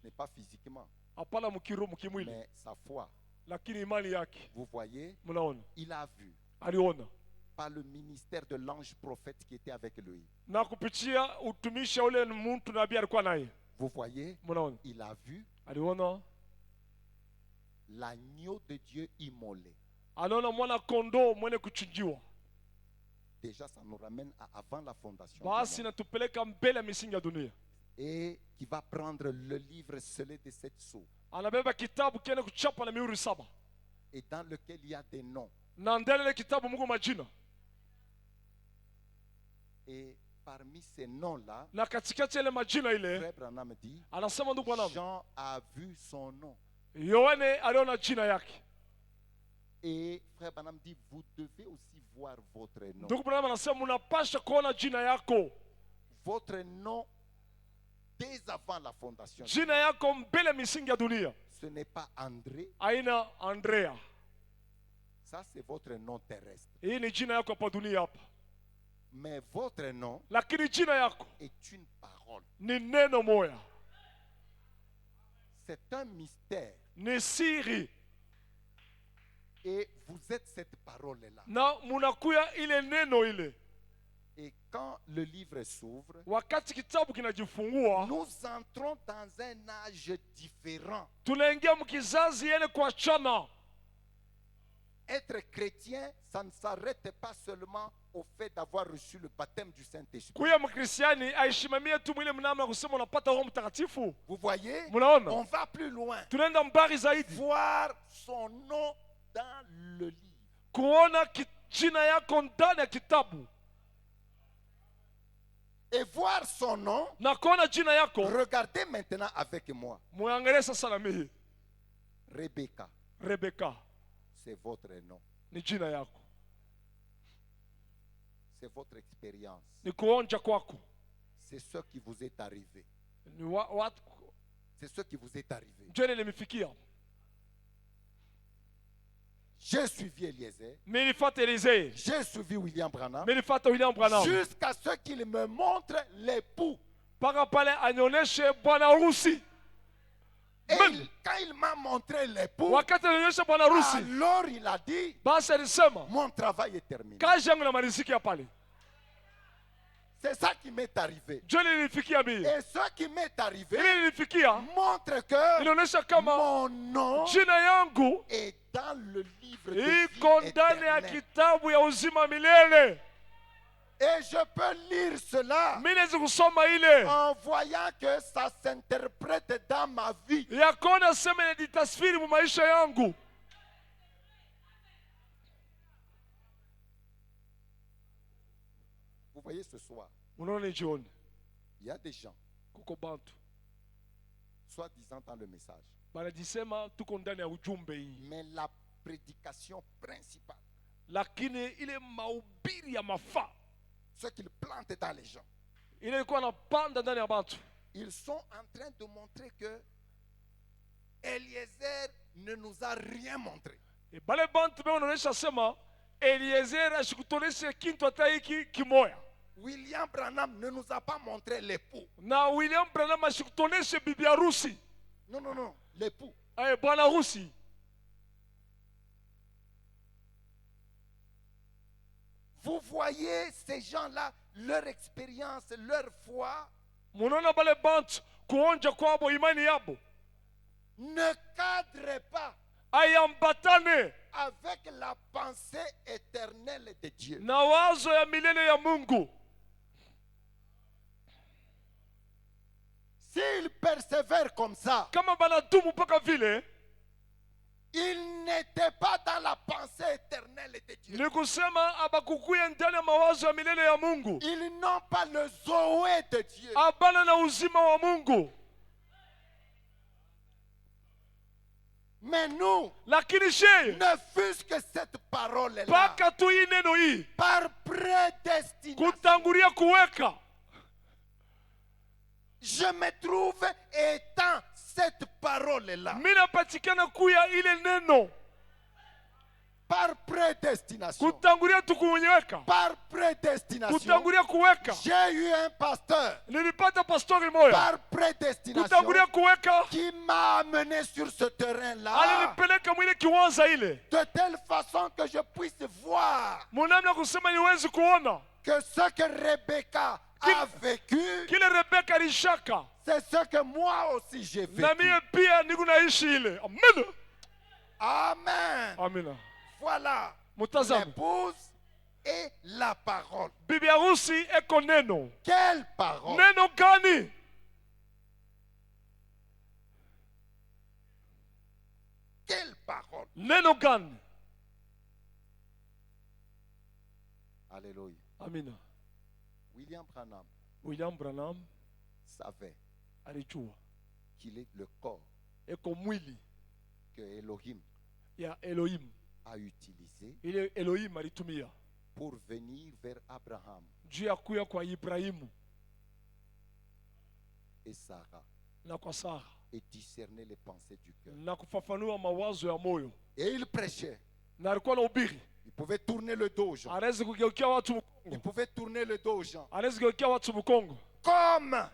[SPEAKER 4] ce n'est pas physiquement,
[SPEAKER 5] hapana mkimwili,
[SPEAKER 4] mais sa foi,
[SPEAKER 5] lakini imani yake,
[SPEAKER 4] vous voyez,
[SPEAKER 5] mnaona,
[SPEAKER 4] il a vu
[SPEAKER 5] aliona
[SPEAKER 4] par le ministère de l'ange prophète qui était avec lui.
[SPEAKER 5] na kupitia utumishi wa ule mtu nabii alikuwa naye,
[SPEAKER 4] Vous voyez,
[SPEAKER 5] mnaona,
[SPEAKER 4] il a vu
[SPEAKER 5] aliona,
[SPEAKER 4] l'agneau de Dieu immolé.
[SPEAKER 5] anaona mwana kondoo mwenye kuchinjiwa.
[SPEAKER 4] Déjà, ça nous ramène à avant la fondation du
[SPEAKER 5] Basi
[SPEAKER 4] monde.
[SPEAKER 5] natupeleka mbele ya misingi ya dunia.
[SPEAKER 4] Et qui va prendre le livre scellé de cette sceaux,
[SPEAKER 5] Anabeba kitabu kiene kuchapa na mihuri 7,
[SPEAKER 4] et dans lequel il y a des noms.
[SPEAKER 5] na ndani ya ile kitabu Mungu majina,
[SPEAKER 4] Et parmi ces noms-là,
[SPEAKER 5] na katikati ya ile majina ile
[SPEAKER 4] Frère Branham dit,
[SPEAKER 5] anasema, ndugu Branham,
[SPEAKER 4] Jean a vu son nom.
[SPEAKER 5] Yohane aliona jina yake.
[SPEAKER 4] Et Frère Branham dit, vous devez aussi voir votre nom.
[SPEAKER 5] Ndugu Branham anasema munapasha kuona jina yako,
[SPEAKER 4] Votre nom dès avant la fondation.
[SPEAKER 5] jina yako mbele ya misingi ya dunia.
[SPEAKER 4] Ce n'est pas André,
[SPEAKER 5] Aina Andrea,
[SPEAKER 4] ça c'est votre nom terrestre.
[SPEAKER 5] hii ni jina yako hapa dunia hapa,
[SPEAKER 4] Mais votre nom
[SPEAKER 5] lakini jina yako
[SPEAKER 4] est une parole.
[SPEAKER 5] ni neno moya,
[SPEAKER 4] C'est un mystère.
[SPEAKER 5] ni siri,
[SPEAKER 4] Et vous êtes cette parole-là.
[SPEAKER 5] na munakuya ile neno ile.
[SPEAKER 4] Et quand le livre s'ouvre,
[SPEAKER 5] Wakati kitabu kinajifungua,
[SPEAKER 4] nous entrons dans un âge différent.
[SPEAKER 5] tunaingia mkizazi yene kuachana.
[SPEAKER 4] Être chrétien, ça ne s'arrête pas seulement au fait d'avoir reçu le baptême du Saint-Esprit.
[SPEAKER 5] Kuya mkristiani aishimamie tu mwile mnamna kusema unapata Roho Mtakatifu.
[SPEAKER 4] Vous voyez,
[SPEAKER 5] Munaona,
[SPEAKER 4] on va plus loin.
[SPEAKER 5] tunaenda mbali zaidi,
[SPEAKER 4] Voir son nom dans le livre.
[SPEAKER 5] kuona jina yako ndani ya kitabu,
[SPEAKER 4] Et voir son nom,
[SPEAKER 5] na kuona jina yako.
[SPEAKER 4] regardez maintenant avec moi.
[SPEAKER 5] Muangalie sasa na mimi,
[SPEAKER 4] Rebecca,
[SPEAKER 5] Rebeka
[SPEAKER 4] c'est votre nom.
[SPEAKER 5] ni jina yako,
[SPEAKER 4] C'est votre expérience.
[SPEAKER 5] ni kuonja kwako,
[SPEAKER 4] C'est ce qui vous est arrivé.
[SPEAKER 5] ni watu
[SPEAKER 4] C'est ce qui vous est arrivé.
[SPEAKER 5] njo ile limefikia.
[SPEAKER 4] J'ai suivi Eliezer.
[SPEAKER 5] Mimi nilifuata Elisee,
[SPEAKER 4] J'ai suivi William Branham.
[SPEAKER 5] mimi nilifuata William Branham,
[SPEAKER 4] Jusqu'à ce qu'il me montre l'époux.
[SPEAKER 5] mpaka pale anionyeshe bwana harusi.
[SPEAKER 4] Et
[SPEAKER 5] Amen.
[SPEAKER 4] quand il m'a montré l'époux,
[SPEAKER 5] Wakati anionyesha bwana harusi,
[SPEAKER 4] alors il a dit,
[SPEAKER 5] basi alisema
[SPEAKER 4] mon travail est terminé.
[SPEAKER 5] kazi yangu namalizikia pale.
[SPEAKER 4] C'est ça qui m'est arrivé.
[SPEAKER 5] Njo ile nilifikia mimi,
[SPEAKER 4] Et ce qui m'est arrivé
[SPEAKER 5] ile nilifikia
[SPEAKER 4] montre que
[SPEAKER 5] inaonyesha kama
[SPEAKER 4] mon nom
[SPEAKER 5] jina yangu
[SPEAKER 4] est dans le livre de
[SPEAKER 5] iko
[SPEAKER 4] vie
[SPEAKER 5] ndani ya
[SPEAKER 4] éternelle.
[SPEAKER 5] kitabu ya uzima milele.
[SPEAKER 4] Et je peux lire cela
[SPEAKER 5] Mimi naweza kusoma ile
[SPEAKER 4] en voyant que ça s'interprète dans ma vie.
[SPEAKER 5] ya kuona sema inajitasfiri mu maisha yangu.
[SPEAKER 4] Vous voyez ce soir,
[SPEAKER 5] Unaona, ni jioni
[SPEAKER 4] il y a des gens,
[SPEAKER 5] kuko bantu
[SPEAKER 4] soi-disant dans le message,
[SPEAKER 5] banajisema tuko ndani ya ujumbe hii,
[SPEAKER 4] mais la prédication principale,
[SPEAKER 5] lakini ile mahubiri ya mafaa
[SPEAKER 4] ce qu'ils plantent dans les gens,
[SPEAKER 5] ile ilikuwa napanda ndani ya bantu,
[SPEAKER 4] ils sont en train de montrer que Eliezer ne nous a rien montré.
[SPEAKER 5] bale bantu be wanaonyesha sema Eliezer ashikutoneshe kintu hata hiki kimoya,
[SPEAKER 4] William Branham ne nous a pas montré l'époux.
[SPEAKER 5] na William Branham ashikutoneshe bibi harusi,
[SPEAKER 4] Non, non, non, l'époux.
[SPEAKER 5] bwana harusi.
[SPEAKER 4] Vous voyez ces gens-là, leur expérience, leur foi
[SPEAKER 5] munaona bale bantu kuonja kwabo imani yabo
[SPEAKER 4] ne cadre pas
[SPEAKER 5] ayambatane
[SPEAKER 4] avec la pensée éternelle de Dieu.
[SPEAKER 5] na wazo ya milele ya Mungu.
[SPEAKER 4] S'ils persévèrent comme ça,
[SPEAKER 5] Kama banadumu mpaka vile,
[SPEAKER 4] ils n'étaient pas dans la pensée éternelle de Dieu.
[SPEAKER 5] ni kusema abakukuye ndani ya mawazo ya milele ya Mungu,
[SPEAKER 4] Ils n'ont pas le Zoé de Dieu.
[SPEAKER 5] abana na uzima wa Mungu.
[SPEAKER 4] Mais nous,
[SPEAKER 5] Lakini sheye
[SPEAKER 4] ne fût-ce que cette parole-là,
[SPEAKER 5] mpaka tu hii neno hii
[SPEAKER 4] par prédestination,
[SPEAKER 5] kutangulia kuweka,
[SPEAKER 4] je me trouve étant cette parole-là.
[SPEAKER 5] mimi napatikana kuya ile neno
[SPEAKER 4] Par prédestination.
[SPEAKER 5] kutangulia tukuweka,
[SPEAKER 4] Par prédestination.
[SPEAKER 5] kutangulia kuweka.
[SPEAKER 4] J'ai eu un pasteur.
[SPEAKER 5] Nilipata pastori moya
[SPEAKER 4] Par prédestination.
[SPEAKER 5] kutangulia kuweka,
[SPEAKER 4] Qui m'a amené sur ce terrain-là.
[SPEAKER 5] alinipeleka mwile kiwanza ile
[SPEAKER 4] De telle façon que je puisse voir
[SPEAKER 5] munamna kusema niwezi kuona
[SPEAKER 4] que ce que Rebecca a vécu,
[SPEAKER 5] kile Rebeka alishaka,
[SPEAKER 4] c'est ce que moi aussi j'ai
[SPEAKER 5] na
[SPEAKER 4] vécu.
[SPEAKER 5] mie pia niko naishi ile. Amina,
[SPEAKER 4] Amen.
[SPEAKER 5] amina.
[SPEAKER 4] Voilà.
[SPEAKER 5] Mutazame,
[SPEAKER 4] L'épouse et la parole.
[SPEAKER 5] bibi harusi eko neno.
[SPEAKER 4] Quelle parole?
[SPEAKER 5] Neno gani?
[SPEAKER 4] Quelle parole?
[SPEAKER 5] Neno gani?
[SPEAKER 4] Alléluia.
[SPEAKER 5] Amina.
[SPEAKER 4] William Branham
[SPEAKER 5] William Branham
[SPEAKER 4] savait
[SPEAKER 5] alijua
[SPEAKER 4] qu'il est le corps
[SPEAKER 5] eko mwili
[SPEAKER 4] que Elohim
[SPEAKER 5] ya Elohim,
[SPEAKER 4] a utilisé
[SPEAKER 5] ile Elohim alitumia
[SPEAKER 4] pour venir vers Abraham
[SPEAKER 5] juu ya kuya kwa Ibrahimu
[SPEAKER 4] et Sarah
[SPEAKER 5] na kwa Sara
[SPEAKER 4] et discerner les pensées du cœur.
[SPEAKER 5] na kufafanua mawazo ya moyo,
[SPEAKER 4] Et il prêchait.
[SPEAKER 5] na alikuwa na ubiri.
[SPEAKER 4] Il pouvait tourner le dos aux gens.
[SPEAKER 5] Anaweza kugeukia watu
[SPEAKER 4] Il
[SPEAKER 5] mkongo,
[SPEAKER 4] pouvait tourner le dos aux gens.
[SPEAKER 5] anaweza kugeukia watu mkongo,
[SPEAKER 4] Comme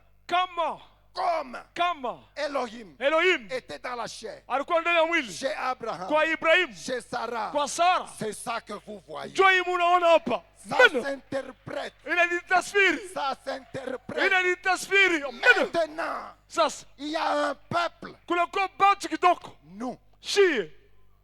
[SPEAKER 5] kama
[SPEAKER 4] Elohim
[SPEAKER 5] Elohim
[SPEAKER 4] était dans la chair.
[SPEAKER 5] alikuwa ndani ya mwili
[SPEAKER 4] Chez Abraham,
[SPEAKER 5] kwa Ibrahimu,
[SPEAKER 4] chez Sarah.
[SPEAKER 5] kwa Sara.
[SPEAKER 4] C'est ça que vous voyez.
[SPEAKER 5] Njoo hii munaona hapa,
[SPEAKER 4] Ça
[SPEAKER 5] Amina.
[SPEAKER 4] s'interprète.
[SPEAKER 5] Inanitasfiri,
[SPEAKER 4] Ça s'interprète.
[SPEAKER 5] inanitasfiri. Amina.
[SPEAKER 4] Maintenant,
[SPEAKER 5] Sasa
[SPEAKER 4] il y a un peuple,
[SPEAKER 5] kunakuwa bantu kidogo,
[SPEAKER 4] nous,
[SPEAKER 5] shie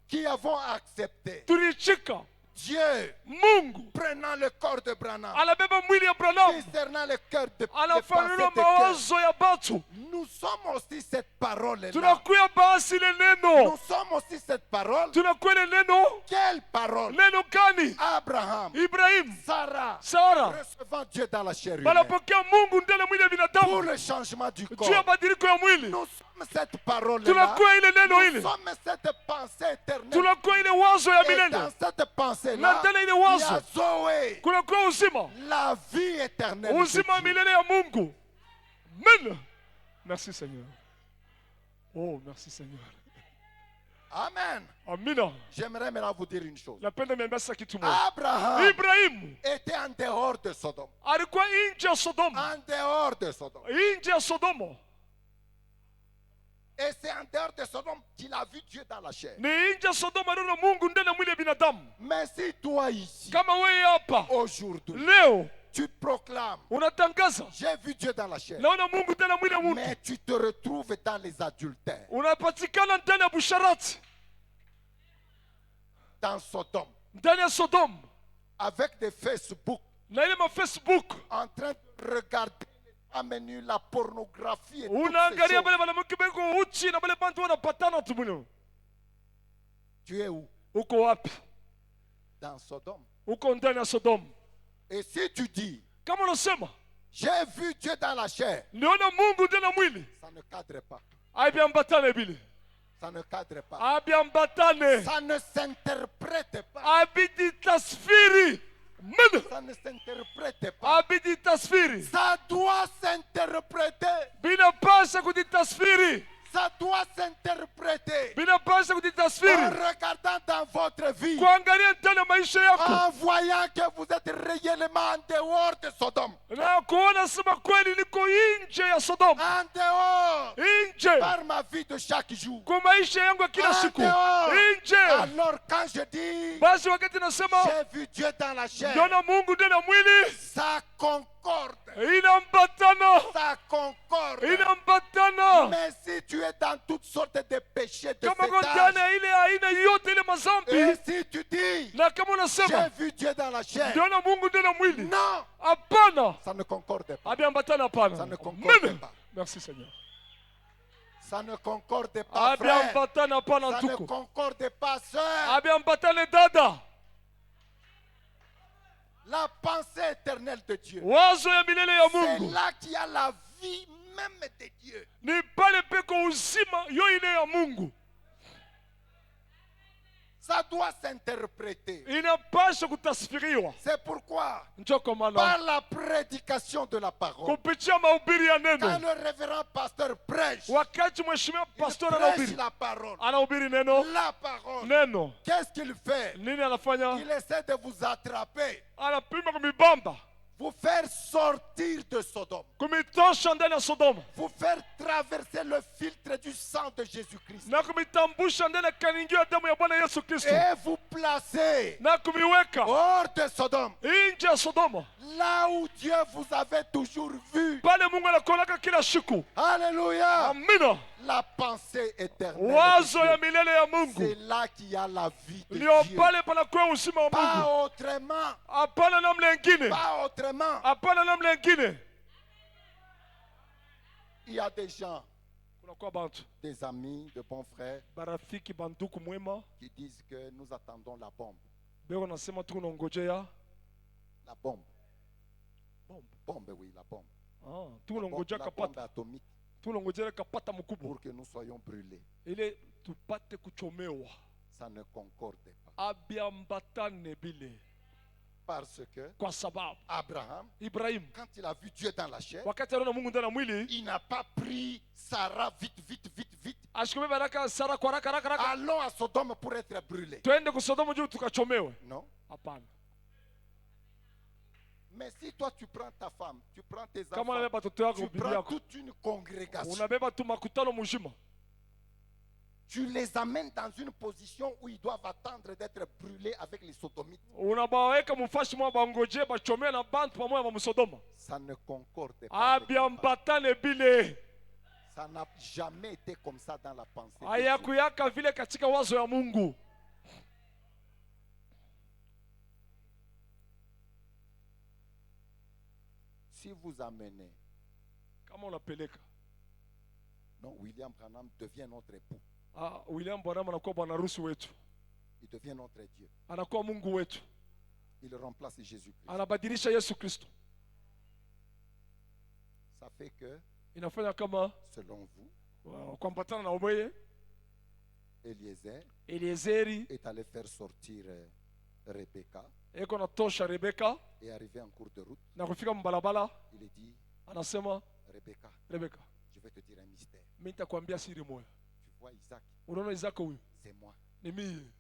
[SPEAKER 4] qui avons accepté
[SPEAKER 5] tulichika
[SPEAKER 4] Dieu
[SPEAKER 5] Mungu
[SPEAKER 4] prenant le corps de Branham,
[SPEAKER 5] anabeba mwili ya Branham,
[SPEAKER 4] discernant le cœur de
[SPEAKER 5] anafanua
[SPEAKER 4] pensées de cœur.
[SPEAKER 5] mawazo ya batu.
[SPEAKER 4] Nous sommes aussi cette parole-là.
[SPEAKER 5] Tunakuya basi ile
[SPEAKER 4] Nous
[SPEAKER 5] neno,
[SPEAKER 4] sommes aussi cette parole.
[SPEAKER 5] tunakuwa ile neno.
[SPEAKER 4] Quelle parole?
[SPEAKER 5] Neno gani?
[SPEAKER 4] Abraham,
[SPEAKER 5] Ibrahimu,
[SPEAKER 4] Sarah,
[SPEAKER 5] Sara
[SPEAKER 4] recevant Dieu dans la chair humaine.
[SPEAKER 5] banapokea Mungu ndani ya mwili ya
[SPEAKER 4] Pour
[SPEAKER 5] binadamu
[SPEAKER 4] le changement du
[SPEAKER 5] juu ya
[SPEAKER 4] corps.
[SPEAKER 5] badiliko ya mwili.
[SPEAKER 4] Nous sommes cette parole-là.
[SPEAKER 5] Tunakuwa ile neno
[SPEAKER 4] Nous
[SPEAKER 5] ile,
[SPEAKER 4] sommes cette pensée éternelle.
[SPEAKER 5] tunakuwa ile wazo ya
[SPEAKER 4] Et dans
[SPEAKER 5] milele,
[SPEAKER 4] cette
[SPEAKER 5] na
[SPEAKER 4] pensée-là,
[SPEAKER 5] ndani ya ile
[SPEAKER 4] il y a
[SPEAKER 5] wazo
[SPEAKER 4] Zoé,
[SPEAKER 5] kunakuwa uzima,
[SPEAKER 4] la vie éternelle. de
[SPEAKER 5] uzima wa
[SPEAKER 4] Dieu.
[SPEAKER 5] milele ya Mungu. Amen. Merci Seigneur. Oh, merci Seigneur.
[SPEAKER 4] Amen.
[SPEAKER 5] Amina.
[SPEAKER 4] J'aimerais maintenant vous dire une chose.
[SPEAKER 5] Napenda niambia sasa kitu moja.
[SPEAKER 4] Abraham
[SPEAKER 5] Ibrahimu
[SPEAKER 4] était en dehors de Sodome.
[SPEAKER 5] alikuwa nje ya Sodoma,
[SPEAKER 4] En dehors de Sodome.
[SPEAKER 5] nje ya Sodoma.
[SPEAKER 4] Et c'est en dehors de Sodome qu'il a vu Dieu dans la chair.
[SPEAKER 5] Ni nje ya Sodoma aliona Mungu ndani ya mwili ya binadamu.
[SPEAKER 4] Mais si toi ici,
[SPEAKER 5] Kama wewe hapa
[SPEAKER 4] aujourd'hui,
[SPEAKER 5] leo
[SPEAKER 4] tu proclames,
[SPEAKER 5] unatangaza
[SPEAKER 4] j'ai vu Dieu dans la chair,
[SPEAKER 5] naona Mungu ndani ya mwili ya mtu,
[SPEAKER 4] mais tu te retrouves dans les adultères,
[SPEAKER 5] unapatikana ndani ya busharati,
[SPEAKER 4] dans Sodome,
[SPEAKER 5] ndani ya Sodoma,
[SPEAKER 4] avec des Facebook,
[SPEAKER 5] na ile ma Facebook
[SPEAKER 4] en train de regarder les femmes nues, la pornographie et toutes ces
[SPEAKER 5] unaangalia
[SPEAKER 4] choses.
[SPEAKER 5] bale banamke beko uchi na bale bantu wanapatana tu mwenyewe.
[SPEAKER 4] Tu es où?
[SPEAKER 5] Uko wapi?
[SPEAKER 4] Dans Sodome.
[SPEAKER 5] Uko ndani ya Sodoma.
[SPEAKER 4] Et si tu dis,
[SPEAKER 5] Kama unasema
[SPEAKER 4] j'ai vu Dieu dans la chair,
[SPEAKER 5] niona Mungu ndani ya mwili,
[SPEAKER 4] ça ne cadre pas.
[SPEAKER 5] abiambatane bile,
[SPEAKER 4] Ça ne cadre pas.
[SPEAKER 5] abiambatane,
[SPEAKER 4] Ça ne s'interprète pas.
[SPEAKER 5] abidi tasfiri. Amen.
[SPEAKER 4] Ça ne s'interprète pas.
[SPEAKER 5] Abidi tasfiri.
[SPEAKER 4] Ça doit s'interpréter.
[SPEAKER 5] Binapasha kujitasfiri.
[SPEAKER 4] Ça doit s'interpréter.
[SPEAKER 5] Binapasha
[SPEAKER 4] En
[SPEAKER 5] kujitasfiri.
[SPEAKER 4] regardant dans votre vie,
[SPEAKER 5] Kuangalia ndani ya maisha yako
[SPEAKER 4] en voyant que vous êtes réellement en dehors de Sodome.
[SPEAKER 5] na kuona sema kweli niko nje ya Sodoma,
[SPEAKER 4] En dehors,
[SPEAKER 5] nje
[SPEAKER 4] par ma vie de chaque jour.
[SPEAKER 5] kwa maisha yangu ya kila
[SPEAKER 4] En
[SPEAKER 5] siku,
[SPEAKER 4] dehors.
[SPEAKER 5] nje.
[SPEAKER 4] Alors quand je dis,
[SPEAKER 5] Basi wakati nasema
[SPEAKER 4] j'ai vu Dieu dans la chair,
[SPEAKER 5] niona Mungu ndani ya mwili,
[SPEAKER 4] ça concorde.
[SPEAKER 5] inaambatana,
[SPEAKER 4] Ça concorde
[SPEAKER 5] zambi
[SPEAKER 4] Et si tu dis,
[SPEAKER 5] na kama unasema
[SPEAKER 4] j'ai vu Dieu dans la chair,
[SPEAKER 5] ndiona Mungu ndani ya mwili,
[SPEAKER 4] non,
[SPEAKER 5] hapana,
[SPEAKER 4] ça ne concorde pas.
[SPEAKER 5] abiambatana hapana.
[SPEAKER 4] Ça ne concorde
[SPEAKER 5] Amen.
[SPEAKER 4] pas.
[SPEAKER 5] Merci Seigneur.
[SPEAKER 4] Ça ne concorde pas, frère.
[SPEAKER 5] Abiambatana hapana
[SPEAKER 4] Ça ne
[SPEAKER 5] ntuko,
[SPEAKER 4] concorde pas, sœur.
[SPEAKER 5] abiambatane dada.
[SPEAKER 4] La pensée éternelle de Dieu.
[SPEAKER 5] Wazo ya milele ya
[SPEAKER 4] C'est
[SPEAKER 5] Mungu
[SPEAKER 4] là qu'il y a la vie même de Dieu.
[SPEAKER 5] ni pale peko uzima yo ile ya Mungu.
[SPEAKER 4] Ça doit s'interpréter.
[SPEAKER 5] Inapasha kutafsiriwa.
[SPEAKER 4] C'est pourquoi,
[SPEAKER 5] Ndio kwa
[SPEAKER 4] par
[SPEAKER 5] maana
[SPEAKER 4] la prédication de la parole,
[SPEAKER 5] kupitia mahubiri ya
[SPEAKER 4] quand
[SPEAKER 5] neno,
[SPEAKER 4] le révérend pasteur prêche,
[SPEAKER 5] wakati mheshimiwa
[SPEAKER 4] il
[SPEAKER 5] pastor
[SPEAKER 4] prêche
[SPEAKER 5] anahubiri,
[SPEAKER 4] la parole.
[SPEAKER 5] anahubiri neno,
[SPEAKER 4] La parole.
[SPEAKER 5] neno
[SPEAKER 4] Qu'est-ce qu'il fait?
[SPEAKER 5] nini anafanya?
[SPEAKER 4] Il essaie de vous attraper,
[SPEAKER 5] Anapima kumibamba,
[SPEAKER 4] vous faire sortir de Sodome,
[SPEAKER 5] kumitosha ndani ya Sodoma
[SPEAKER 4] vous faire traverser le filtre du sang de Jésus-Christ
[SPEAKER 5] na kumitambusha ndani ya kaningio ya damu ya Bwana Yesu Kristo
[SPEAKER 4] et vous placer
[SPEAKER 5] na kumiweka
[SPEAKER 4] hors de Sodome,
[SPEAKER 5] nje ya Sodoma,
[SPEAKER 4] là où Dieu vous avait toujours vu.
[SPEAKER 5] pale Mungu anakuonaka kila siku.
[SPEAKER 4] Alléluia.
[SPEAKER 5] Amina.
[SPEAKER 4] La pensée éternelle.
[SPEAKER 5] Wazo
[SPEAKER 4] de
[SPEAKER 5] ya
[SPEAKER 4] Dieu.
[SPEAKER 5] milele ya
[SPEAKER 4] C'est
[SPEAKER 5] Mungu
[SPEAKER 4] là qu'il y a la vie de
[SPEAKER 5] ndio
[SPEAKER 4] Dieu.
[SPEAKER 5] pale panakuwa uzima wa
[SPEAKER 4] Pas
[SPEAKER 5] Mungu,
[SPEAKER 4] autrement.
[SPEAKER 5] hapana namna ingine,
[SPEAKER 4] Pas autrement.
[SPEAKER 5] hapana namna ingine.
[SPEAKER 4] Il y a des gens,
[SPEAKER 5] Kunakuwa bantu
[SPEAKER 4] des amis, de bons frères,
[SPEAKER 5] barafiki banduku mwema
[SPEAKER 4] qui disent que nous attendons la bombe.
[SPEAKER 5] beko nasema tuko nangojea
[SPEAKER 4] La bombe.
[SPEAKER 5] bombe.
[SPEAKER 4] Bombe, oui, la bombe.
[SPEAKER 5] Tuko nangojea
[SPEAKER 4] La bombe
[SPEAKER 5] kapata,
[SPEAKER 4] atomique
[SPEAKER 5] tuko nangojea kapata mkubwa
[SPEAKER 4] pour que nous soyons brûlés.
[SPEAKER 5] ile tupate kuchomewa.
[SPEAKER 4] Ça ne concorde pas.
[SPEAKER 5] Abiambatane bile,
[SPEAKER 4] Parce que
[SPEAKER 5] kwa sababu
[SPEAKER 4] Abraham,
[SPEAKER 5] Ibrahim
[SPEAKER 4] quand il a vu Dieu dans la chair,
[SPEAKER 5] wakati aliona Mungu ndani ya mwili,
[SPEAKER 4] il n'a pas pris Sarah vite, vite, vite, vite.
[SPEAKER 5] ashikume baraka Sara kwa haraka haraka haraka,
[SPEAKER 4] Allons à Sodome pour être brûlés.
[SPEAKER 5] twende kusodoma juu tukachomewe.
[SPEAKER 4] Non.
[SPEAKER 5] Hapana.
[SPEAKER 4] Mais si toi tu prends ta femme, tu prends tes
[SPEAKER 5] Kama
[SPEAKER 4] enfants,
[SPEAKER 5] unabeba watoto yako,
[SPEAKER 4] tu
[SPEAKER 5] bibi
[SPEAKER 4] prends
[SPEAKER 5] yako,
[SPEAKER 4] toute une congrégation,
[SPEAKER 5] unabeba tu makutano mzima,
[SPEAKER 4] tu les amènes dans une position où ils doivent attendre d'être brûlés avec les sodomites.
[SPEAKER 5] unabaweka mfashi mwa bangoje bachomea na bantu pamoja na Msodoma.
[SPEAKER 4] Ça ne concorde pas. avec la parole.
[SPEAKER 5] Abiambatane bile,
[SPEAKER 4] Ça n'a jamais été comme ça dans la pensée. de Dieu.
[SPEAKER 5] hayakuyaka vile katika wazo ya Mungu.
[SPEAKER 4] Si vous amenez,
[SPEAKER 5] Kama unapeleka
[SPEAKER 4] non, William Branham devient notre époux.
[SPEAKER 5] William Branham anakuwa bwana harusi wetu,
[SPEAKER 4] Il devient notre Dieu.
[SPEAKER 5] anakuwa Mungu wetu,
[SPEAKER 4] Il remplace Jésus-Christ.
[SPEAKER 5] anabadilisha Yesu Kristo.
[SPEAKER 4] Ça fait que,
[SPEAKER 5] Inafanya kama
[SPEAKER 4] selon vous,
[SPEAKER 5] kuambatana na wewe
[SPEAKER 4] Eliezer
[SPEAKER 5] Eliezeri
[SPEAKER 4] est allé faire sortir Rebecca
[SPEAKER 5] eko natosha Rebeka
[SPEAKER 4] et arrivé en cours de route,
[SPEAKER 5] na kufika mbalabala,
[SPEAKER 4] il est dit,
[SPEAKER 5] anasema
[SPEAKER 4] Rebecca,
[SPEAKER 5] Rebeka,
[SPEAKER 4] je vais te dire un mystère.
[SPEAKER 5] mimi nitakwambia siri moja.
[SPEAKER 4] Tu vois Isaac,
[SPEAKER 5] Unaona Isaka huyu
[SPEAKER 4] c'est moi.
[SPEAKER 5] ni mimi.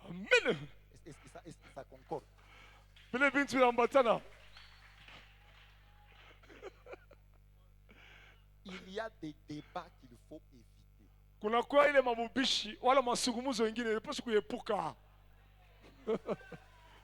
[SPEAKER 5] Amen.
[SPEAKER 4] Est-ce que ça concorde?
[SPEAKER 5] Vile bintu inaambatana.
[SPEAKER 4] Il y a des débats qu'il faut éviter.
[SPEAKER 5] Kunakuwa ile mamubishi wala masungumuzo wengine inapaswa kuepuka.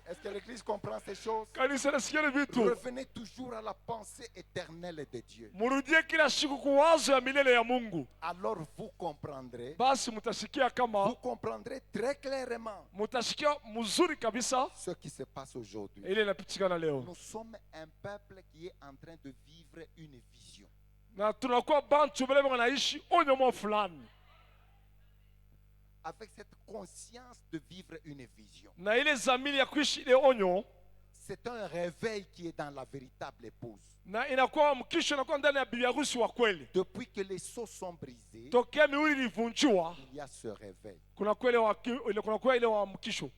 [SPEAKER 4] Est-ce que l'Église comprend ces choses?
[SPEAKER 5] Kanisa nasikia vitu.
[SPEAKER 4] Revenez toujours à la pensée éternelle de Dieu.
[SPEAKER 5] Murudie kila siku kuwazo ya milele ya Mungu.
[SPEAKER 4] Alors vous comprendrez,
[SPEAKER 5] Basi mutasikia kama,
[SPEAKER 4] vous comprendrez très clairement
[SPEAKER 5] mutasikia mzuri kabisa
[SPEAKER 4] ce qui se passe aujourd'hui.
[SPEAKER 5] ile inapitikana leo.
[SPEAKER 4] Nous sommes un peuple qui est en train de vivre une vision.
[SPEAKER 5] Na tunakuwa bantu bale wanaishi onyomo fulani.
[SPEAKER 4] Avec cette conscience de vivre une vision.
[SPEAKER 5] Na ile zamiri ya kuishi ile onyo,
[SPEAKER 4] C'est un réveil qui est dans la véritable épouse.
[SPEAKER 5] na inakuwa mkisho inakuwa ndani ya bibi harusi wa kweli.
[SPEAKER 4] Depuis que les seaux sont brisés,
[SPEAKER 5] Tokea miwili ilivunjwa,
[SPEAKER 4] il y a ce réveil.
[SPEAKER 5] kunakuwa ile wa mkisho.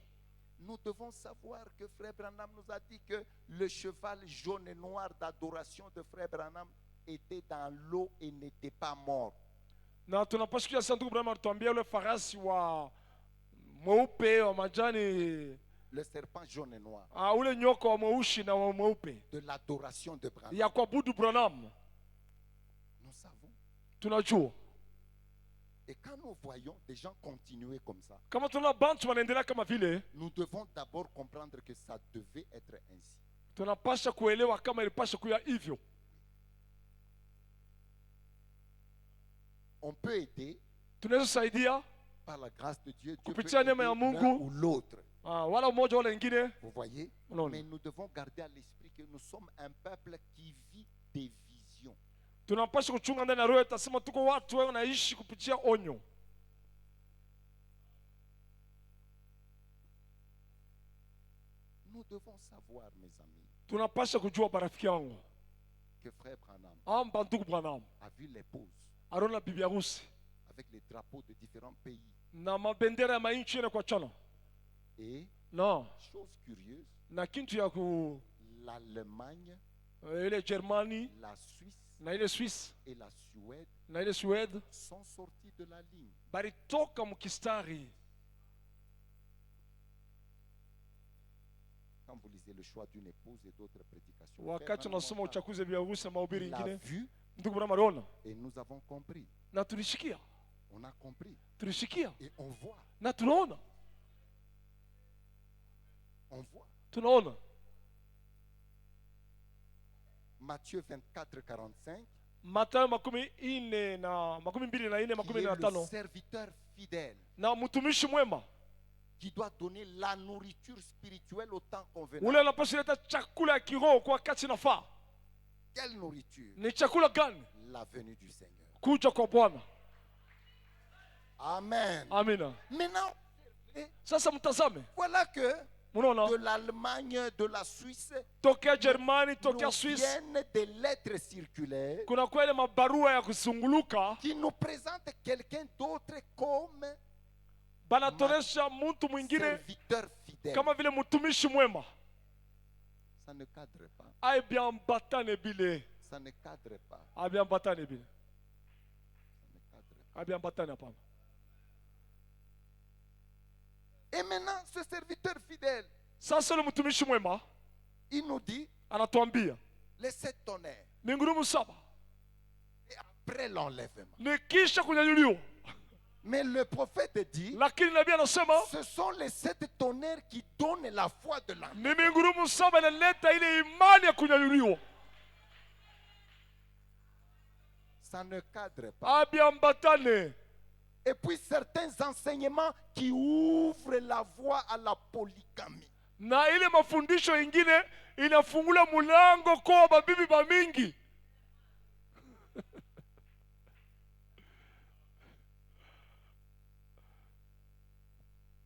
[SPEAKER 4] Nous devons savoir que Frère Branham nous a dit que le cheval jaune et noir d'adoration de Frère Branham était dans l'eau et n'était pas mort.
[SPEAKER 5] Na tunapaswa kuja sanduku Branham atuambia ule farasi wa mweupe wa majani,
[SPEAKER 4] Le serpent jaune et noir
[SPEAKER 5] ule nyoka wa mweusi na wa mweupe
[SPEAKER 4] de l'adoration de Branham.
[SPEAKER 5] ya kuabudu Branham.
[SPEAKER 4] Nous savons.
[SPEAKER 5] Tunajua
[SPEAKER 4] Et quand nous voyons des gens continuer comme ça,
[SPEAKER 5] kama tuna bantu wanaendelea kama vile,
[SPEAKER 4] nous devons d'abord comprendre que ça devait être ainsi.
[SPEAKER 5] tunapasha kuelewa kama ilipasha kuya hivyo.
[SPEAKER 4] On peut aider
[SPEAKER 5] Tunaweza saidia
[SPEAKER 4] par la grâce de Dieu, Dieu peut
[SPEAKER 5] Kupitia neema ya
[SPEAKER 4] aider l'un
[SPEAKER 5] Mungu.
[SPEAKER 4] ou l'autre.
[SPEAKER 5] Wala mmoja wala wengine.
[SPEAKER 4] Vous voyez?
[SPEAKER 5] Unaona?
[SPEAKER 4] Mais nous devons garder à l'esprit que nous sommes un peuple qui vit des visions.
[SPEAKER 5] Tunapaswa kuchunga ndani ya roho yetu, tasema tuko watu wanaishi kupitia onyo.
[SPEAKER 4] Nous devons savoir, mes amis,
[SPEAKER 5] Tunapaswa kujua barafiki yangu,
[SPEAKER 4] que frère Branham
[SPEAKER 5] ndugu Branham
[SPEAKER 4] a vu l'épouse
[SPEAKER 5] aliona bibi harusi
[SPEAKER 4] avec les drapeaux de différents pays.
[SPEAKER 5] na mabendera ya mainchi yene kwa chana.
[SPEAKER 4] Et,
[SPEAKER 5] Na
[SPEAKER 4] chose curieuse,
[SPEAKER 5] na kintu ya ku
[SPEAKER 4] l'Allemagne,
[SPEAKER 5] ile Germany
[SPEAKER 4] la Suisse
[SPEAKER 5] na ile Swiss
[SPEAKER 4] et la Suède
[SPEAKER 5] na ile Sweden
[SPEAKER 4] sont sortis de la ligne.
[SPEAKER 5] balitoka mkistari.
[SPEAKER 4] Quand vous lisez le choix d'une épouse et d'autres prédications,
[SPEAKER 5] Wakati unasoma uchaguzi wa bibi harusi na mahubiri
[SPEAKER 4] il a
[SPEAKER 5] ingine,
[SPEAKER 4] vu
[SPEAKER 5] ndugu Branham aliona
[SPEAKER 4] et nous avons compris.
[SPEAKER 5] na tulishikia,
[SPEAKER 4] On a compris
[SPEAKER 5] et
[SPEAKER 4] et on voit,
[SPEAKER 5] na tunaona,
[SPEAKER 4] on voit.
[SPEAKER 5] tunaona.
[SPEAKER 4] Matthieu 24, 45.
[SPEAKER 5] Mathayo 24 na 22
[SPEAKER 4] Qui est le
[SPEAKER 5] 25.
[SPEAKER 4] serviteur fidèle
[SPEAKER 5] Na mtumishi mwema
[SPEAKER 4] qui doit donner la nourriture spirituelle au temps
[SPEAKER 5] ule
[SPEAKER 4] convenable.
[SPEAKER 5] anapaswa leta chakula ya kiroho kwa wakati nafaa.
[SPEAKER 4] Quelle nourriture?
[SPEAKER 5] Ni chakula gani?
[SPEAKER 4] La venue du Seigneur.
[SPEAKER 5] Kuja kwa Bwana.
[SPEAKER 4] Amen.
[SPEAKER 5] Amina.
[SPEAKER 4] Maintenant,
[SPEAKER 5] Sasa mtazame,
[SPEAKER 4] voilà que
[SPEAKER 5] mnaona
[SPEAKER 4] de l'Allemagne, de la Suisse,
[SPEAKER 5] tokea Germany, tokea
[SPEAKER 4] nous
[SPEAKER 5] Swiss
[SPEAKER 4] viennent des lettres circulaires
[SPEAKER 5] kuna kwa ile mabarua ya kusunguluka
[SPEAKER 4] qui nous présentent quelqu'un d'autre comme
[SPEAKER 5] banatonesha mtu mwingine
[SPEAKER 4] serviteur fidèle.
[SPEAKER 5] kama vile mtumishi mwema.
[SPEAKER 4] Ça ne cadre pas.
[SPEAKER 5] Aibyambatane bile,
[SPEAKER 4] Ça ne cadre pas.
[SPEAKER 5] abyambatane bile,
[SPEAKER 4] Ça ne cadre pas.
[SPEAKER 5] abyambatane hapana.
[SPEAKER 4] Et maintenant, ce serviteur fidèle,
[SPEAKER 5] Sasa ule mtumishi mwema
[SPEAKER 4] il nous dit
[SPEAKER 5] anatuambia
[SPEAKER 4] les 7 tonnerres.
[SPEAKER 5] mingurumu 7
[SPEAKER 4] Et après l'enlèvement.
[SPEAKER 5] ni kisha kunyanyuliwa,
[SPEAKER 4] Mais le prophète dit,
[SPEAKER 5] lakini nabii anasema
[SPEAKER 4] ce sont les 7 tonnerres qui donnent la foi de l'âme.
[SPEAKER 5] ni mingurumu 7 inaleta ile imani ya kunyanyuliwa.
[SPEAKER 4] Ça ne cadre pas.
[SPEAKER 5] Abyambatane.
[SPEAKER 4] Et puis certains enseignements qui ouvrent la voie à la polygamie.
[SPEAKER 5] Na ile mafundisho ingine inafungula mulango kwa babibi ba mingi.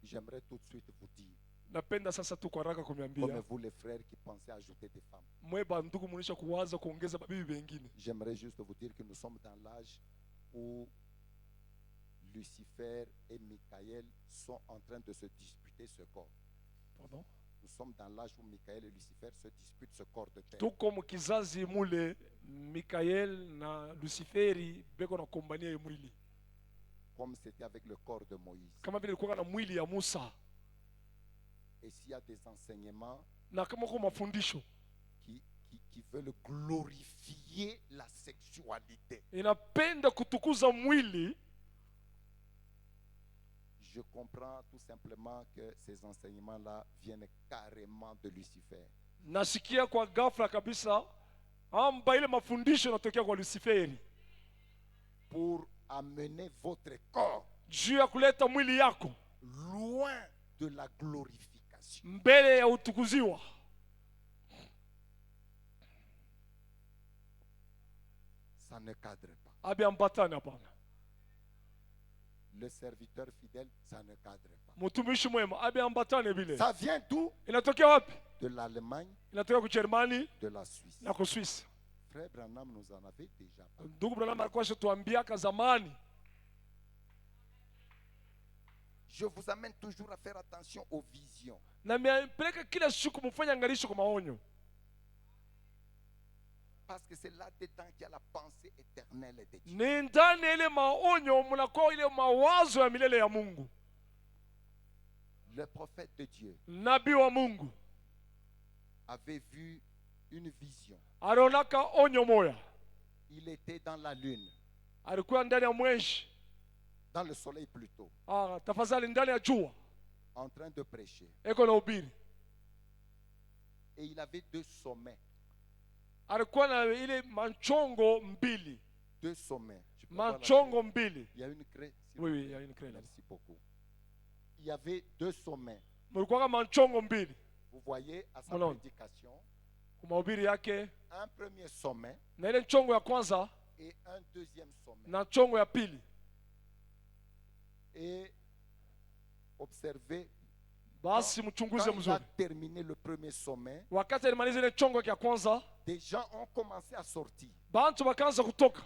[SPEAKER 4] J'aimerais tout de suite vous dire,
[SPEAKER 5] Napenda sasa tu kwa haraka
[SPEAKER 4] comme
[SPEAKER 5] kumiambia
[SPEAKER 4] vous les frères qui pensez ajouter des femmes,
[SPEAKER 5] mwe bandugu munisha kuwaza kuongeza babibi wengine.
[SPEAKER 4] j'aimerais juste vous dire que nous sommes dans l'âge où Lucifer et Michael sont en train de se disputer ce corps.
[SPEAKER 5] Pardon?
[SPEAKER 4] Nous sommes dans l'âge où Michael et Lucifer se disputent ce corps de terre.
[SPEAKER 5] Tuko mkizazi mule Mikael na Luciferi beko na kombania ya mwili.
[SPEAKER 4] Comme c'était avec le corps de Moïse.
[SPEAKER 5] Kama vile ilikuwa na mwili ya Musa.
[SPEAKER 4] Et s'il y a des enseignements
[SPEAKER 5] Na kama kwa mafundisho
[SPEAKER 4] qui veulent glorifier la sexualité,
[SPEAKER 5] inapenda kutukuza mwili,
[SPEAKER 4] je comprends tout simplement que ces enseignements-là viennent carrément de Lucifer.
[SPEAKER 5] nasikia kwa ghafla kabisa amba ile mafundisho yanatokea kwa Luciferi
[SPEAKER 4] Pour amener votre corps
[SPEAKER 5] juu ya kuleta mwili yako
[SPEAKER 4] loin de la glorification.
[SPEAKER 5] mbele ya utukuziwa.
[SPEAKER 4] Ça ne cadre pas.
[SPEAKER 5] Abyambatane hapana.
[SPEAKER 4] Le serviteur fidèle, ça ne cadre pas.
[SPEAKER 5] Mtumishi mwema abyambatane bile.
[SPEAKER 4] Ça vient d'où?
[SPEAKER 5] Inatokea wapi?
[SPEAKER 4] De l'Allemagne,
[SPEAKER 5] Inatokea ku Germany
[SPEAKER 4] de la Suisse.
[SPEAKER 5] na ku Swiss.
[SPEAKER 4] Frère Branham nous en avait déjà parlé.
[SPEAKER 5] Ndugu Branham alikuwa ashatuambiaka zamani.
[SPEAKER 4] Je vous amène toujours à faire attention aux visions.
[SPEAKER 5] Na miapeleka kila siku mfanya angalisho kwa maonyo.
[SPEAKER 4] Parce que c'est là-dedans qu'il y a la pensée éternelle de Dieu.
[SPEAKER 5] Ni ndani ya ile maonyo mnakuwa ile mawazo ya milele ya Mungu.
[SPEAKER 4] Le prophète de Dieu
[SPEAKER 5] Nabii wa Mungu
[SPEAKER 4] avait vu une vision.
[SPEAKER 5] alionaka onyo moya.
[SPEAKER 4] Il était dans la lune,
[SPEAKER 5] Alikuwa ndani ya mwezi.
[SPEAKER 4] dans le soleil plutôt,
[SPEAKER 5] Tafadhali ndani ya jua.
[SPEAKER 4] en train de prêcher.
[SPEAKER 5] Eko na ubiri.
[SPEAKER 4] Et il avait 2 sommets.
[SPEAKER 5] Alikuwa na ile manchongo mbili.
[SPEAKER 4] 2 sommets. Je peux voir la
[SPEAKER 5] Manchongo
[SPEAKER 4] crête.
[SPEAKER 5] mbili.
[SPEAKER 4] Il y a une crête,
[SPEAKER 5] Oui, oui, il y a une craie là.
[SPEAKER 4] Merci beaucoup. Il y avait 2 sommets.
[SPEAKER 5] Mulikuwa kama nchongo mbili.
[SPEAKER 4] Vous voyez à sa
[SPEAKER 5] Unaona.
[SPEAKER 4] prédication,
[SPEAKER 5] Kwa mahubiri yake
[SPEAKER 4] un premier sommet
[SPEAKER 5] na ile nchongo ya kwanza
[SPEAKER 4] et un deuxième sommet.
[SPEAKER 5] na nchongo ya pili.
[SPEAKER 4] Et observez,
[SPEAKER 5] Basi mchunguze
[SPEAKER 4] quand il a
[SPEAKER 5] mzuri.
[SPEAKER 4] terminé le premier sommet,
[SPEAKER 5] Wakati alimaliza ile nchongo ya kwanza,
[SPEAKER 4] des gens ont commencé à sortir.
[SPEAKER 5] bantu wakaanza kutoka.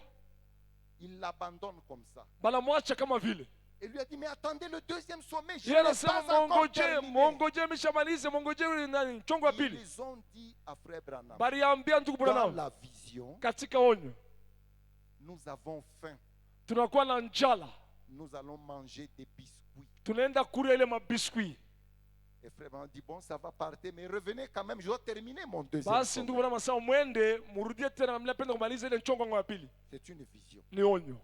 [SPEAKER 4] Il l'abandonne comme ça.
[SPEAKER 5] Banamwacha kama vile.
[SPEAKER 4] Et lui a dit, mais attendez le deuxième sommet, je
[SPEAKER 5] Yeye
[SPEAKER 4] n'ai
[SPEAKER 5] anasema
[SPEAKER 4] pas encore
[SPEAKER 5] mongoje,
[SPEAKER 4] terminé.
[SPEAKER 5] mongoje mishamalize, mongoje ile nani nchongo ya pili.
[SPEAKER 4] Ils ont dit à Frère Branham,
[SPEAKER 5] Baliambia ndugu
[SPEAKER 4] dans
[SPEAKER 5] Branham
[SPEAKER 4] la vision,
[SPEAKER 5] katika onyo,
[SPEAKER 4] nous avons faim.
[SPEAKER 5] tunakuwa na njala,
[SPEAKER 4] Nous allons manger des biscuits.
[SPEAKER 5] tunaenda kula ile mabiskuit.
[SPEAKER 4] Et Frère Branham dit, bon, ça va partir, mais revenez quand même, je dois terminer mon deuxième
[SPEAKER 5] Basi ndugu
[SPEAKER 4] sommet.
[SPEAKER 5] Branham asema mwende murudie tena, mnapenda kumaliza ile nchongo yangu ya pili.
[SPEAKER 4] C'est une vision.
[SPEAKER 5] Ni onyo.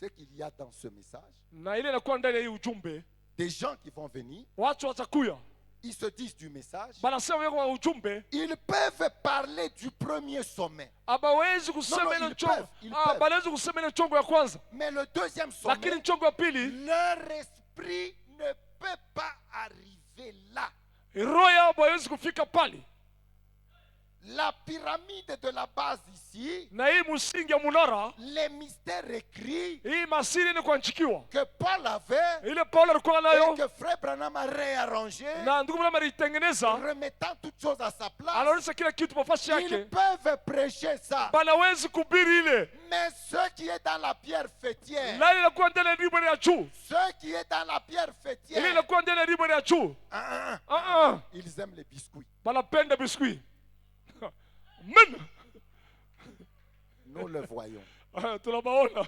[SPEAKER 4] Ce qu'il y a dans ce message,
[SPEAKER 5] Na ile inakuwa ndani ya hii ujumbe,
[SPEAKER 4] des gens qui vont venir,
[SPEAKER 5] watu watakuya.
[SPEAKER 4] ils se disent du message,
[SPEAKER 5] Banasema yako wa ujumbe,
[SPEAKER 4] ils peuvent parler du premier sommet.
[SPEAKER 5] abawezi kusema
[SPEAKER 4] No,
[SPEAKER 5] ile
[SPEAKER 4] ils
[SPEAKER 5] nchongo.
[SPEAKER 4] peuvent, ils peuvent.
[SPEAKER 5] Banaweza kusema ile nchongo ya kwanza.
[SPEAKER 4] Mais le deuxième
[SPEAKER 5] Lakini
[SPEAKER 4] sommet,
[SPEAKER 5] nchongo ya pili,
[SPEAKER 4] leur esprit ne peut pas arriver là.
[SPEAKER 5] roho yao hawezi kufika pale.
[SPEAKER 4] La pyramide de la base ici,
[SPEAKER 5] Na hii msingi ya munara,
[SPEAKER 4] les mystères écrits
[SPEAKER 5] hii masiri ni kuandikiwa.
[SPEAKER 4] que Paul avait
[SPEAKER 5] Ile Paulo alikuwa
[SPEAKER 4] et
[SPEAKER 5] nayo
[SPEAKER 4] que Frère Branham a réarrangé,
[SPEAKER 5] na ndugu Branham alitengeneza,
[SPEAKER 4] remettant toutes choses à sa place.
[SPEAKER 5] anaonyesha kila kitu nafasi
[SPEAKER 4] Ils
[SPEAKER 5] yake.
[SPEAKER 4] peuvent prêcher ça.
[SPEAKER 5] Banawezi kuhubiri ile.
[SPEAKER 4] Mais ce qui est dans la pierre fêtière,
[SPEAKER 5] Na ile inakuwa ndani ya ribo ya juu.
[SPEAKER 4] ce qui est dans la pierre
[SPEAKER 5] Ile
[SPEAKER 4] fêtière,
[SPEAKER 5] inakuwa ndani ya ribo ya juu.
[SPEAKER 4] ils aiment les biscuits.
[SPEAKER 5] Banapenda biskuit. Amen.
[SPEAKER 4] Nous le voyons.
[SPEAKER 5] Tunabaona.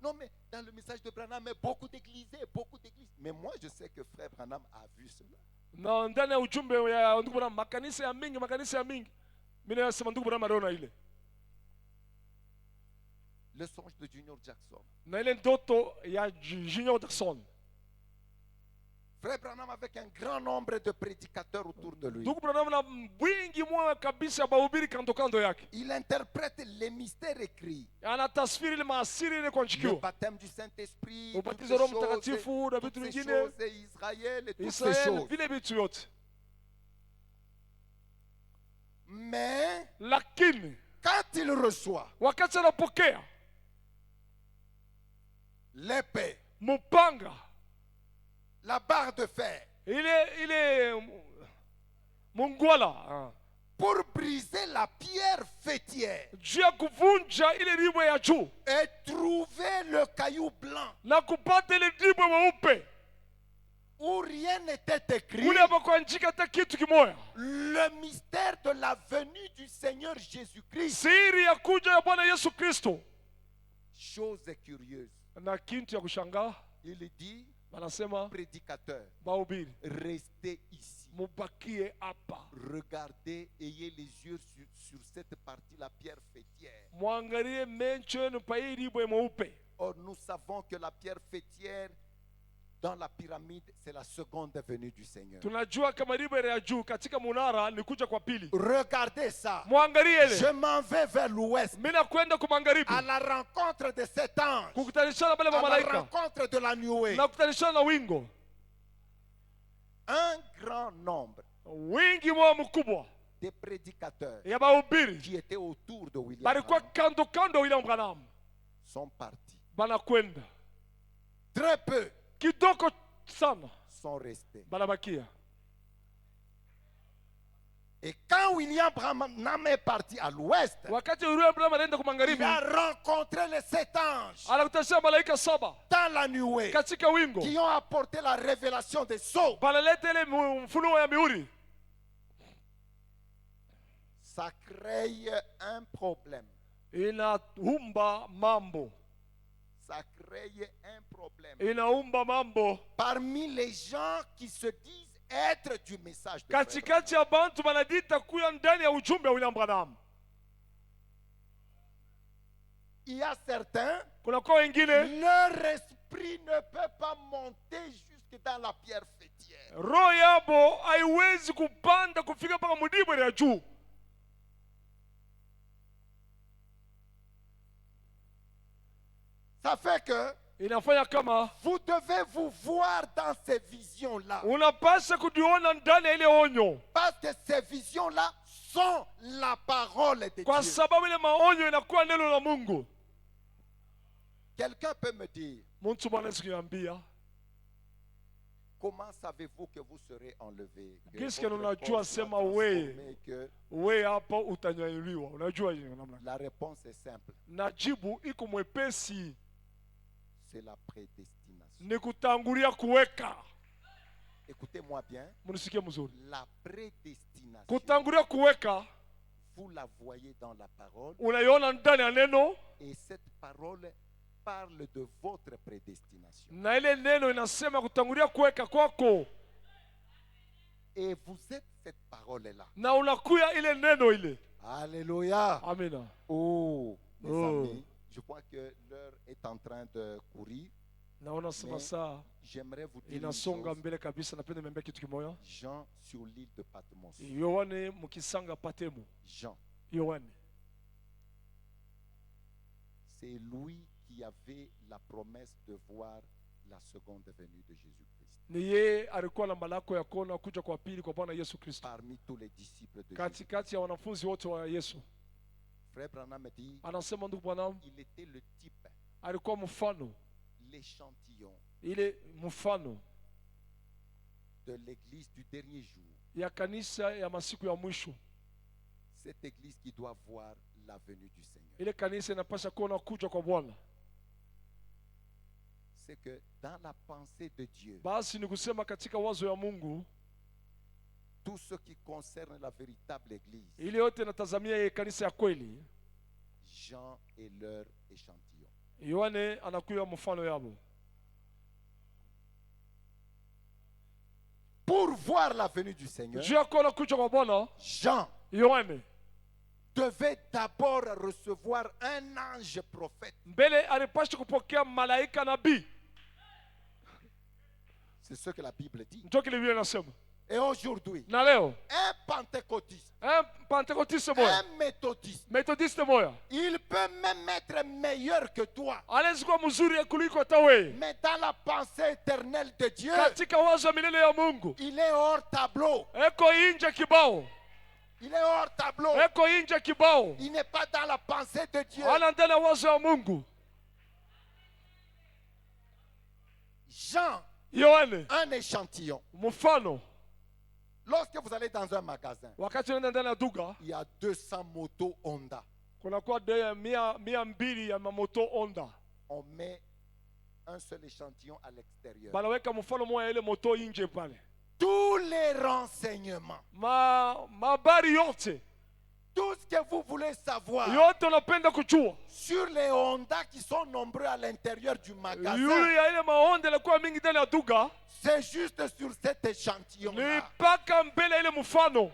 [SPEAKER 4] Non, mais dans le message de Branham, mais beaucoup d'églises, beaucoup d'églises. Mais moi, je sais que Frère Branham a vu cela.
[SPEAKER 5] Na ndani ya ujumbe ya ndugu Branham, makanisa ya mingi. Mimi nasema ndugu Branham aliona ile.
[SPEAKER 4] Le songe de Junior Jackson.
[SPEAKER 5] Na ile ndoto ya Junior Jackson.
[SPEAKER 4] Frère Branham avec un grand nombre de prédicateurs autour de lui.
[SPEAKER 5] Ndugu Branham na wingi mwa kabisa bahubiri kando kando yake.
[SPEAKER 4] Il interprète les mystères écrits.
[SPEAKER 5] Anatasfiri ile maasiri ile
[SPEAKER 4] Le
[SPEAKER 5] kuandikiwa.
[SPEAKER 4] baptême du Saint-Esprit, toutes
[SPEAKER 5] Ubatizo
[SPEAKER 4] ces
[SPEAKER 5] Roho
[SPEAKER 4] choses,
[SPEAKER 5] Mtakatifu na vitu
[SPEAKER 4] toutes ces
[SPEAKER 5] vingine.
[SPEAKER 4] choses, et Israël et toutes ces
[SPEAKER 5] Israel
[SPEAKER 4] choses.
[SPEAKER 5] vile vitu yote.
[SPEAKER 4] Mais
[SPEAKER 5] Lakini
[SPEAKER 4] quand il reçoit
[SPEAKER 5] wakati anapokea
[SPEAKER 4] l'épée,
[SPEAKER 5] mpanga
[SPEAKER 4] la barre de fer,
[SPEAKER 5] ile mungwala
[SPEAKER 4] pour briser la pierre fêtière
[SPEAKER 5] juu ya kuvunja ile ribo ya juu
[SPEAKER 4] et trouver le caillou blanc
[SPEAKER 5] na kupata ile ribo weupe
[SPEAKER 4] où rien n'était écrit,
[SPEAKER 5] kule hapakuandika hata kitu kimoya.
[SPEAKER 4] le mystère de la venue du Seigneur Jésus-Christ.
[SPEAKER 5] Siri ya kuja ya Bwana Yesu Kristo.
[SPEAKER 4] Chose curieuse.
[SPEAKER 5] Na kitu ya kushangaa,
[SPEAKER 4] Il dit,
[SPEAKER 5] wanasema
[SPEAKER 4] prédicateur,
[SPEAKER 5] bahubiri,
[SPEAKER 4] restez ici.
[SPEAKER 5] mubakie hapa,
[SPEAKER 4] Regardez, ayez les yeux sur cette partie, la pierre fêtière.
[SPEAKER 5] mwangalie macho yenu pa hii ribo ya mweupe.
[SPEAKER 4] Or, nous savons que la pierre fêtière dans la pyramide, c'est la seconde venue du Seigneur.
[SPEAKER 5] Tunajua kama ribo ya juu katika munara ni kuja kwa pili.
[SPEAKER 4] Regardez ça.
[SPEAKER 5] Mwangalie
[SPEAKER 4] Je
[SPEAKER 5] ile.
[SPEAKER 4] m'en vais vers l'ouest,
[SPEAKER 5] Mimi nakwenda kwa magharibi
[SPEAKER 4] à la rencontre de cet ange,
[SPEAKER 5] kukutanishana pale
[SPEAKER 4] à la
[SPEAKER 5] malaika
[SPEAKER 4] rencontre de la nuée.
[SPEAKER 5] na kukutanishana na wingo.
[SPEAKER 4] Un grand nombre
[SPEAKER 5] Wingi mwa mkubwa
[SPEAKER 4] de prédicateurs
[SPEAKER 5] ya bahubiri
[SPEAKER 4] qui étaient autour de William
[SPEAKER 5] balikuwa
[SPEAKER 4] Branham
[SPEAKER 5] kando kando ya William Branham,
[SPEAKER 4] sont partis.
[SPEAKER 5] banakwenda
[SPEAKER 4] Très peu
[SPEAKER 5] kidogo sana,
[SPEAKER 4] sont restés.
[SPEAKER 5] banabakia.
[SPEAKER 4] Et quand William Branham est parti à l'ouest,
[SPEAKER 5] Wakati William Branham anaenda kwa
[SPEAKER 4] il
[SPEAKER 5] magharibi,
[SPEAKER 4] a rencontré les 7 anges
[SPEAKER 5] anakutana malaika 7
[SPEAKER 4] dans la nuée
[SPEAKER 5] katika wingo,
[SPEAKER 4] qui ont apporté la révélation des sceaux.
[SPEAKER 5] banaleta ile mfunuo ya mihuri.
[SPEAKER 4] Ça crée un problème.
[SPEAKER 5] Inaumba mambo,
[SPEAKER 4] Ça crée un problème.
[SPEAKER 5] inaumba mambo
[SPEAKER 4] Parmi les gens qui se disent être du message de Frère
[SPEAKER 5] katikati ya bantu banadita kuya ndani ya ujumbe wa William Branham.
[SPEAKER 4] il y a certains,
[SPEAKER 5] Kuna kwa wengine
[SPEAKER 4] leur esprit ne peut pas monter jusque dans la pierre fêtière.
[SPEAKER 5] roho yabo haiwezi kupanda kufika mpaka mudibo ya juu.
[SPEAKER 4] Ça fait que
[SPEAKER 5] inafanya kama
[SPEAKER 4] vous devez vous voir dans ces visions-là.
[SPEAKER 5] unapasha kujiona ndani ya ile onyo,
[SPEAKER 4] Parce que ces visions-là sont la parole de
[SPEAKER 5] kwa
[SPEAKER 4] Dieu.
[SPEAKER 5] sababu ile maonyo inakuwa neno la Mungu.
[SPEAKER 4] Quelqu'un peut me dire,
[SPEAKER 5] Mtu mwanaweza kuniambia,
[SPEAKER 4] comment savez-vous que vous serez enlevé? Que
[SPEAKER 5] Qu'est-ce que
[SPEAKER 4] votre
[SPEAKER 5] unajua
[SPEAKER 4] corps soit
[SPEAKER 5] sema wewe?
[SPEAKER 4] transformé, que
[SPEAKER 5] wewe hapo utanyanyuliwa? Unajua hiyo namna?
[SPEAKER 4] la réponse est simple.
[SPEAKER 5] Na jibu iko mwepesi,
[SPEAKER 4] C'est la prédestination.
[SPEAKER 5] ni kutangulia kuweka.
[SPEAKER 4] Écoutez-moi bien.
[SPEAKER 5] Mnisikie mzuri,
[SPEAKER 4] La prédestination,
[SPEAKER 5] kutangulia kuweka
[SPEAKER 4] vous la voyez dans la parole.
[SPEAKER 5] unaiona ndani ya neno,
[SPEAKER 4] Et cette parole parle de votre prédestination.
[SPEAKER 5] na ile neno inasema kutangulia kuweka kwako,
[SPEAKER 4] Et vous êtes cette parole-là.
[SPEAKER 5] na unakuya ile neno ile.
[SPEAKER 4] Alléluia.
[SPEAKER 5] Amina.
[SPEAKER 4] Oh, mes
[SPEAKER 5] Oh.
[SPEAKER 4] amis, je crois que l'heure est en train de courir.
[SPEAKER 5] Naona sema saa
[SPEAKER 4] J'aimerais vous dire une
[SPEAKER 5] inasonga
[SPEAKER 4] chose.
[SPEAKER 5] mbele kabisa. Napenda niambia kitu kimoja.
[SPEAKER 4] Jean sur l'île de Patmos.
[SPEAKER 5] Yohane mukisanga Patemo.
[SPEAKER 4] Jean,
[SPEAKER 5] Yohane
[SPEAKER 4] c'est lui qui avait la promesse de voir la seconde venue de Jésus-Christ.
[SPEAKER 5] ni yeye alikuwa na malako ya kuona kuja kwa pili kwa Bwana Yesu Kristo,
[SPEAKER 4] Parmi tous les disciples de Jésus.
[SPEAKER 5] katikati ya wanafunzi wote wa Yesu.
[SPEAKER 4] Frère Branham dit,
[SPEAKER 5] Anasema ndugu Branham
[SPEAKER 4] il était le type,
[SPEAKER 5] alikuwa mfano,
[SPEAKER 4] l'échantillon
[SPEAKER 5] ile mfano
[SPEAKER 4] de l'église du dernier jour.
[SPEAKER 5] ya kanisa ya masiku ya mwisho.
[SPEAKER 4] Cette église qui doit voir la venue du Seigneur.
[SPEAKER 5] Ile kanisa inapasha kuona kuja kwa Bwana.
[SPEAKER 4] C'est que dans la pensée de Dieu,
[SPEAKER 5] Basi ni kusema katika wazo ya Mungu,
[SPEAKER 4] tout ce qui concerne la véritable église,
[SPEAKER 5] ile yote inatazamia ye kanisa ya kweli.
[SPEAKER 4] Jean est leur échantillon.
[SPEAKER 5] Yohane anakuya mfano yabo.
[SPEAKER 4] Pour voir la venue du Seigneur,
[SPEAKER 5] Juu ya kuona kuja kwa Bwana,
[SPEAKER 4] Jean
[SPEAKER 5] Yohane
[SPEAKER 4] devait d'abord recevoir un ange prophète.
[SPEAKER 5] mbele alipasha kupokea malaika nabii.
[SPEAKER 4] C'est ce que la Bible dit.
[SPEAKER 5] Ndio kile Biblia inasema.
[SPEAKER 4] Et aujourd'hui,
[SPEAKER 5] Na leo
[SPEAKER 4] un pentecôtiste,
[SPEAKER 5] pentekotiste moya,
[SPEAKER 4] un méthodiste,
[SPEAKER 5] methodiste moya
[SPEAKER 4] il peut même être meilleur que toi.
[SPEAKER 5] anaweza kuwa mzuri kuliko hata wewe.
[SPEAKER 4] Mais dans la pensée éternelle de Dieu,
[SPEAKER 5] Katika wazo ya milele ya Mungu
[SPEAKER 4] il est hors tableau.
[SPEAKER 5] eko inje kibao,
[SPEAKER 4] Il est hors tableau.
[SPEAKER 5] eko inje kibao,
[SPEAKER 4] Il n'est pas dans la pensée de Dieu.
[SPEAKER 5] ana ndani ya wazo ya Mungu.
[SPEAKER 4] Jean,
[SPEAKER 5] Yohane
[SPEAKER 4] un échantillon.
[SPEAKER 5] mfano,
[SPEAKER 4] Lorsque vous allez dans un magasin,
[SPEAKER 5] wakati unaenda ndani ya duka
[SPEAKER 4] il y a 200 motos Honda.
[SPEAKER 5] kunakuwa mia mbili ya mamoto Honda,
[SPEAKER 4] On met un seul échantillon à l'extérieur.
[SPEAKER 5] banaweka mfano moja ile moto inje pale,
[SPEAKER 4] Tous les renseignements,
[SPEAKER 5] mabari yote
[SPEAKER 4] tout ce que vous voulez savoir
[SPEAKER 5] yote unapenda kujua
[SPEAKER 4] sur les Honda qui sont nombreux à l'intérieur du magasin,
[SPEAKER 5] yule ya ile maonde ilikuwa mingi ndani ya duka,
[SPEAKER 4] c'est juste sur cet
[SPEAKER 5] ni
[SPEAKER 4] échantillon-là.
[SPEAKER 5] mpaka mbele ya ile mfano.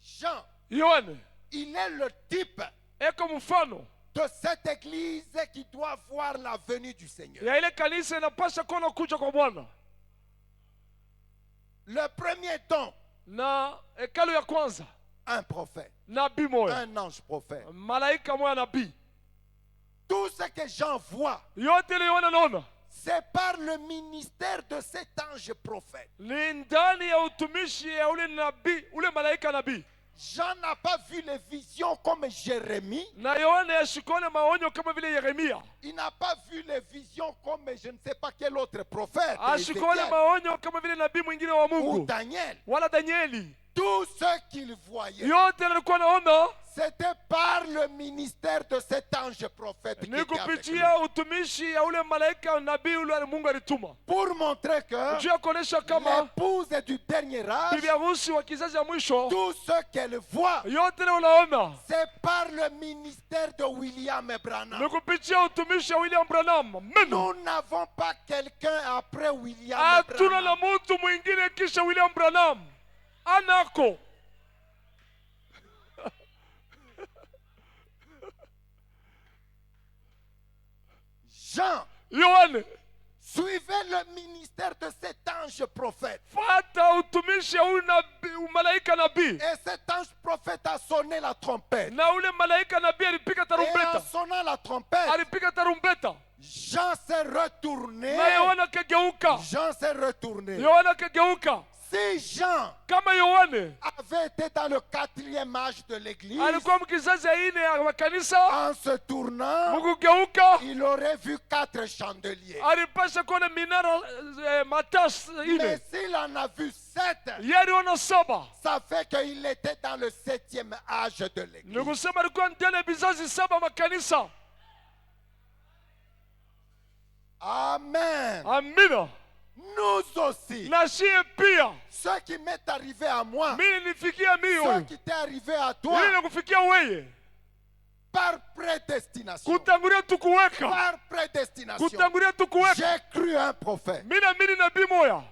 [SPEAKER 4] Jean,
[SPEAKER 5] Yohane
[SPEAKER 4] il est le type
[SPEAKER 5] eko mfano
[SPEAKER 4] de cette église qui doit voir la venue du Seigneur.
[SPEAKER 5] ya ile kanisa inapasha kuona kuja kwa Bwana.
[SPEAKER 4] Le premier don,
[SPEAKER 5] Na hekalu ya kwanza
[SPEAKER 4] un prophète,
[SPEAKER 5] nabii moya,
[SPEAKER 4] un ange prophète.
[SPEAKER 5] malaika moya nabii.
[SPEAKER 4] Tout ce que Jean voit,
[SPEAKER 5] Yote ile Yohana anaona
[SPEAKER 4] c'est par le ministère de cet ange prophète.
[SPEAKER 5] ni ndani ya utumishi ya ule nabii, ule malaika nabii.
[SPEAKER 4] Jean n'a pas vu les visions comme Jérémie.
[SPEAKER 5] Na Yohana yashikone maonyo kama vile Yeremia,
[SPEAKER 4] Il n'a pas vu les visions comme je ne sais pas quel autre prophète.
[SPEAKER 5] ashikone
[SPEAKER 4] Ézéchiel
[SPEAKER 5] maonyo kama vile nabii mwingine wa
[SPEAKER 4] ou
[SPEAKER 5] Mungu
[SPEAKER 4] Daniel.
[SPEAKER 5] wala Danieli.
[SPEAKER 4] Tout ce qu'il voyait,
[SPEAKER 5] Yote alikuwa naona
[SPEAKER 4] c'était par le ministère de cet ange prophète qui
[SPEAKER 5] ni
[SPEAKER 4] était avec lui.
[SPEAKER 5] kupitia utumishi ya ule malaika nabii ule Mungu alituma,
[SPEAKER 4] Pour montrer que
[SPEAKER 5] juu ya kuonesha kama
[SPEAKER 4] l'épouse du dernier âge,
[SPEAKER 5] bibi harusi wa kizazi ya mwisho,
[SPEAKER 4] tout ce qu'elle voit,
[SPEAKER 5] yote ile unaona
[SPEAKER 4] c'est par le ministère de William
[SPEAKER 5] ni
[SPEAKER 4] Branham.
[SPEAKER 5] kupitia utumishi wa William Branham. Amen.
[SPEAKER 4] Nous n'avons pas quelqu'un après William
[SPEAKER 5] Hatuna na
[SPEAKER 4] Branham.
[SPEAKER 5] mtu mwingine kisha William Branham. Anako
[SPEAKER 4] Jean,
[SPEAKER 5] Yohane
[SPEAKER 4] Suivez le ministère de cet ange prophète.
[SPEAKER 5] Fata utumishi ya huyu malaika nabii.
[SPEAKER 4] Et cet ange prophète a sonné la trompette.
[SPEAKER 5] Na ule malaika nabii alipiga
[SPEAKER 4] Et en
[SPEAKER 5] tarumbeta.
[SPEAKER 4] sonnant la trompette,
[SPEAKER 5] Alipiga tarumbeta.
[SPEAKER 4] Jean s'est retourné.
[SPEAKER 5] Na Yohana akageuka.
[SPEAKER 4] Jean s'est retourné.
[SPEAKER 5] Yohana akageuka.
[SPEAKER 4] Si Jean
[SPEAKER 5] Kama Yohane
[SPEAKER 4] avait été dans le 4e âge de l'église,
[SPEAKER 5] alikuwa mkizazi ya ine ya makanisa,
[SPEAKER 4] en se tournant,
[SPEAKER 5] mkugeuka
[SPEAKER 4] il aurait vu 4 chandeliers.
[SPEAKER 5] alipasha kuona minara matas
[SPEAKER 4] Mais
[SPEAKER 5] ine.
[SPEAKER 4] s'il en a vu 7,
[SPEAKER 5] Yeye aliona 7.
[SPEAKER 4] ça fait qu'il était dans le 7e âge de l'église.
[SPEAKER 5] Ni kusema alikuwa ndani ya vizazi 7 makanisa.
[SPEAKER 4] Amen.
[SPEAKER 5] Amina.
[SPEAKER 4] Nous aussi,
[SPEAKER 5] Na shie pia.
[SPEAKER 4] ce qui m'est arrivé à moi,
[SPEAKER 5] Mimi nifikia mimi
[SPEAKER 4] ce
[SPEAKER 5] huyu.
[SPEAKER 4] qui t'est arrivé à toi,
[SPEAKER 5] Mimi nakufikia wewe.
[SPEAKER 4] par prédestination.
[SPEAKER 5] Kutangulia tukuweka.
[SPEAKER 4] Par prédestination.
[SPEAKER 5] Kutangulia tukuweka.
[SPEAKER 4] J'ai cru un prophète.
[SPEAKER 5] Mimi naamini nabii moya.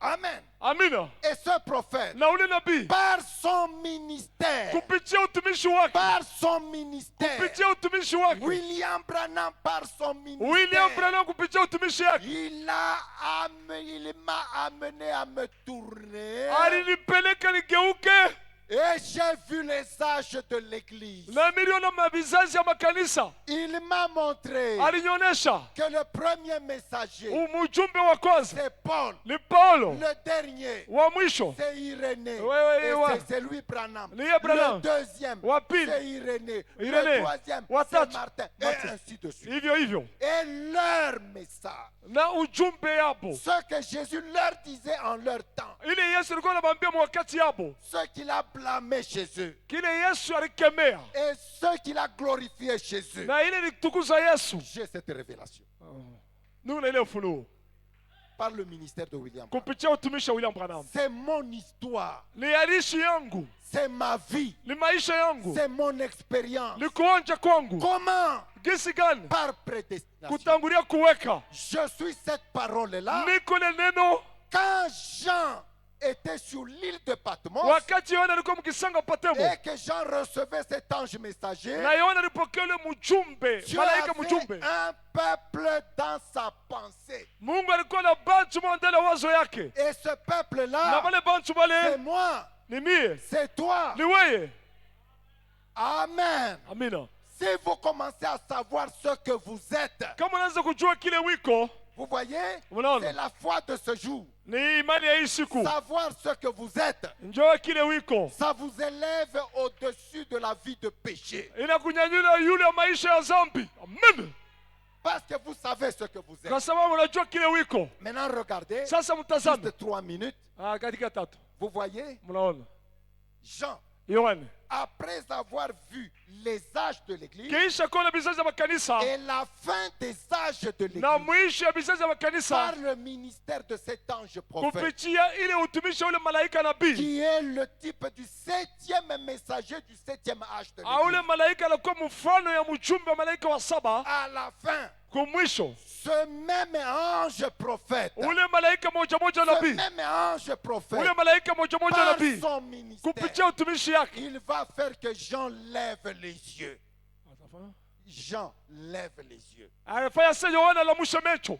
[SPEAKER 4] Amen.
[SPEAKER 5] Amina.
[SPEAKER 4] Et ce prophète,
[SPEAKER 5] Na ule nabii
[SPEAKER 4] par son ministère,
[SPEAKER 5] kupitia utumishi wake.
[SPEAKER 4] par son ministère,
[SPEAKER 5] Kupitia utumishi wake.
[SPEAKER 4] William Branham par son ministère,
[SPEAKER 5] William Branham kupitia utumishi wake.
[SPEAKER 4] il m'a amené à me tourner
[SPEAKER 5] Alinipeleka nigeuke.
[SPEAKER 4] et j'ai vu les âges de l'église.
[SPEAKER 5] Na miliona mavizazi ya makanisa.
[SPEAKER 4] Il m'a montré
[SPEAKER 5] Alinionyesha
[SPEAKER 4] que le premier messager,
[SPEAKER 5] mjumbe wa kwanza
[SPEAKER 4] c'est Paul.
[SPEAKER 5] ni Paulo,
[SPEAKER 4] Le dernier,
[SPEAKER 5] wa mwisho
[SPEAKER 4] c'est Irénée.
[SPEAKER 5] Ouais,
[SPEAKER 4] Et
[SPEAKER 5] ouais.
[SPEAKER 4] c'est lui Branham.
[SPEAKER 5] Ni ye Branham.
[SPEAKER 4] Le deuxième,
[SPEAKER 5] Wa pili.
[SPEAKER 4] c'est Irénée.
[SPEAKER 5] Irénée.
[SPEAKER 4] Le troisième,
[SPEAKER 5] Wa
[SPEAKER 4] c'est
[SPEAKER 5] tatu.
[SPEAKER 4] Martin.
[SPEAKER 5] Martin.
[SPEAKER 4] Et ainsi de suite.
[SPEAKER 5] hivyo hivyo.
[SPEAKER 4] Et leur message,
[SPEAKER 5] Na ujumbe yabo
[SPEAKER 4] ce que Jésus leur disait en leur temps,
[SPEAKER 5] ile Yesu alikuwa anamwambia wakati yabo,
[SPEAKER 4] ce qu'il a blâmé chez eux
[SPEAKER 5] kile Yesu alikemea
[SPEAKER 4] et ce qu'il a glorifié chez eux.
[SPEAKER 5] na ile ilitukuza Yesu.
[SPEAKER 4] J'ai cette révélation
[SPEAKER 5] Nuna ile ufunuo
[SPEAKER 4] par le ministère de William Branham.
[SPEAKER 5] kupitia utumishi wa William Branham.
[SPEAKER 4] C'est mon histoire,
[SPEAKER 5] Ni hadithi yangu,
[SPEAKER 4] c'est ma vie,
[SPEAKER 5] ni maisha yangu,
[SPEAKER 4] c'est mon expérience.
[SPEAKER 5] ni kuonja kwangu.
[SPEAKER 4] Comment?
[SPEAKER 5] Gisi gani?
[SPEAKER 4] Par prédestination.
[SPEAKER 5] Kutangulia kuweka.
[SPEAKER 4] Je suis cette parole-là.
[SPEAKER 5] Niko le neno.
[SPEAKER 4] Quand Jean était sur l'île de Patmos
[SPEAKER 5] Wakati Yohana alikuwa mkisanga Patemo
[SPEAKER 4] et que Jean recevait cet ange messager,
[SPEAKER 5] na Yohana alipokea ule mjumbe,
[SPEAKER 4] Dieu
[SPEAKER 5] malaika
[SPEAKER 4] avait
[SPEAKER 5] mjumbe.
[SPEAKER 4] un peuple dans sa pensée.
[SPEAKER 5] Mungu alikuwa na bantu ndani ya wazo yake.
[SPEAKER 4] Et ce
[SPEAKER 5] Na
[SPEAKER 4] peuple-là,
[SPEAKER 5] wale bantu
[SPEAKER 4] c'est
[SPEAKER 5] wale
[SPEAKER 4] moi,
[SPEAKER 5] ni mie,
[SPEAKER 4] c'est toi.
[SPEAKER 5] ni wewe.
[SPEAKER 4] Amen.
[SPEAKER 5] Amina.
[SPEAKER 4] Si vous commencez à savoir ce que vous êtes,
[SPEAKER 5] Kama unaanza kujua kile wiko,
[SPEAKER 4] vous voyez,
[SPEAKER 5] Unaona?
[SPEAKER 4] c'est la foi de ce jour.
[SPEAKER 5] ni imani ya hii siku.
[SPEAKER 4] Savoir ce que vous êtes,
[SPEAKER 5] Njoo kile wiko.
[SPEAKER 4] ça vous élève au-dessus de la vie de péché.
[SPEAKER 5] Inakunyanyua yule ya maisha ya zambi. Amen.
[SPEAKER 4] Parce que vous savez ce que vous êtes.
[SPEAKER 5] Kwa sababu unajua kile wiko.
[SPEAKER 4] Maintenant, regardez,
[SPEAKER 5] Sasa mtazame.
[SPEAKER 4] juste 3 minutes,
[SPEAKER 5] Katika 3.
[SPEAKER 4] vous voyez,
[SPEAKER 5] Mnaona?
[SPEAKER 4] Jean,
[SPEAKER 5] Yohana.
[SPEAKER 4] après avoir vu les âges de l'église
[SPEAKER 5] Kisha kuona vizazi vya makanisa
[SPEAKER 4] et la fin des âges de
[SPEAKER 5] na
[SPEAKER 4] l'église
[SPEAKER 5] mwisho ya vizazi vya makanisa
[SPEAKER 4] par le ministère de cet ange prophète,
[SPEAKER 5] kupitia ile utumishi wa ule malaika nabii.
[SPEAKER 4] qui est le type du 7e messager du 7e âge de
[SPEAKER 5] Ule
[SPEAKER 4] l'église.
[SPEAKER 5] malaika alikuwa mfano ya mjumbe wa malaika wa 7
[SPEAKER 4] À la fin,
[SPEAKER 5] kumwisho.
[SPEAKER 4] ce même ange prophète,
[SPEAKER 5] Ule malaika moja moja
[SPEAKER 4] ce
[SPEAKER 5] nabii.
[SPEAKER 4] même ange prophète,
[SPEAKER 5] Ule malaika moja moja
[SPEAKER 4] par
[SPEAKER 5] nabii
[SPEAKER 4] son ministère,
[SPEAKER 5] kupitia utumishi yake.
[SPEAKER 4] il va faire que Jean lève les yeux. Jean lève les yeux.
[SPEAKER 5] Anafanya sasa Yohana alamusha macho.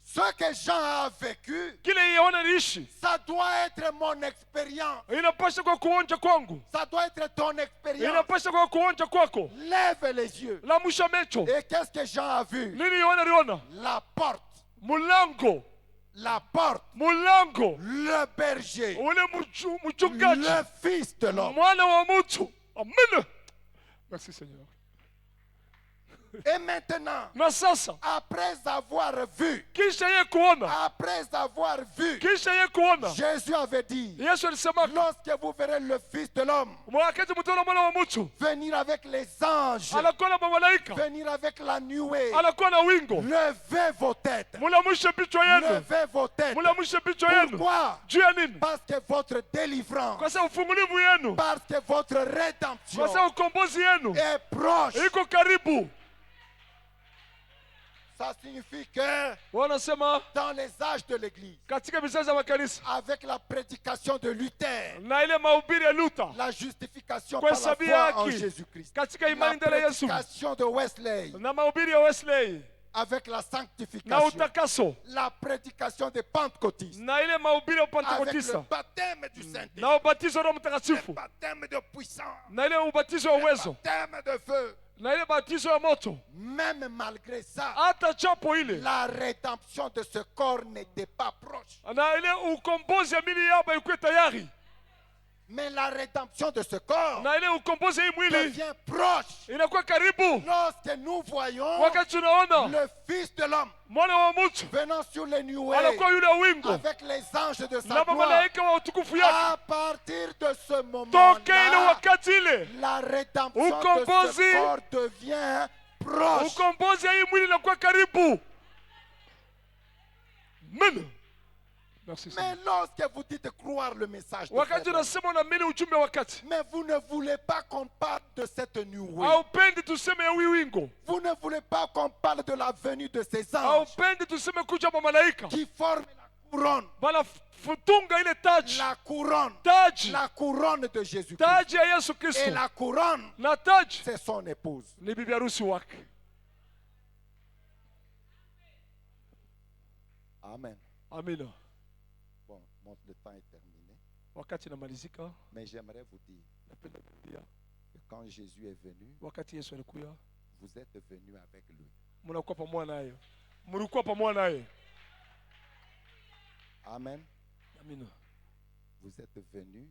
[SPEAKER 4] Ce que Jean a vécu,
[SPEAKER 5] Kile Yohana aliishi
[SPEAKER 4] ça doit être mon expérience.
[SPEAKER 5] inapaswa kwa kuonja kwangu.
[SPEAKER 4] Ça doit être ton expérience.
[SPEAKER 5] Inapaswa kwa kuonja kwako.
[SPEAKER 4] Lève les yeux.
[SPEAKER 5] Lamusha macho.
[SPEAKER 4] Et qu'est-ce que Jean a vu?
[SPEAKER 5] Nini Yohana aliona?
[SPEAKER 4] La porte.
[SPEAKER 5] Mulango.
[SPEAKER 4] La porte.
[SPEAKER 5] Mulango.
[SPEAKER 4] Le berger.
[SPEAKER 5] Ule mchungaji.
[SPEAKER 4] Le fils de l'homme.
[SPEAKER 5] Mwana wa mtu. Amen. Merci Seigneur.
[SPEAKER 4] Et maintenant,
[SPEAKER 5] Na sasa
[SPEAKER 4] après avoir vu,
[SPEAKER 5] kisha yeye kuona,
[SPEAKER 4] Jésus avait dit,
[SPEAKER 5] Yesu alisema
[SPEAKER 4] lorsque vous verrez le fils de l'homme
[SPEAKER 5] wakati mtaona mwana wa mtu
[SPEAKER 4] venir avec les anges,
[SPEAKER 5] anakuwa na malaika,
[SPEAKER 4] venir avec la nuée,
[SPEAKER 5] anakuwa na wingo,
[SPEAKER 4] levez vos têtes.
[SPEAKER 5] mulamushe vichwa yenu,
[SPEAKER 4] Levez vos têtes.
[SPEAKER 5] mulamushe vichwa yenu.
[SPEAKER 4] Pourquoi?
[SPEAKER 5] Juu ya nini?
[SPEAKER 4] Parce que votre délivrance,
[SPEAKER 5] Kwa sababu ufungulivu yenu,
[SPEAKER 4] parce que votre
[SPEAKER 5] kwa
[SPEAKER 4] rédemption
[SPEAKER 5] sababu ukombozi yenu
[SPEAKER 4] est proche.
[SPEAKER 5] iko karibu.
[SPEAKER 4] Ça signifie que
[SPEAKER 5] Wanasema
[SPEAKER 4] dans les âges de l'église,
[SPEAKER 5] katika vizazi vya makanisa
[SPEAKER 4] avec la prédication de Luther,
[SPEAKER 5] na ile mahubiri ya Luther,
[SPEAKER 4] la justification justification par la
[SPEAKER 5] kuhesabia
[SPEAKER 4] foi en
[SPEAKER 5] haki
[SPEAKER 4] Jésus-Christ.
[SPEAKER 5] katika
[SPEAKER 4] La
[SPEAKER 5] imani ndani ya Yesu
[SPEAKER 4] prédication de Wesley
[SPEAKER 5] na mahubiri ya Wesley
[SPEAKER 4] avec la
[SPEAKER 5] na
[SPEAKER 4] sanctification.
[SPEAKER 5] utakaso
[SPEAKER 4] La prédication des pentecôtistes
[SPEAKER 5] na ile mahubiri ya
[SPEAKER 4] avec le
[SPEAKER 5] Pentekotista
[SPEAKER 4] baptême du Saint-Esprit,
[SPEAKER 5] na ubatizo wa Roho
[SPEAKER 4] le
[SPEAKER 5] Mtakatifu
[SPEAKER 4] baptême de puissance,
[SPEAKER 5] na ile ubatizo wa
[SPEAKER 4] le
[SPEAKER 5] uwezo
[SPEAKER 4] baptême de feu.
[SPEAKER 5] na ile batizo ya moto.
[SPEAKER 4] Même malgré ça,
[SPEAKER 5] Hata chapo ile
[SPEAKER 4] la rédemption de ce corps n'était pas proche.
[SPEAKER 5] na ile ukombozi ya mili yao ikuwe tayari,
[SPEAKER 4] Mais la rédemption de ce corps
[SPEAKER 5] na ile ukombozi hii mwili
[SPEAKER 4] devient proche
[SPEAKER 5] inakuwa karibu
[SPEAKER 4] lorsque nous voyons
[SPEAKER 5] wakati tunaona
[SPEAKER 4] le Fils de l'homme
[SPEAKER 5] mwana wa mtu
[SPEAKER 4] venant sur les nuées
[SPEAKER 5] anakuwa yule wingu
[SPEAKER 4] avec les anges de sa
[SPEAKER 5] na
[SPEAKER 4] gloire.
[SPEAKER 5] malaika wa utukufu yake.
[SPEAKER 4] À partir de ce
[SPEAKER 5] Toke ile
[SPEAKER 4] moment-là,
[SPEAKER 5] wakati ile
[SPEAKER 4] la rédemption de
[SPEAKER 5] ukombozi
[SPEAKER 4] ce corps devient proche.
[SPEAKER 5] ukombozi ya hii mwili inakuwa karibu. Amen. Merci,
[SPEAKER 4] Mais
[SPEAKER 5] Seigneur.
[SPEAKER 4] lorsque vous dites croire le message de
[SPEAKER 5] Wakati
[SPEAKER 4] Frère,
[SPEAKER 5] unasema unaamini ujumbe wa wakati,
[SPEAKER 4] mais vous ne voulez pas qu'on parle de cette nuée.
[SPEAKER 5] haupendi tuseme ya hii wingu,
[SPEAKER 4] Vous ne voulez pas qu'on parle de la venue de ces anges
[SPEAKER 5] haupendi tuseme kuja kwa malaika
[SPEAKER 4] qui forment la couronne.
[SPEAKER 5] wanafunga ile taji,
[SPEAKER 4] La couronne.
[SPEAKER 5] taji
[SPEAKER 4] La couronne de Jésus-Christ.
[SPEAKER 5] taji ya Yesu
[SPEAKER 4] Et
[SPEAKER 5] Kristo,
[SPEAKER 4] la couronne,
[SPEAKER 5] na taji
[SPEAKER 4] c'est son épouse.
[SPEAKER 5] ni bibi harusi wake.
[SPEAKER 4] Amen.
[SPEAKER 5] Amina.
[SPEAKER 4] Bon, le temps est terminé.
[SPEAKER 5] Wakati namalizika,
[SPEAKER 4] Mais j'aimerais vous dire
[SPEAKER 5] napenda kuambia
[SPEAKER 4] que quand Jésus est venu,
[SPEAKER 5] wakati Yesu alikuya,
[SPEAKER 4] vous êtes venus avec lui.
[SPEAKER 5] mnakuwa pamoja naye, mlikuwa pamoja naye.
[SPEAKER 4] Amen.
[SPEAKER 5] Amina.
[SPEAKER 4] Vous êtes venus.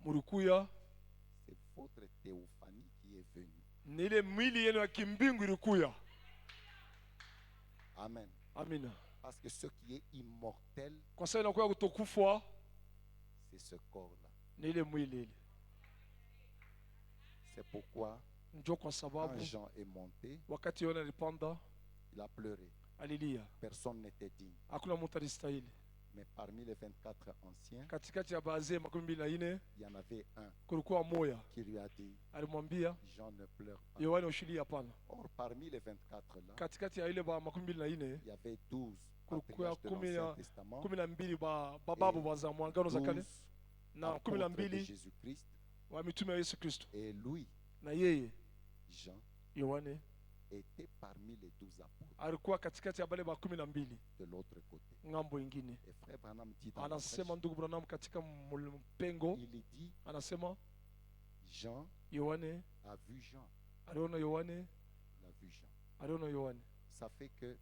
[SPEAKER 5] Mlikuya,
[SPEAKER 4] C'est votre théophanie qui est venue.
[SPEAKER 5] ni ile mwili yenu ya kimbingu ilikuya.
[SPEAKER 4] Amen.
[SPEAKER 5] Amina.
[SPEAKER 4] Parce que ce qui est immortel,
[SPEAKER 5] Kwa sababu inakuwa kutokufa
[SPEAKER 4] c'est ce corps-là.
[SPEAKER 5] ni ile mwili ile.
[SPEAKER 4] C'est pourquoi,
[SPEAKER 5] Ndio kwa
[SPEAKER 4] quand
[SPEAKER 5] sababu
[SPEAKER 4] Jean est monté,
[SPEAKER 5] wakati Yohana alipanda
[SPEAKER 4] il a pleuré.
[SPEAKER 5] alilia,
[SPEAKER 4] Personne n'était digne.
[SPEAKER 5] hakuna mtu alistahili.
[SPEAKER 4] Mais parmi les 24 anciens,
[SPEAKER 5] Katikati ya baadhi ya 24
[SPEAKER 4] il y en avait un
[SPEAKER 5] kulikuwa moya
[SPEAKER 4] qui lui a dit,
[SPEAKER 5] alimwambia
[SPEAKER 4] Jean ne pleure pas.
[SPEAKER 5] Yohana ushilie hapana.
[SPEAKER 4] Or, parmi les 24-là,
[SPEAKER 5] Katikati ya ile ba 24
[SPEAKER 4] il y avait 12
[SPEAKER 5] kulikuwa
[SPEAKER 4] patriarches de l'Ancien Testament,
[SPEAKER 5] 12 ba bababu ba za mwangano za kale
[SPEAKER 4] 12
[SPEAKER 5] na
[SPEAKER 4] apôtres de
[SPEAKER 5] 12
[SPEAKER 4] Jésus-Christ.
[SPEAKER 5] wa mitume ya Yesu Kristo,
[SPEAKER 4] Et lui,
[SPEAKER 5] na yeye
[SPEAKER 4] Jean,
[SPEAKER 5] Yohane
[SPEAKER 4] était parmi les 12 apôtres
[SPEAKER 5] alikuwa katikati ya bale ba 12
[SPEAKER 4] de l'autre côté.
[SPEAKER 5] ngambo ingine.
[SPEAKER 4] Et frère Branham dit dans la
[SPEAKER 5] Anasema
[SPEAKER 4] prêche,
[SPEAKER 5] ndugu Branham katika mpengo,
[SPEAKER 4] il dit,
[SPEAKER 5] anasema
[SPEAKER 4] Jean
[SPEAKER 5] Yohane
[SPEAKER 4] a vu Jean.
[SPEAKER 5] aliona Yohane,
[SPEAKER 4] Il a vu Jean.
[SPEAKER 5] aliona Yohane.
[SPEAKER 4] Ça fait que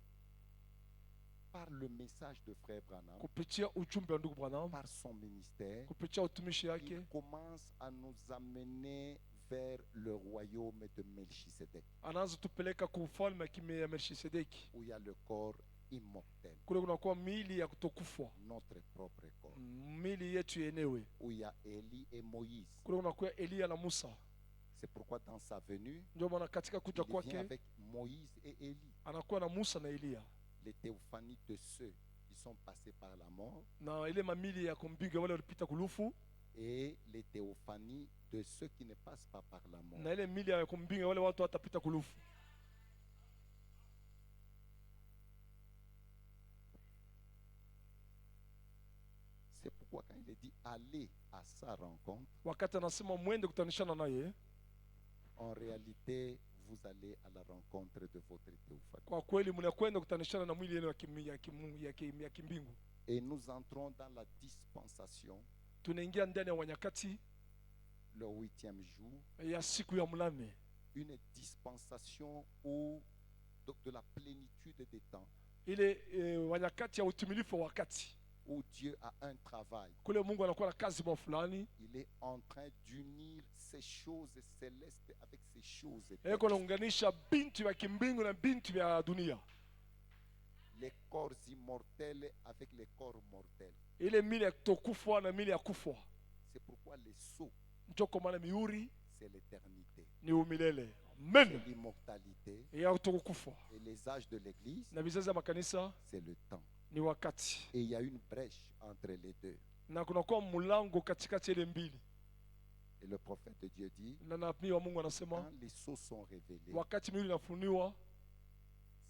[SPEAKER 4] par le message de frère Branham,
[SPEAKER 5] Kupitia ujumbe wa ndugu Branham,
[SPEAKER 4] par son ministère,
[SPEAKER 5] kupitia utumishi yake,
[SPEAKER 4] il commence à nous amener vers le royaume de Melchisedec,
[SPEAKER 5] anaanza tupeleka ku ufalme ya Melchisedeki,
[SPEAKER 4] où il y a le corps immortel,
[SPEAKER 5] kule kunakuwa miili ya kutokufa,
[SPEAKER 4] notre propre corps,
[SPEAKER 5] miili yetu yenyewe.
[SPEAKER 4] où il y a Élie et Moïse.
[SPEAKER 5] Kule kunakuwa Eliya na Musa.
[SPEAKER 4] C'est pourquoi dans sa venue,
[SPEAKER 5] Ndio maana katika kuja
[SPEAKER 4] il vient
[SPEAKER 5] kwake
[SPEAKER 4] avec Moïse et Élie,
[SPEAKER 5] anakuwa na Musa na Eliya,
[SPEAKER 4] les théophanies de ceux qui sont passés par la mort
[SPEAKER 5] na ile mamili ya kumbiga wale walipita kulufu,
[SPEAKER 4] et les théophanies de ceux qui ne passent pas par la mort.
[SPEAKER 5] na ile mili ya kumbiga wale watu watapita kulufu.
[SPEAKER 4] C'est pourquoi quand il est dit aller à sa rencontre,
[SPEAKER 5] Wakati anasema mwende kutanishana naye,
[SPEAKER 4] en réalité, vous allez à la rencontre de votre théophanie.
[SPEAKER 5] kwa kweli mnakwenda kutanishana na mwili yenu ya kimbingu.
[SPEAKER 4] Et nous entrons dans la dispensation,
[SPEAKER 5] Tunaingia ndani ya wanyakati
[SPEAKER 4] le 8e jour,
[SPEAKER 5] ya siku ya mnane,
[SPEAKER 4] une dispensation où, de la plénitude des temps,
[SPEAKER 5] ile wanyakati ya utimilifu wa wakati,
[SPEAKER 4] où Dieu a un travail.
[SPEAKER 5] kule Mungu anakuwa na kazi mwa fulani,
[SPEAKER 4] Il est en train d'unir ces choses célestes avec ces choses
[SPEAKER 5] yeye
[SPEAKER 4] terrestres.
[SPEAKER 5] anaunganisha bintu vya kimbingu na bintu vya dunia,
[SPEAKER 4] Les corps immortels avec les corps mortels.
[SPEAKER 5] ile mili ya kutokufa na mili ya kufa.
[SPEAKER 4] C'est pourquoi les sceaux,
[SPEAKER 5] Ndio kwa maana miuri
[SPEAKER 4] c'est l'éternité.
[SPEAKER 5] ni umilele.
[SPEAKER 4] C'est
[SPEAKER 5] Amen.
[SPEAKER 4] l'immortalité.
[SPEAKER 5] Ya kutokufa
[SPEAKER 4] Et les âges de l'église,
[SPEAKER 5] na vizazi ya makanisa
[SPEAKER 4] c'est le temps.
[SPEAKER 5] ni wakati,
[SPEAKER 4] Et il y a une brèche entre les deux.
[SPEAKER 5] na kunakuwa mlango katikati ya ile mbili.
[SPEAKER 4] Et le prophète de Dieu dit,
[SPEAKER 5] Na nabii wa Mungu anasema
[SPEAKER 4] quand les sceaux sont révélés,
[SPEAKER 5] wakati miili inafuniwa,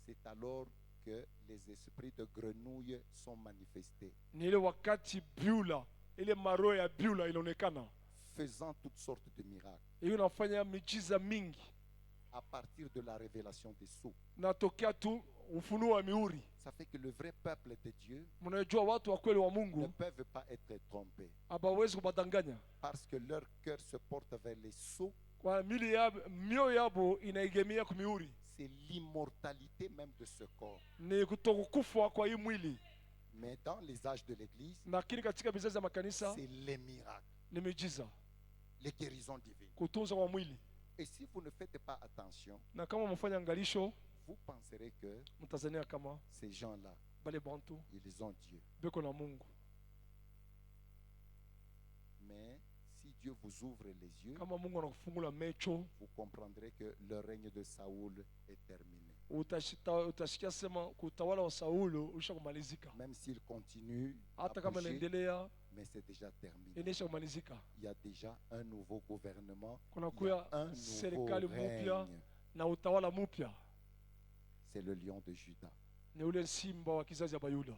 [SPEAKER 4] c'est alors que les esprits de grenouille sont manifestés.
[SPEAKER 5] ni ile wakati biula, ile maroho ya biula inaonekana.
[SPEAKER 4] faisant toutes sortes de miracles
[SPEAKER 5] hiyo inafanya miujiza mingi
[SPEAKER 4] à partir de la révélation des sceaux.
[SPEAKER 5] natokea tu ufunuo wa mihuri.
[SPEAKER 4] Ça fait que le vrai peuple de Dieu
[SPEAKER 5] Mnajua watu wa kweli wa
[SPEAKER 4] ne
[SPEAKER 5] Mungu
[SPEAKER 4] peuvent pas être trompés
[SPEAKER 5] hawawezi kubadanganya,
[SPEAKER 4] parce que leur cœur se porte vers les sceaux.
[SPEAKER 5] kwa mioyo yabo inaigemea kumihuri,
[SPEAKER 4] C'est l'immortalité même de ce corps.
[SPEAKER 5] ni kutokufa kwa hii mwili.
[SPEAKER 4] Mais dans les âges de l'Église,
[SPEAKER 5] Lakini katika vizazi vya makanisa
[SPEAKER 4] c'est les miracles,
[SPEAKER 5] ni miujiza,
[SPEAKER 4] les guérisons divines.
[SPEAKER 5] kutunza kwa mwili.
[SPEAKER 4] Et si vous ne faites pas attention,
[SPEAKER 5] Na kama mfanya angalisho,
[SPEAKER 4] vous penserez que
[SPEAKER 5] mtazania kama
[SPEAKER 4] ces gens-là,
[SPEAKER 5] bale bantu
[SPEAKER 4] ils ont Dieu.
[SPEAKER 5] beko na Mungu.
[SPEAKER 4] Mais si Dieu vous ouvre les yeux,
[SPEAKER 5] Kama Mungu anakufungula macho,
[SPEAKER 4] vous comprendrez que le règne de Saoul est terminé.
[SPEAKER 5] utashikia sema kutawala wa Saulo ulisha kumalizika.
[SPEAKER 4] Même s'il continue à
[SPEAKER 5] Hata kama
[SPEAKER 4] bouger,
[SPEAKER 5] inaendelea
[SPEAKER 4] mais c'est déjà terminé.
[SPEAKER 5] inaisha kumalizika.
[SPEAKER 4] Il y a déjà un nouveau gouvernement,
[SPEAKER 5] Kuna
[SPEAKER 4] il y a
[SPEAKER 5] kuya
[SPEAKER 4] un nouveau
[SPEAKER 5] serikali mpya
[SPEAKER 4] règne.
[SPEAKER 5] na utawala mpya,
[SPEAKER 4] C'est le lion de Juda.
[SPEAKER 5] ni ule simba wa kizazi ya Bayuda.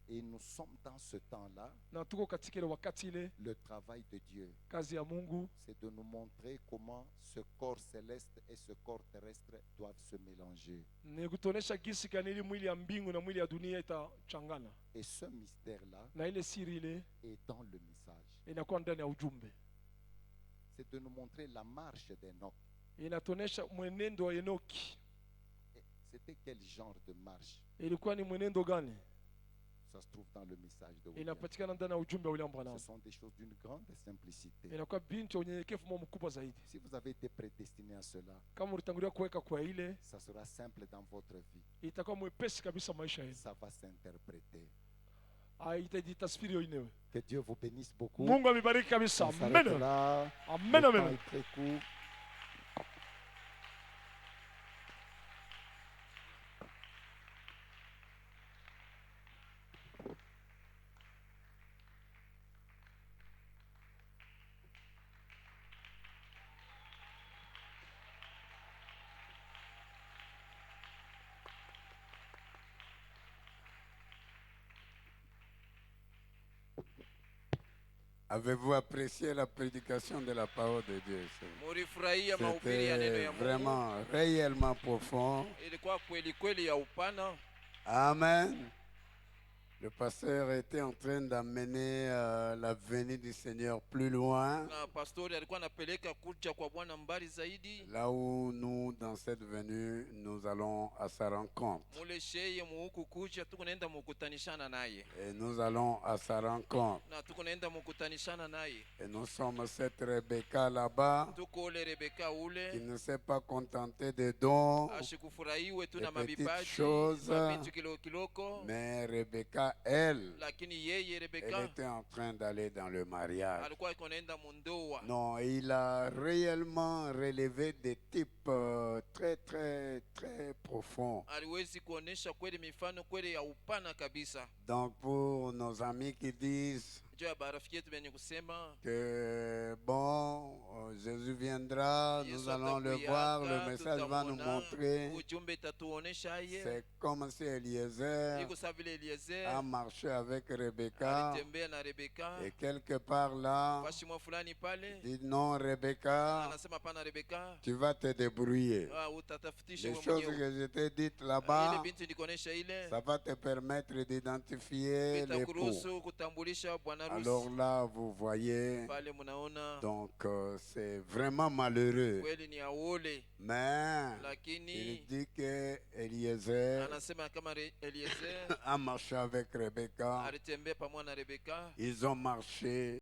[SPEAKER 4] Et nous sommes dans ce temps-là.
[SPEAKER 5] Na tuko katika ile wakati ile,
[SPEAKER 4] Le travail de Dieu,
[SPEAKER 5] kazi ya Mungu
[SPEAKER 4] c'est de nous montrer comment ce corps céleste et ce corps terrestre doivent se mélanger.
[SPEAKER 5] ni kutuonesha gisi gani ili mwili ya mbingu na mwili ya dunia itachangana,
[SPEAKER 4] Et ce mystère-là
[SPEAKER 5] na ile siri ile
[SPEAKER 4] est dans le message.
[SPEAKER 5] inakuwa ndani ya ujumbe.
[SPEAKER 4] C'est de nous montrer la marche d'Enoch.
[SPEAKER 5] Inatuonesha mwenendo wa Enoki.
[SPEAKER 4] Et c'était quel genre de marche?
[SPEAKER 5] Ilikuwa ni mwenendo gani?
[SPEAKER 4] Ça se trouve dans le message de William.
[SPEAKER 5] Inapatikana ndani ya ujumbe wa William Branham.
[SPEAKER 4] Ce sont des choses d'une grande simplicité.
[SPEAKER 5] Inakuwa binti ya unyenyekevu mkubwa zaidi.
[SPEAKER 4] Si vous avez été prédestiné à cela,
[SPEAKER 5] Kama ulitangulia kuweka kwa ile,
[SPEAKER 4] ça sera simple dans votre vie.
[SPEAKER 5] itakuwa mwepesi kabisa maisha yenu.
[SPEAKER 4] Ça va s'interpréter.
[SPEAKER 5] Itajitasfiri yenyewe.
[SPEAKER 4] Que Dieu vous bénisse beaucoup.
[SPEAKER 5] Mungu amebariki kabisa.
[SPEAKER 4] On
[SPEAKER 5] Amen.
[SPEAKER 4] s'arrête là.
[SPEAKER 5] Amen,
[SPEAKER 4] Le temps
[SPEAKER 5] amen.
[SPEAKER 4] est très court.
[SPEAKER 1] Avez-vous apprécié la prédication de la parole de Dieu?
[SPEAKER 2] Mulifurahia mahubiri ya neno
[SPEAKER 1] C'était
[SPEAKER 2] ya Mungu.
[SPEAKER 1] vraiment réellement profond.
[SPEAKER 2] Ilikuwa kweli kweli ya upana.
[SPEAKER 1] Amen. Le pasteur était en train d'amener la venue du Seigneur plus loin.
[SPEAKER 2] Na pastori alikuwa anapeleka kuja kwa Bwana mbali zaidi.
[SPEAKER 1] Là où nous, dans cette venue, nous allons à sa rencontre.
[SPEAKER 2] Mule sheye muhuku kuja tukunaenda mukutanishana naye.
[SPEAKER 1] Et nous allons à sa rencontre.
[SPEAKER 2] Na tukunaenda mukutanishana naye.
[SPEAKER 1] Et nous sommes cette Rebecca là-bas
[SPEAKER 2] Tuko ule Rebeka
[SPEAKER 1] qui
[SPEAKER 2] ule.
[SPEAKER 1] ne s'est pas contentée des dons,
[SPEAKER 2] Ashikufurahiwe tu
[SPEAKER 1] des
[SPEAKER 2] na
[SPEAKER 1] petites
[SPEAKER 2] mabibaji.
[SPEAKER 1] choses.
[SPEAKER 2] Mabitu kiloko.
[SPEAKER 1] mais Rebecca, elle,
[SPEAKER 2] Lakini yeye
[SPEAKER 1] elle
[SPEAKER 2] Rebeka
[SPEAKER 1] était en train d'aller dans le mariage.
[SPEAKER 2] alikuwa ikonaenda mundoa.
[SPEAKER 1] Non, il a réellement relevé des types très, très, très profonds.
[SPEAKER 2] Aliwezi kuonesha kweli mifano kweli ya upana kabisa.
[SPEAKER 1] Donc, pour nos amis qui disent
[SPEAKER 2] Juu ya barafiki yetu benye kusema
[SPEAKER 1] que, bon, Jésus viendra, nous
[SPEAKER 2] Yesu
[SPEAKER 1] allons le voir, le
[SPEAKER 2] atakuyaka,
[SPEAKER 1] message va nous
[SPEAKER 2] tutamwona,
[SPEAKER 1] montrer.
[SPEAKER 2] ujumbe itatuonesha ye.
[SPEAKER 1] C'est comme si Eliezer
[SPEAKER 2] Iko sawa vile Eliezer
[SPEAKER 1] a marché avec Rebecca
[SPEAKER 2] alitembea na Rebeka.
[SPEAKER 1] et quelque part là,
[SPEAKER 2] Fashi mwa fulani pale
[SPEAKER 1] dit non, Rebecca,
[SPEAKER 2] anasema pana Rebeka,
[SPEAKER 1] tu vas te débrouiller.
[SPEAKER 2] utatafutisha
[SPEAKER 1] Les
[SPEAKER 2] wewe
[SPEAKER 1] choses
[SPEAKER 2] mwenyewe.
[SPEAKER 1] que je t'ai dites
[SPEAKER 2] Ile
[SPEAKER 1] là-bas,
[SPEAKER 2] binti nikuonesha ile
[SPEAKER 1] ça va te permettre d'identifier l'époux.
[SPEAKER 2] itakuruhusu kutambulisha bwana
[SPEAKER 1] Alors
[SPEAKER 2] harusi.
[SPEAKER 1] là, vous voyez,
[SPEAKER 2] Pale munaona
[SPEAKER 1] donc c'est vraiment malheureux.
[SPEAKER 2] kweli ni aole,
[SPEAKER 1] Mais il
[SPEAKER 2] lakini
[SPEAKER 1] dit que Eliezer
[SPEAKER 2] anasema kama Eliezer
[SPEAKER 1] a marché avec Rebecca.
[SPEAKER 2] alitembea pamoja na Rebeka.
[SPEAKER 1] Ils ont marché